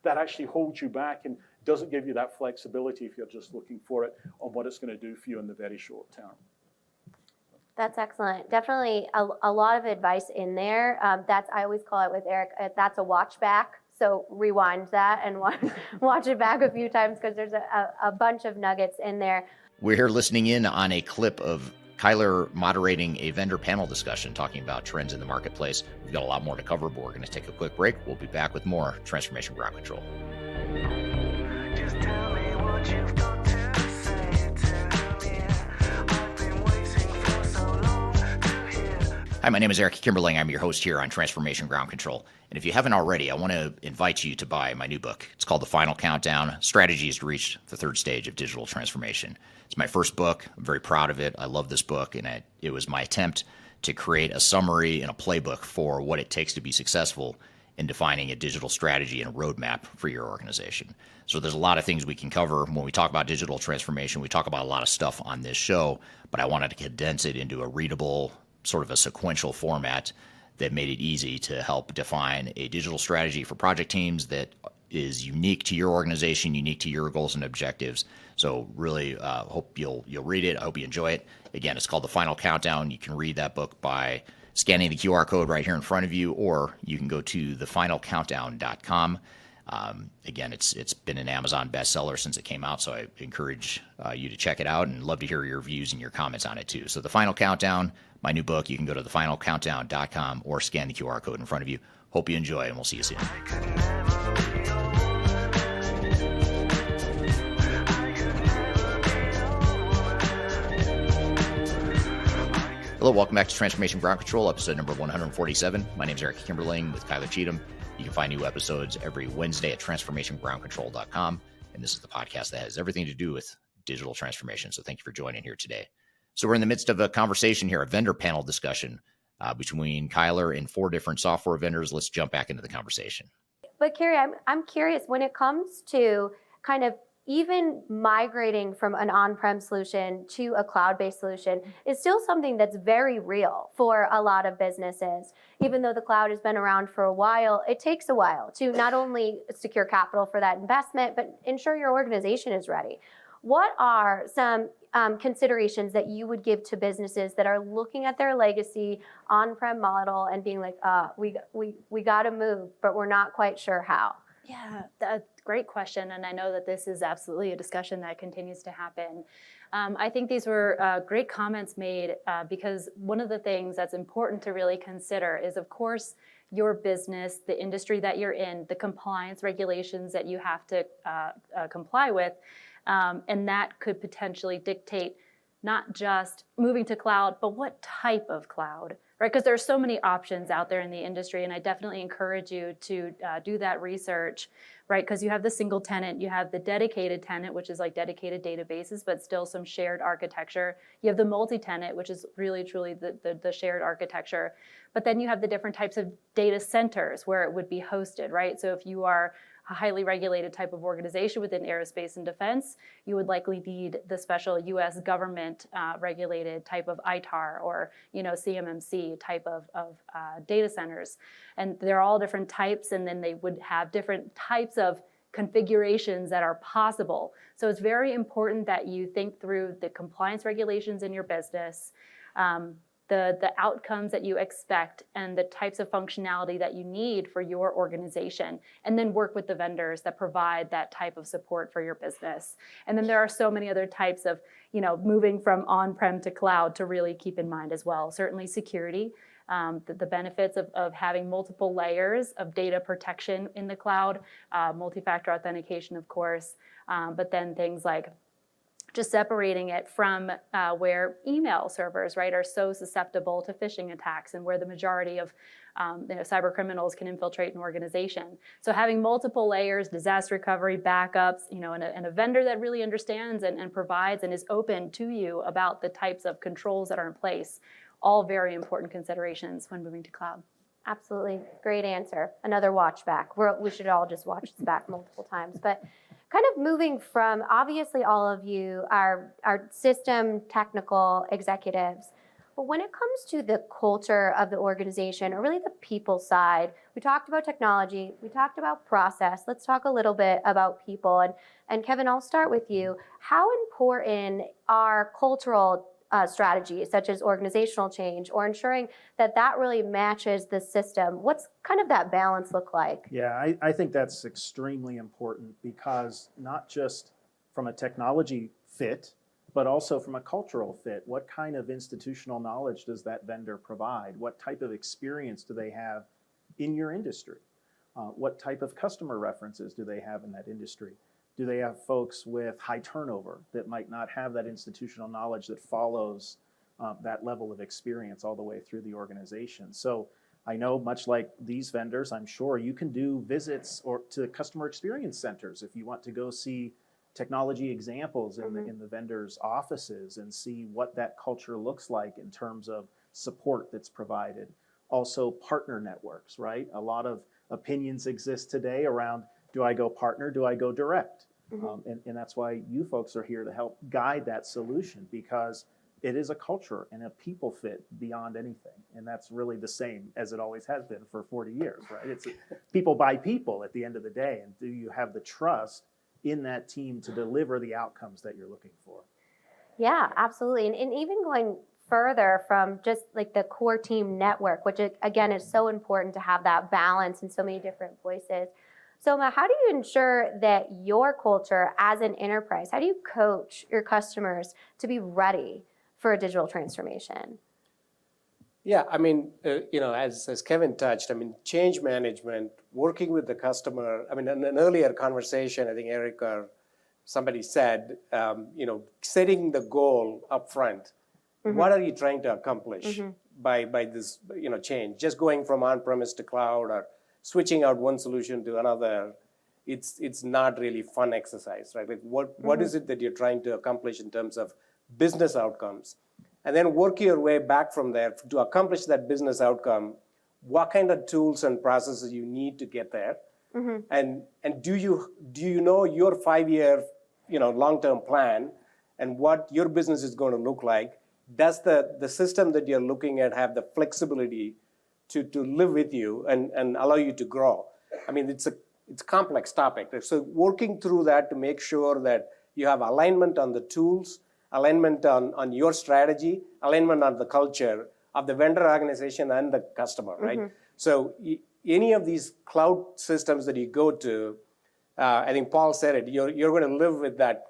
that actually holds you back and doesn't give you that flexibility if you're just looking for it on what it's going to do for you in the very short term. That's excellent. Definitely a lot of advice in there. I always call it with Eric, that's a watch back. So rewind that and watch it back a few times because there's a bunch of nuggets in there. We're here listening in on a clip of Kyler moderating a vendor panel discussion talking about trends in the marketplace. We've got a lot more to cover, but we're going to take a quick break. We'll be back with more Transformation Ground Control. Just tell me what you've got to say to me. I've been waiting for so long to hear. Hi, my name is Eric Kimberling. I'm your host here on Transformation Ground Control. And if you haven't already, I want to invite you to buy my new book. It's called The Final Countdown, Strategies to Reach the Third Stage of Digital Transformation. It's my first book. I'm very proud of it. I love this book, and it was my attempt to create a summary and a playbook for what it takes to be successful in defining a digital strategy and a roadmap for your organization. So there's a lot of things we can cover. When we talk about digital transformation, we talk about a lot of stuff on this show, but I wanted to condense it into a readable, sort of a sequential format that made it easy to help define a digital strategy for project teams that is unique to your organization, unique to your goals and objectives. So really hope you'll read it. I hope you enjoy it. Again, it's called The Final Countdown. You can read that book by scanning the QR code right here in front of you, or you can go to thefinalcountdown.com. Again, it's been an Amazon bestseller since it came out, so I encourage you to check it out and love to hear your views and your comments on it too. So The Final Countdown, my new book, you can go to thefinalcountdown.com or scan the QR code in front of you. Hope you enjoy, and we'll see you soon. Hello, welcome back to Transformation Ground Control, episode number 147. My name is Eric Kimberling with Kyler Cheatham. You can find new episodes every Wednesday at transformationgroundcontrol.com. And this is the podcast that has everything to do with digital transformation. So thank you for joining here today. So we're in the midst of a conversation here, a vendor panel discussion between Kyler and 4 different software vendors. Let's jump back into the conversation. But Kerrie, I'm curious, when it comes to kind of even migrating from an on-prem solution to a cloud-based solution is still something that's very real for a lot of businesses. Even though the cloud has been around for a while, it takes a while to not only secure capital for that investment, but ensure your organization is ready. What are some considerations that you would give to businesses that are looking at their legacy on-prem model and being like, we got to move, but we're not quite sure how? Yeah, that's a great question, and I know that this is absolutely a discussion that continues to happen. I think these were great comments made because one of the things that's important to really consider is, of course, your business, the industry that you're in, the compliance regulations that you have to comply with, and that could potentially dictate not just moving to cloud, but what type of cloud, right? Because there are so many options out there in the industry, and I definitely encourage you to do that research, right? Because you have the single tenant, you have the dedicated tenant, which is like dedicated databases, but still some shared architecture. You have the multi-tenant, which is really, truly the shared architecture. But then you have the different types of data centers where it would be hosted, right? So if you are a highly regulated type of organization within aerospace and defense, you would likely need the special U.S. government regulated type of ITAR or CMMC type of data centers. And they're all different types, and then they would have different types of configurations that are possible. So it's very important that you think through the compliance regulations in your business, the outcomes that you expect, and the types of functionality that you need for your organization, and then work with the vendors that provide that type of support for your business. And then there are so many other types of, moving from on-prem to cloud to really keep in mind as well. Certainly security, the benefits of having multiple layers of data protection in the cloud, multi-factor authentication, of course, but then things like just separating it from where email servers, right, are so susceptible to phishing attacks and where the majority of cyber criminals can infiltrate an organization. So having multiple layers, disaster recovery, backups, and a vendor that really understands and provides and is open to you about the types of controls that are in place, all very important considerations when moving to cloud. Absolutely. Great answer. Another watch back. We should all just watch this back multiple times. But kind of moving from, obviously all of you are system technical executives, but when it comes to the culture of the organization, or really the people side, we talked about technology, we talked about process. Let's talk a little bit about people. And Kevin, I'll start with you. How important are cultural strategies such as organizational change or ensuring that really matches the system? What's kind of that balance look like? Yeah, I think that's extremely important because not just from a technology fit, but also from a cultural fit. What kind of institutional knowledge does that vendor provide? What type of experience do they have in your industry? What type of customer references do they have in that industry? Do they have folks with high turnover that might not have that institutional knowledge that follows that level of experience all the way through the organization? So I know, much like these vendors, I'm sure you can do visits or to customer experience centers if you want to go see technology examples in the vendors' offices and see what that culture looks like in terms of support that's provided. Also, partner networks, right? A lot of opinions exist today around, do I go partner, do I go direct? And that's why you folks are here to help guide that solution, because it is a culture and a people fit beyond anything. And that's really the same as it always has been for 40 years, right? It's people by people at the end of the day. And do you have the trust in that team to deliver the outcomes that you're looking for? Yeah, absolutely. And even going further from just like the core team network, which again is so important to have that balance in so many different voices. Soma, how do you ensure that your culture as an enterprise, how do you coach your customers to be ready for a digital transformation? Yeah, I mean, as Kevin touched, I mean, change management, working with the customer. I mean, in an earlier conversation, I think Eric or somebody said, setting the goal up front. What are you trying to accomplish by this, change? Just going from on-premise to cloud or switching out one solution to another, it's not really fun exercise, right? Like what is it that you're trying to accomplish in terms of business outcomes? And then work your way back from there to accomplish that business outcome. What kind of tools and processes you need to get there? And do you know your 5-year, long-term plan and what your business is going to look like? Does the system that you're looking at have the flexibility to live with you and allow you to grow? I mean, it's a complex topic. So working through that to make sure that you have alignment on the tools, alignment on your strategy, alignment on the culture of the vendor organization and the customer, right? So any of these cloud systems that you go to, I think Paul said it, you're going to live with that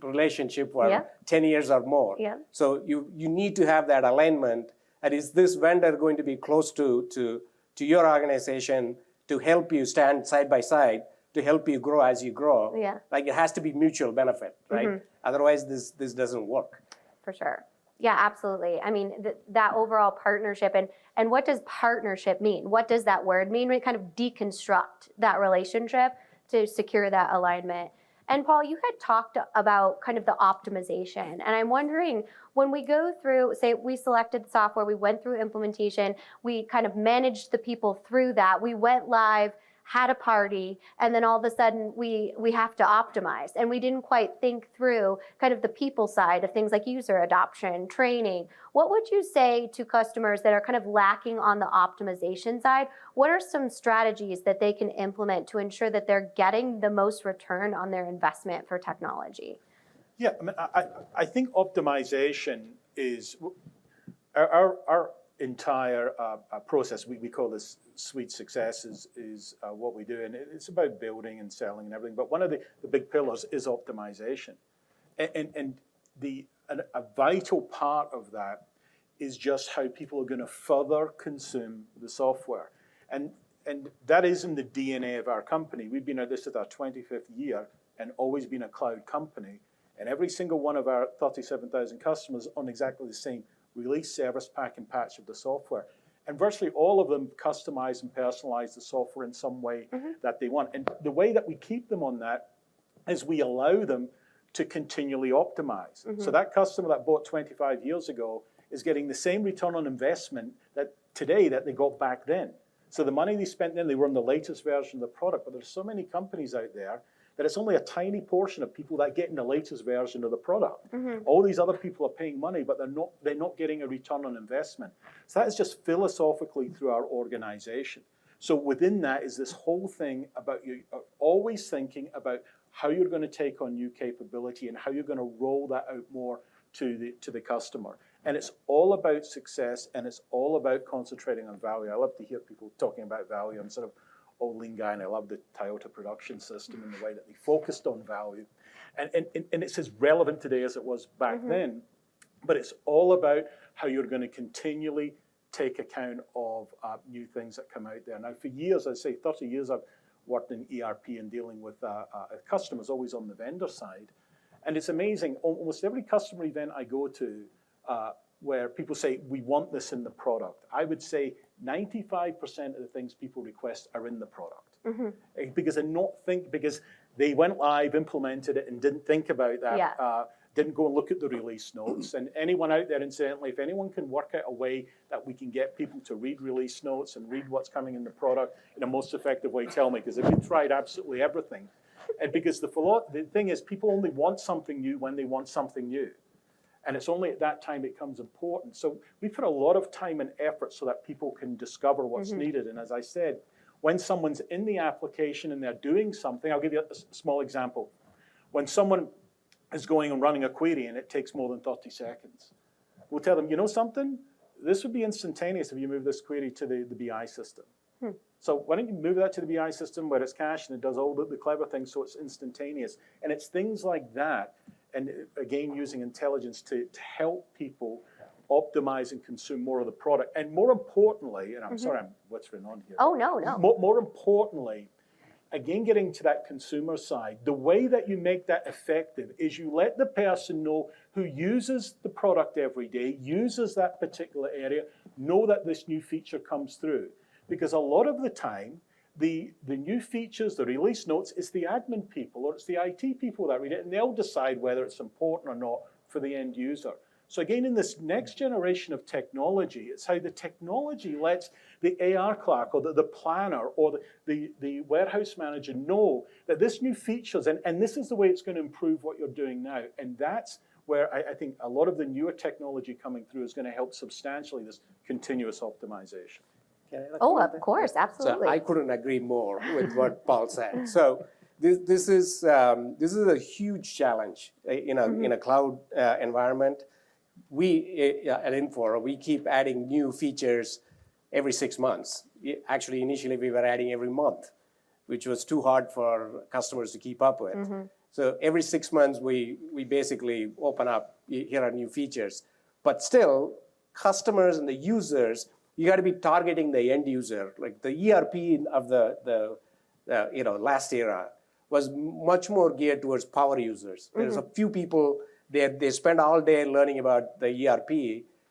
relationship for 10 years or more. So you need to have that alignment. And is this vendor going to be close to your organization to help you stand side by side, to help you grow as you grow? Like it has to be mutual benefit, right? Otherwise, this doesn't work. For sure. Yeah, absolutely. I mean, that overall partnership, and what does partnership mean? What does that word mean? We kind of deconstruct that relationship to secure that alignment. And Paul, you had talked about kind of the optimization. And I'm wondering, when we go through, say we selected software, we went through implementation, we kind of managed the people through that, we went live, had a party, and then all of a sudden we have to optimize. And we didn't quite think through kind of the people side of things like user adoption, training. What would you say to customers that are kind of lacking on the optimization side? What are some strategies that they can implement to ensure that they're getting the most return on their investment for technology? Yeah, I mean, I think optimization is our entire process. We call this suite success is what we do, and it's about building and selling and everything. But one of the big pillars is optimization, and a vital part of that is just how people are going to further consume the software, and that is in the DNA of our company. We've been at this at our 25th year and always been a cloud company, and every single one of our 37,000 customers on exactly the same release, service pack, and patch of the software. And virtually all of them customize and personalize the software in some way that they want. And the way that we keep them on that is we allow them to continually optimize. So that customer that bought 25 years ago is getting the same return on investment that today that they got back then. So the money they spent then, they were on the latest version of the product. But there's so many companies out there that it's only a tiny portion of people that get in the latest version of the product. All these other people are paying money, but they're not getting a return on investment. So that is just philosophically through our organization. So within that is this whole thing about you always thinking about how you're going to take on new capability and how you're going to roll that out more to the customer. And it's all about success, and it's all about concentrating on value. I love to hear people talking about value. I'm sort of old lean guy, and I love the Toyota production system and the way that they focused on value. And it's as relevant today as it was back then, but it's all about how you're going to continually take account of new things that come out there. Now, for years, I'd say 30 years, I've worked in ERP and dealing with customers, always on the vendor side. And it's amazing, almost every customer event I go to where people say, we want this in the product, I would say 95% of the things people request are in the product. Because because they went live, implemented it, and didn't think about that, didn't go and look at the release notes. And anyone out there, incidentally, if anyone can work out a way that we can get people to read release notes and read what's coming in the product in a most effective way, tell me, because they've tried absolutely everything. And because the thing is, people only want something new when they want something new. And it's only at that time it becomes important. So we put a lot of time and effort so that people can discover what's needed. And as I said, when someone's in the application and they're doing something, I'll give you a small example. When someone is going and running a query and it takes more than 30 seconds, we'll tell them, you know something? This would be instantaneous if you move this query to the BI system. So why don't you move that to the BI system where it's cached and it does all the clever things so it's instantaneous. And it's things like that, and again, using intelligence to help people optimize and consume more of the product. And more importantly, and I'm sorry I'm whispering on here. Oh, no, no. More importantly, again, getting to that consumer side, the way that you make that effective is you let the person know who uses the product every day, uses that particular area, know that this new feature comes through. Because a lot of the time, the new features, the release notes, it's the admin people or it's the IT people that read it, and they'll decide whether it's important or not for the end user. So again, in this next generation of technology, it's how the technology lets the AR clerk or the planner or the warehouse manager know that this new features, and this is the way it's going to improve what you're doing now. And that's where I think a lot of the newer technology coming through is going to help substantially this continuous optimization. Oh, of course, absolutely. So I couldn't agree more with what Paul said. So this is a huge challenge in a cloud environment. We at Infor, we keep adding new features every 6 months. Actually, initially we were adding every month, which was too hard for customers to keep up with. So every 6 months we basically open up, here are new features. But still, customers and the users, you got to be targeting the end user. Like the ERP of the last era was much more geared towards power users. There's a few people, they spend all day learning about the ERP,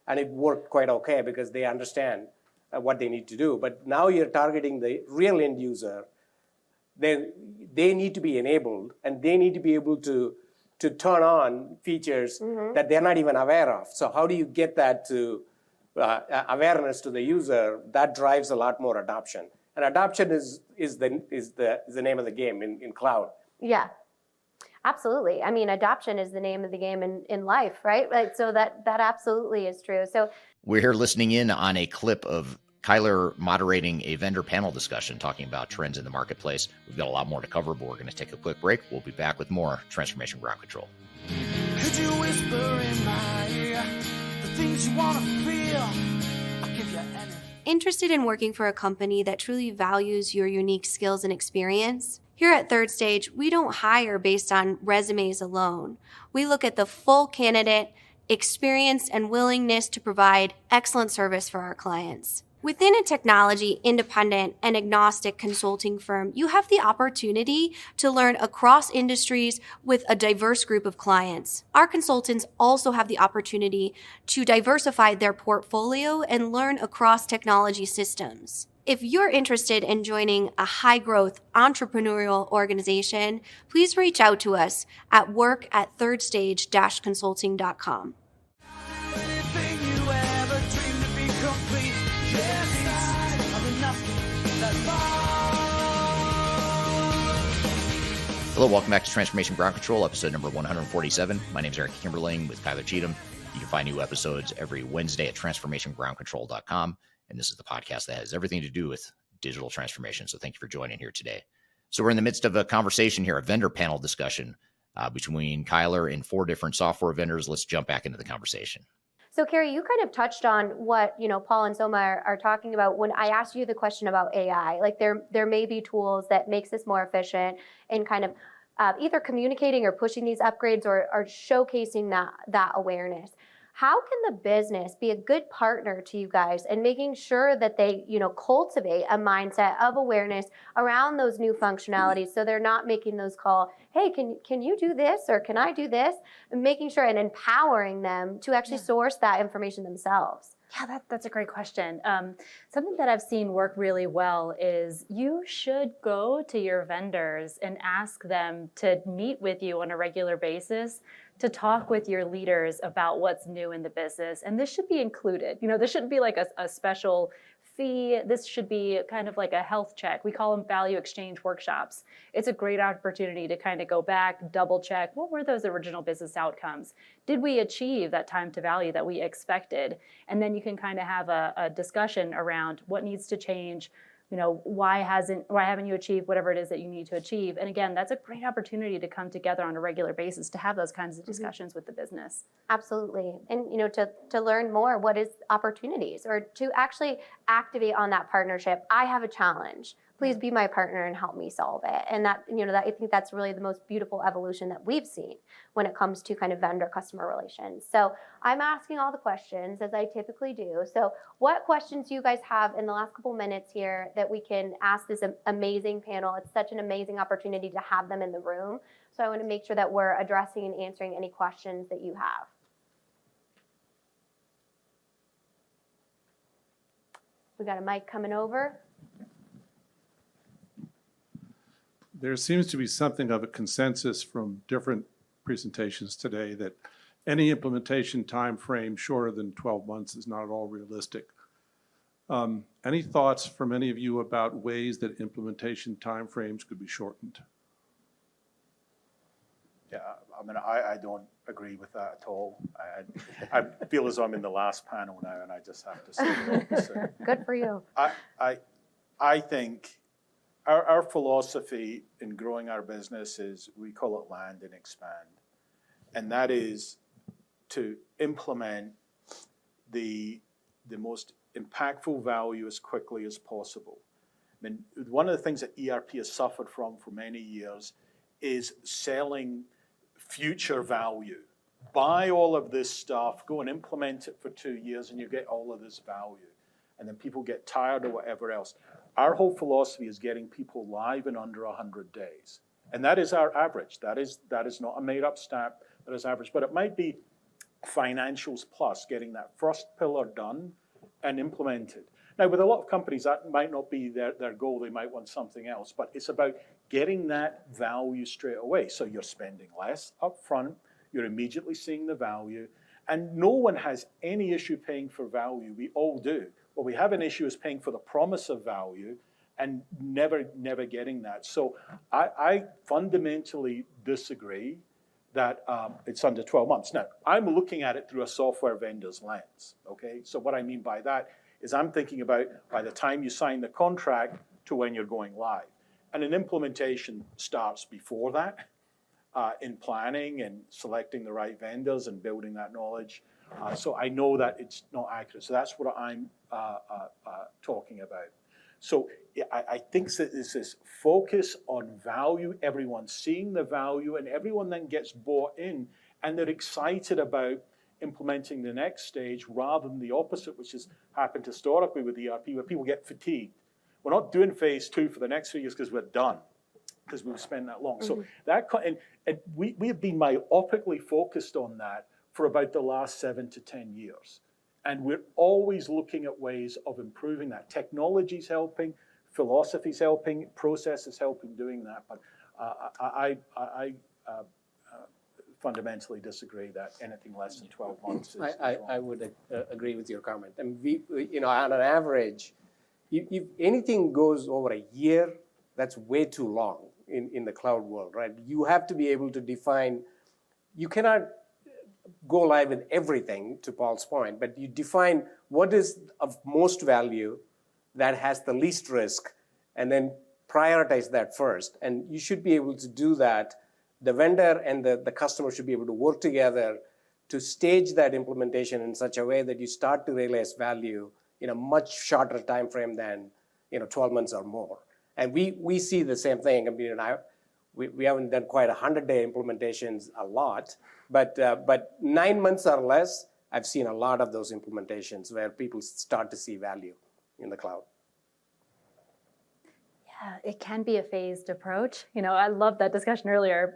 and it worked quite okay because they understand what they need to do. But now you're targeting the real end user. They need to be enabled, and they need to be able to turn on features that they're not even aware of. So how do you get that to awareness to the user? That drives a lot more adoption. And adoption is the name of the game in cloud. Yeah, absolutely. I mean, adoption is the name of the game in life, right? Like, so that absolutely is true. So we're here listening in on a clip of Kyler moderating a vendor panel discussion talking about trends in the marketplace. We've got a lot more to cover, but we're going to take a quick break. We'll be back with more Transformation Ground Control. Could you whisper in my ear the things you want to feel? I'll give you anything. Interested in working for a company that truly values your unique skills and experience? Here at Third Stage, we don't hire based on resumes alone. We look at the full candidate, experience, and willingness to provide excellent service for our clients. Within a technology independent and agnostic consulting firm, you have the opportunity to learn across industries with a diverse group of clients. Our consultants also have the opportunity to diversify their portfolio and learn across technology systems. If you're interested in joining a high-growth entrepreneurial organization, please reach out to us at work@thirdstage-consulting.com. Hello, welcome back to Transformation Ground Control, episode number 147. My name is Eric Kimberling with Kyler Cheatham. You can find new episodes every Wednesday at transformationgroundcontrol.com. And this is the podcast that has everything to do with digital transformation. So thank you for joining here today. So we're in the midst of a conversation here, a vendor panel discussion between Kyler and 4 different software vendors. Let's jump back into the conversation. So Kerrie, you kind of touched on what, Paul and Soma are talking about when I asked you the question about AI. Like there may be tools that makes this more efficient and kind of either communicating or pushing these upgrades or showcasing that awareness. How can the business be a good partner to you guys and making sure that they, cultivate a mindset of awareness around those new functionalities, so they're not making those calls, hey, can you do this, or can I do this? And making sure and empowering them to actually source that information themselves. Yeah, that's a great question. Something that I've seen work really well is you should go to your vendors and ask them to meet with you on a regular basis to talk with your leaders about what's new in the business. And this should be included. This shouldn't be like a special fee. This should be kind of like a health check. We call them value exchange workshops. It's a great opportunity to kind of go back, double check, what were those original business outcomes? Did we achieve that time to value that we expected? And then you can kind of have a discussion around what needs to change. Why haven't you achieved whatever it is that you need to achieve? And again, that's a great opportunity to come together on a regular basis to have those kinds of discussions with the business. Absolutely. And to learn more, what is opportunities, or to actually activate on that partnership. I have a challenge. Please be my partner and help me solve it. And that, I think that's really the most beautiful evolution that we've seen when it comes to kind of vendor-customer relations. So I'm asking all the questions, as I typically do. So what questions do you guys have in the last couple minutes here that we can ask this amazing panel? It's such an amazing opportunity to have them in the room. So I want to make sure that we're addressing and answering any questions that you have. We got a mic coming over. There seems to be something of a consensus from different presentations today that any implementation time frame shorter than 12 months is not at all realistic. Any thoughts from any of you about ways that implementation time frames could be shortened? Yeah, I don't agree with that at all. I feel as I'm in the last panel now, and I just have to say the opposite. Good for you. I think our philosophy in growing our business is, we call it land and expand. And that is to implement the most impactful value as quickly as possible. I mean, one of the things that ERP has suffered from for many years is selling future value. Buy all of this stuff, go and implement it for 2 years, and you get all of this value. And then people get tired or whatever else. Our whole philosophy is getting people live in under 100 days. And that is our average. That is not a made-up stat, that is average. But it might be financials plus, getting that first pillar done and implemented. Now, with a lot of companies, that might not be their goal. They might want something else. But it's about getting that value straight away. So you're spending less up front. You're immediately seeing the value. And no one has any issue paying for value. We all do. What we have an issue is paying for the promise of value and never getting that. So I fundamentally disagree that it's under 12 months. Now, I'm looking at it through a software vendor's lens, okay? So what I mean by that is I'm thinking about by the time you sign the contract to when you're going live. And an implementation starts before that, in planning and selecting the right vendors and building that knowledge. So I know that it's not accurate. So that's what I'm talking about. So I think that there's this focus on value, everyone's seeing the value, and everyone then gets bought in, and they're excited about implementing the next stage rather than the opposite, which has happened historically with ERP, where people get fatigued. We're not doing phase 2 for the next 3 years because we're done, because we've spent that long. So that, and we have been myopically focused on that for about the last 7 to 10 years. And we're always looking at ways of improving that. Technology's helping, philosophy's helping, process is helping doing that. But I fundamentally disagree that anything less than 12 months is I would agree with your comment. And we on an average, if anything goes over a year, that's way too long in the cloud world, right? You have to be able to define, you cannot go live with everything, to Paul's point, but you define what is of most value that has the least risk, and then prioritize that first. And you should be able to do that. The vendor and the customer should be able to work together to stage that implementation in such a way that you start to realize value in a much shorter time frame than 12 months or more. And we see the same thing. I mean, We haven't done quite 100-day implementations a lot, but 9 months or less, I've seen a lot of those implementations where people start to see value in the cloud. Yeah, it can be a phased approach. I love that discussion earlier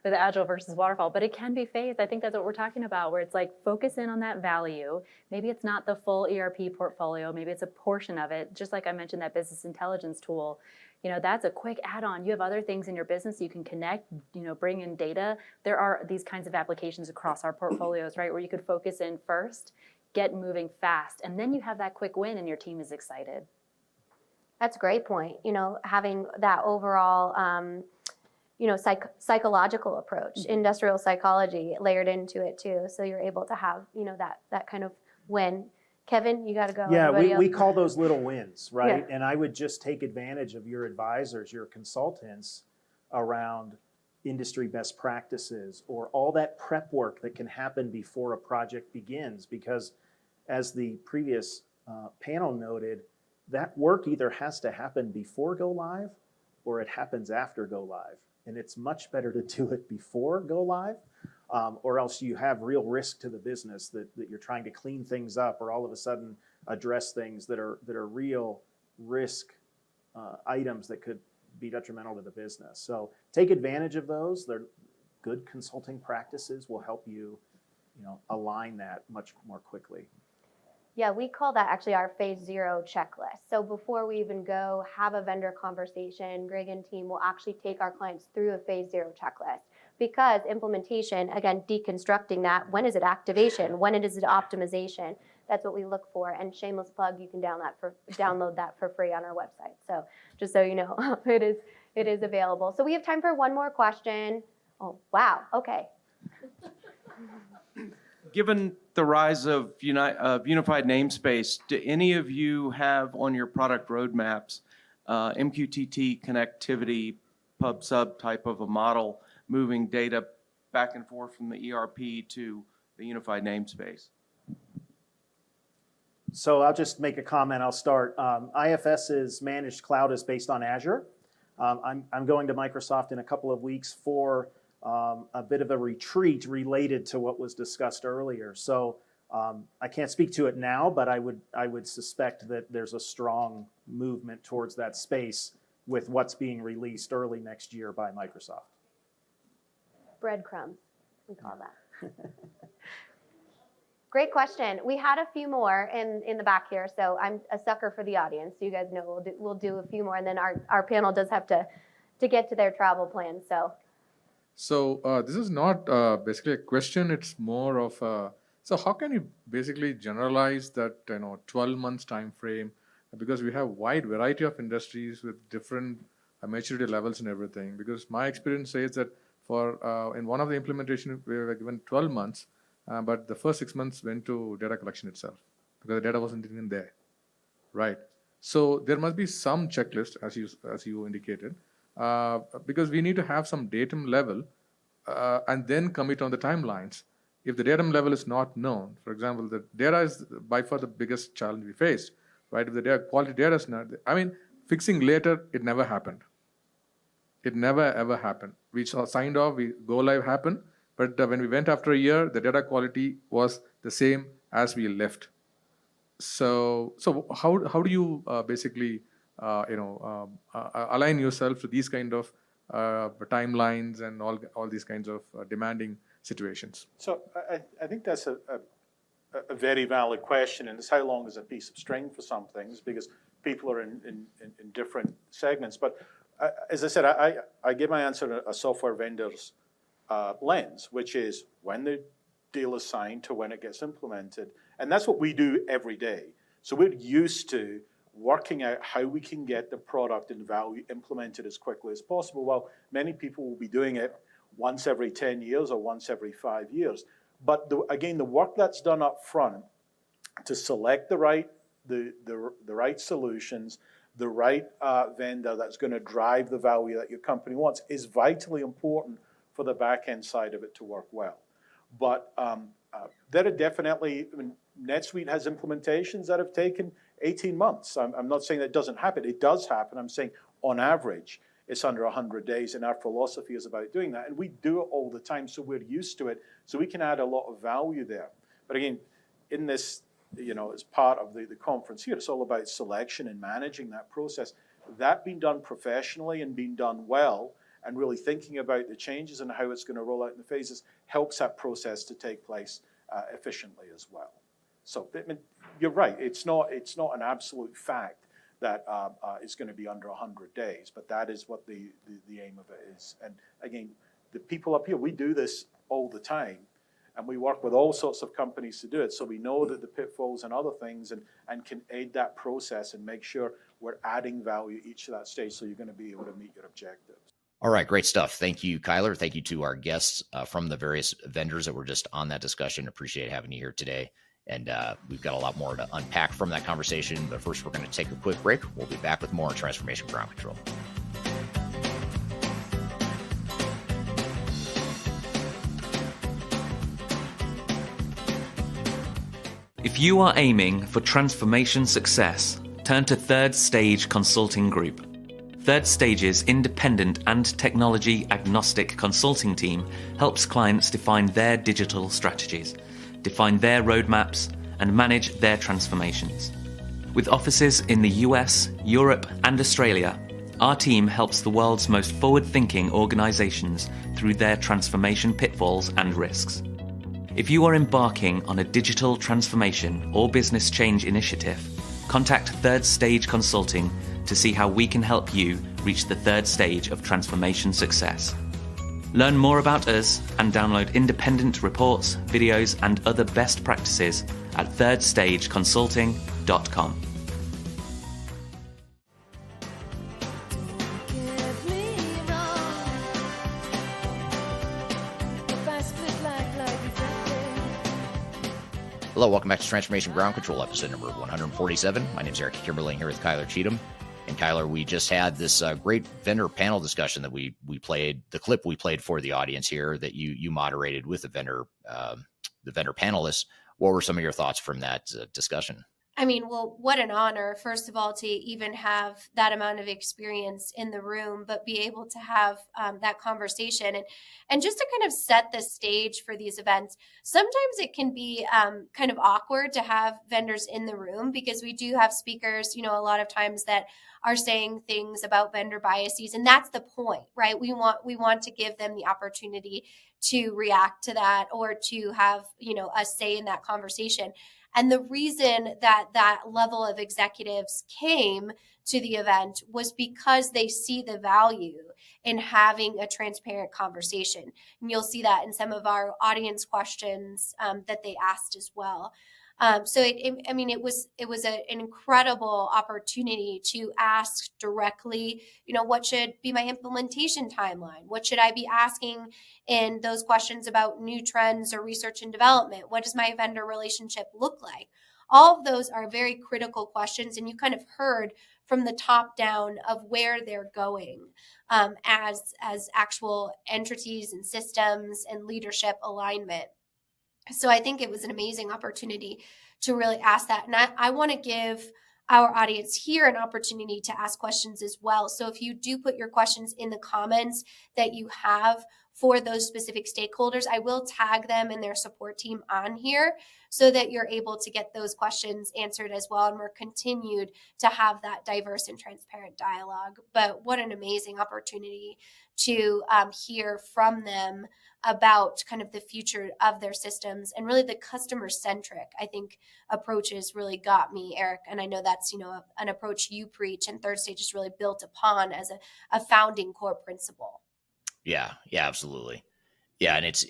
with Agile versus Waterfall, but it can be phased. I think that's what we're talking about, where it's like focus in on that value. Maybe it's not the full ERP portfolio. Maybe it's a portion of it. Just like I mentioned, that business intelligence tool, that's a quick add-on. You have other things in your business you can connect, bring in data. There are these kinds of applications across our portfolios, right, where you could focus in first, get moving fast, and then you have that quick win and your team is excited. That's a great point. Having that overall, psychological approach, industrial psychology layered into it too. So you're able to have, that kind of win. Kevin, you got to go. Yeah, we call those little wins, right? Yeah. And I would just take advantage of your advisors, your consultants around industry best practices or all that prep work that can happen before a project begins. Because as the previous panel noted, that work either has to happen before go live or it happens after go live. And it's much better to do it before go live, or else you have real risk to the business that you're trying to clean things up or all of a sudden address things that are real risk items that could be detrimental to the business. So take advantage of those. They're good consulting practices will help you, align that much more quickly. Yeah, we call that actually our phase 0 checklist. So before we even go have a vendor conversation, Greg and team will actually take our clients through a phase 0 checklist. Because implementation, again, deconstructing that, when is it activation? When is it optimization? That's what we look for. And shameless plug, you can download that for free on our website. So just so you know, it is available. So we have time for one more question. Oh, wow, okay. Given the rise of unified namespace, do any of you have on your product roadmaps MQTT connectivity, pub-sub type of a model, moving data back and forth from the ERP to the unified namespace? So I'll just make a comment. I'll start. IFS's managed cloud is based on Azure. I'm going to Microsoft in a couple of weeks for a bit of a retreat related to what was discussed earlier. So I can't speak to it now, but I would suspect that there's a strong movement towards that space with what's being released early next year by Microsoft. Breadcrumbs, we call that. Great question. We had a few more in the back here, so I'm a sucker for the audience. So you guys know we'll do a few more, and then our panel does have to get to their travel plans. So this is not basically a question. It's more of a, so how can you basically generalize that 12 months time frame, because we have wide variety of industries with different maturity levels and everything. Because my experience says that for in one of the implementation we were given 12 months, but the first 6 months went to data collection itself because the data wasn't even there, right? So there must be some checklist as you indicated. Because we need to have some datum level and then commit on the timelines. If the datum level is not known, for example, the data is by far the biggest challenge we face, right? If the quality data is not, fixing later, it never happened. It never ever happened. We signed off, we go live happened, but when we went after a year, the data quality was the same as we left. So how do you basically align yourself to these kind of timelines and all these kinds of demanding situations? So I think that's a very valid question, and it's how long is a piece of string for some things, because people are in different segments. But as I said, I give my answer to a software vendor's lens, which is when the deal is signed to when it gets implemented. And that's what we do every day. So we're used to working out how we can get the product and value implemented as quickly as possible. Well, many people will be doing it once every 10 years or once every 5 years. But again, the work that's done up front to select the right solutions, the right vendor that's going to drive the value that your company wants is vitally important for the back end side of it to work well. But there are definitely, NetSuite has implementations that have taken 18 months. I'm not saying that doesn't happen. It does happen. I'm saying on average, it's under 100 days, and our philosophy is about doing that. And we do it all the time, so we're used to it, so we can add a lot of value there. But again, in this, as part of the conference here, it's all about selection and managing that process. That being done professionally and being done well, and really thinking about the changes and how it's going to roll out in the phases, helps that process to take place efficiently as well. So I mean, you're right, it's not an absolute fact that it's going to be under 100 days, but that is what the aim of it is. And again, the people up here, we do this all the time, and we work with all sorts of companies to do it, so we know that the pitfalls and other things, and can aid that process and make sure we're adding value each of that stage, so you're going to be able to meet your objectives. All right, great stuff. Thank you, Kyler. Thank you to our guests from the various vendors that were just on that discussion. Appreciate having you here today. And we've got a lot more to unpack from that conversation. But first, we're going to take a quick break. We'll be back with more on Transformation Ground Control. If you are aiming for transformation success, turn to Third Stage Consulting Group. Third Stage's independent and technology agnostic consulting team helps clients define their digital strategies, define their roadmaps, and manage their transformations. With offices in the US, Europe, and Australia, our team helps the world's most forward-thinking organizations through their transformation pitfalls and risks. If you are embarking on a digital transformation or business change initiative, contact Third Stage Consulting to see how we can help you reach the third stage of transformation success. Learn more about us and download independent reports, videos, and other best practices at thirdstageconsulting.com. Hello, welcome back to Transformation Ground Control, episode number 147. My name is Eric Kimberly, here with Kyler Cheatham. And Kyler, we just had this great vendor panel discussion that we played, the clip we played for the audience here that you moderated with the vendor panelists. What were some of your thoughts from that discussion? I mean, well, what an honor, first of all, to even have that amount of experience in the room, but be able to have that conversation and just to kind of set the stage for these events. Sometimes it can be kind of awkward to have vendors in the room because we do have speakers, a lot of times that are saying things about vendor biases. And that's the point, right? We want to give them the opportunity to react to that or to have, a say in that conversation. And the reason that level of executives came to the event was because they see the value in having a transparent conversation. And you'll see that in some of our audience questions that they asked as well. So it was an incredible opportunity to ask directly, what should be my implementation timeline? What should I be asking in those questions about new trends or research and development? What does my vendor relationship look like? All of those are very critical questions, and you kind of heard from the top down of where they're going as actual entities and systems and leadership alignment. So I think it was an amazing opportunity to really ask that. And I want to give our audience here an opportunity to ask questions as well. So if you do put your questions in the comments that you have for those specific stakeholders, I will tag them and their support team on here so that you're able to get those questions answered as well. And we're continued to have that diverse and transparent dialogue. But what an amazing opportunity to hear from them about kind of the future of their systems and really the customer-centric, I think, approaches really got me, Eric. And I know that's, an approach you preach and Third Stage is really built upon as a founding core principle. Yeah, absolutely. Yeah, and it's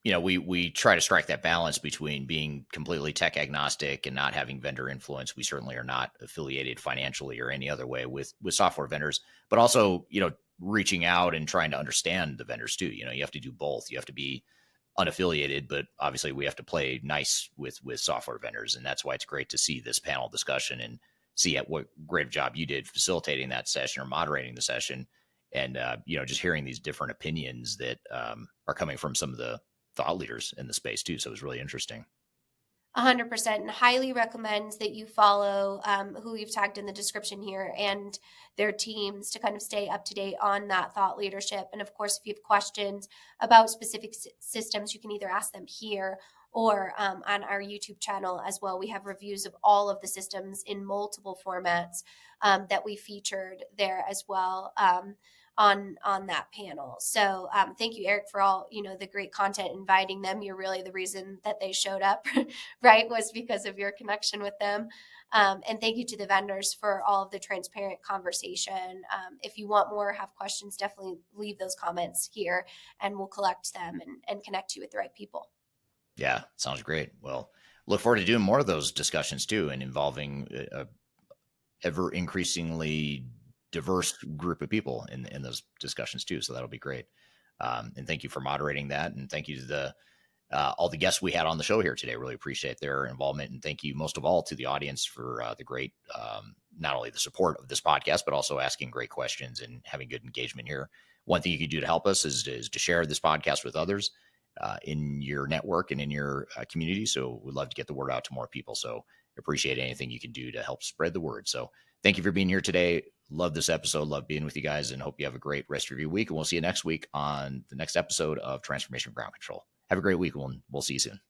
we try to strike that balance between being completely tech agnostic and not having vendor influence. We certainly are not affiliated financially or any other way with software vendors, but also, reaching out and trying to understand the vendors too. You have to do both. You have to be unaffiliated, but obviously we have to play nice with software vendors. And that's why it's great to see this panel discussion and see what great job you did facilitating that session or moderating the session. And, just hearing these different opinions that are coming from some of the thought leaders in the space too. So it was really interesting. 100%, and highly recommend that you follow who we've tagged in the description here and their teams to kind of stay up to date on that thought leadership. And of course, if you have questions about specific systems, you can either ask them here or on our YouTube channel as well. We have reviews of all of the systems in multiple formats that we featured there as well. On that panel. So thank you, Eric, for all, the great content, inviting them. You're really the reason that they showed up, right? Was because of your connection with them. And thank you to the vendors for all of the transparent conversation. If you want more, have questions, definitely leave those comments here and we'll collect them and connect you with the right people. Yeah, sounds great. Well, look forward to doing more of those discussions too, and involving a ever increasingly diverse group of people in those discussions too. So that'll be great. And thank you for moderating that. And thank you to the all the guests we had on the show here today. Really appreciate their involvement. And thank you most of all to the audience for the great, not only the support of this podcast, but also asking great questions and having good engagement here. One thing you can do to help us is to share this podcast with others in your network and in your community. So we'd love to get the word out to more people. So appreciate anything you can do to help spread the word. So thank you for being here today. Love this episode. Love being with you guys, and hope you have a great rest of your week. And we'll see you next week on the next episode of Transformation Ground Control. Have a great week. We'll see you soon.